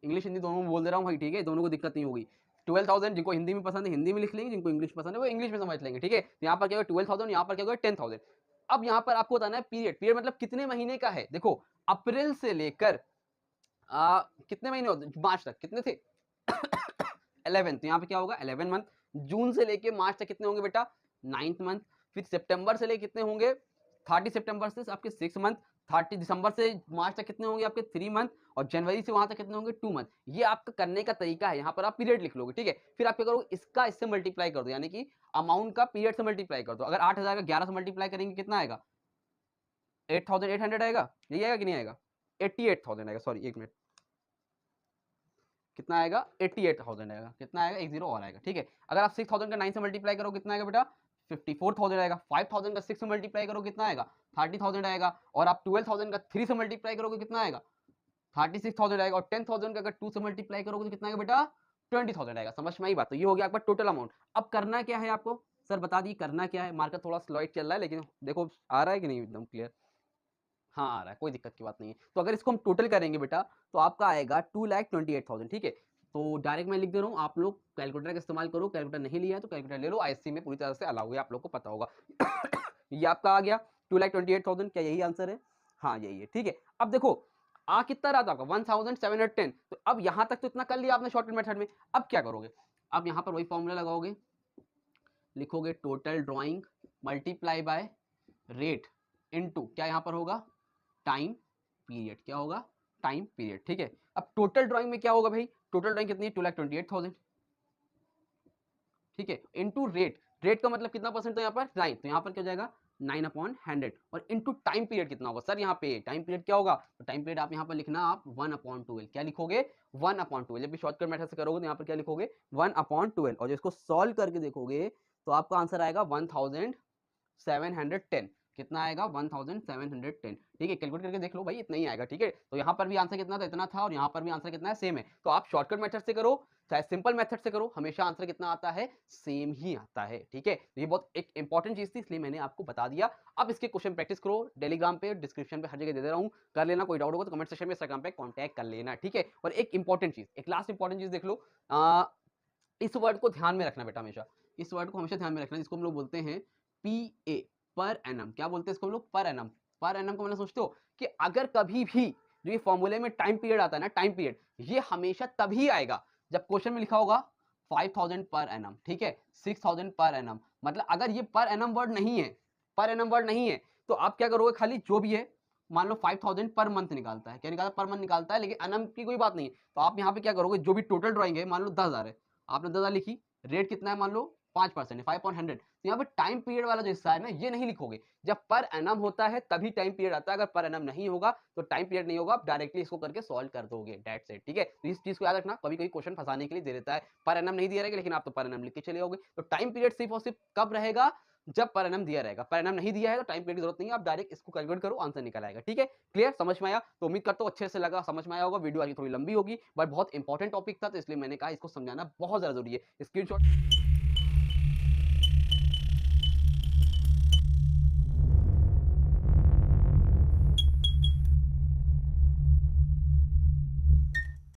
इंग्लिश हिंदी दोनों में बोल दे रहा हूँ भाई। ठीक है, दोनों को दिक्कत नहीं होगी। 12000 जिनको हिंदी में पसंद है हिंदी में लिख लेंगे, जिनको इंग्लिश पसंद है वो इंग्लिश में समझ लेंगे। ठीक है, यहाँ पर क्या होगा 12000, यहाँ पर क्या होगा 10000। अब यहाँ पर आपको बताना है पीरियड, पीरियड मतलब कितने महीने का है। देखो अप्रैल से लेकर कितने महीने होते मार्च तक, कितने थे 11, तो यहाँ पे क्या होगा 11 मंथ। जून से लेके मार्च तक कितने होंगे बेटा 9th मंथ। फिर सितंबर से लेके कितने होंगे 30 सितंबर से आपके 6 मंथ, 30 दिसंबर से मार्च तक कितने होंगे आपके 3 मंथ, और जनवरी से वहां तक कितने होंगे 2 मंथ। ये आपका करने का तरीका है, यहाँ पर आप पीरियड लिख लोगे। ठीक है, फिर आप क्या करोगे इसका इससे मल्टीप्लाई कर दो, यानी कि अमाउंट का पीरियड से मल्टीप्लाई कर दो। अगर 8000 का 11 से मल्टीप्लाई करेंगे कितना आएगा 8800 आएगा, यही आएगा कि नहीं आएगा 88,000 आएगा, सॉरी 1 मिनट, कितना आएगा 88,000 आएगा, कितना आएगा 1 0 और आएगा। ठीक है, अगर आप 6000 का 9 से मल्टीप्लाई करो कितना आएगा बेटा 54,000 आएगा। 5000 का 6 से मल्टीप्लाई करो कितना आएगा 30,000 आएगा, और आप 12000 का 3 से मल्टीप्लाई करोगे कितना आएगा 36,000 आएगा, और 10,000 का अगर 2 से मल्टीप्लाई करोगे तो कितना आएगा बेटा 20,000 आएगा। समझ में आई बात, तो ये हो गया आपका टोटल अमाउंट। अब करना क्या है आपको, सर बता दी करना क्या है, मार्केट थोड़ा स्लाइड चल रहा है, लेकिन देखो आ रहा है कि नहीं एकदम क्लियर। हाँ आ रहा है, कोई दिक्कत की बात नहीं है। तो अगर इसको हम टोटल करेंगे बेटा तो आपका आएगा 2,28,000, ठीक है। तो डायरेक्ट मैं लिख दे रहा हूँ, आप लोग कैलकुलेटर का इस्तेमाल करो। कैलकुलेटर नहीं लिया है तो कैलकुलेटर ले लो, आईएससी में पूरी तरह से अलाउ है, आप लोग को पता होगा। ये आपका आ गया 2,28,000, क्या यही आंसर है? हाँ यही है, ठीक है। अब देखो आ कितना रहा था आपका 1,710, तो अब यहाँ तक तो इतना कर लिया आपने शॉर्टकट मेथड में। अब क्या करोगे? अब यहाँ पर वही फॉर्मूला लगाओगे, लिखोगे total drawing multiply by rate into क्या यहाँ पर होगा, टाइम पीरियड। क्या होगा? टाइम पीरियड, ठीक है। अब टोटल ड्राइंग में क्या होगा भाई? टोटल ड्राइंग कितनी है? 2,28,000, ठीक है, इनटू रेट। रेट का मतलब कितना परसेंट? तो यहाँ पर 9, तो यहाँ पर क्या हो जाएगा 9/100, और इनटू टाइम पीरियड कितना होगा सर? यहाँ पे टाइम पीरियड क्या होगा? तो टाइम पीरियड आप यहाँ पर लिखना आप 1/12। क्या लिखोगे? 1/12। जब भी शॉर्टकट मेथड से करोगे तो यहाँ पर क्या लिखोगे? 1/12। और जो इसको सॉल्व करके देखोगे तो आपका आंसर आएगा 1,710। कितना आएगा? 1,710, ठीक है। कैलकुलेट करके देख लो भाई, इतना ही आएगा, ठीक है। तो यहाँ पर भी आंसर कितना था? इतना था, और यहाँ पर भी आंसर कितना है? सेम है। तो आप शॉर्टकट मेथड से करो चाहे सिंपल मेथड से करो, हमेशा आंसर कितना आता है? सेम ही आता है, ठीक है। तो ये बहुत एक इंपॉर्टेंट चीज थी, इसलिए मैंने आपको बता दिया। अब इसके क्वेश्चन प्रैक्टिस करो, टेलीग्राम पे, डिस्क्रिप्शन पे हर जगह दे रहा हूँ, कर लेना। कोई डाउट होगा तो कमेंट सेक्शन में इंस्टाग्राम पे कॉन्टैक्ट कर लेना, ठीक है। और एक इंपॉर्टेंट चीज, एक लास्ट इंपॉर्टेंट चीज देख लो, इस वर्ड को ध्यान में रखना बेटा, हमेशा इस वर्ड को हमेशा ध्यान में रखना, जिसको हम लोग बोलते हैं पीए, पर एनम। क्या बोलते हैं इसको हम लोग? Per annum. पर एनम को मैंने सोचते हो कि अगर कभी भी जो ये फॉर्मूले में टाइम पीरियड आता है ना, टाइम पीरियड, ये हमेशा तभी आएगा जब क्वेश्चन में लिखा होगा 5,000 पर एनम, ठीक है, 6,000 पर एनम। मतलब अगर ये पर एनम वर्ड नहीं है, पर एनम वर्ड नहीं है, तो आप क्या करोगे? खाली जो भी है, मान लो 5,000 पर मंथ निकालता है, क्या निकालता है? पर मंथ निकालता है, लेकिन एनम की कोई बात नहीं है। तो आप यहाँ पे क्या करोगे? जो भी टोटल ड्राइंग है, मान लो 10,000 है, आपने 10,000 लिखी, रेट कितना है? मान लो 5% है, 5/100। तो यहाँ पे टाइम पीरियड वाला जो हिस्सा है ना, ये नहीं लिखोगे। जब पर एनम होता है तभी टाइम पीरियड आता है, अगर पर एनम नहीं होगा तो टाइम पीरियड नहीं होगा। आप डायरेक्टली इसको करके सॉल्व कर दोगे, दैट्स इट, ठीक है। तो इस चीज को याद रखना, कभी कभी क्वेश्चन फंसाने के लिए दे देता है, पर एनम नहीं दिया रहेगा, लेकिन आप तो पर एनम लिख के चले आओगे। तो टाइम पीरियड सिर्फ और सिर्फ कब रहेगा? जब पर एनम दिया रहेगा। पर एनम नहीं दिया है तो टाइम पीरियड की जरूरत नहीं है, आप डायरेक्ट इसको कैलकुलेट करो, आंसर निकल आएगा, ठीक है। क्लियर? समझ में आया? तो उम्मीद करता हूँ अच्छे से लगा, समझ में आया होगा। वीडियो आज थोड़ी लंबी होगी, बट बहुत इंपॉर्टेंट टॉपिक था, तो इसलिए मैंने कहा इसको समझाना बहुत ज्यादा जरूरी है। स्क्रीनशॉट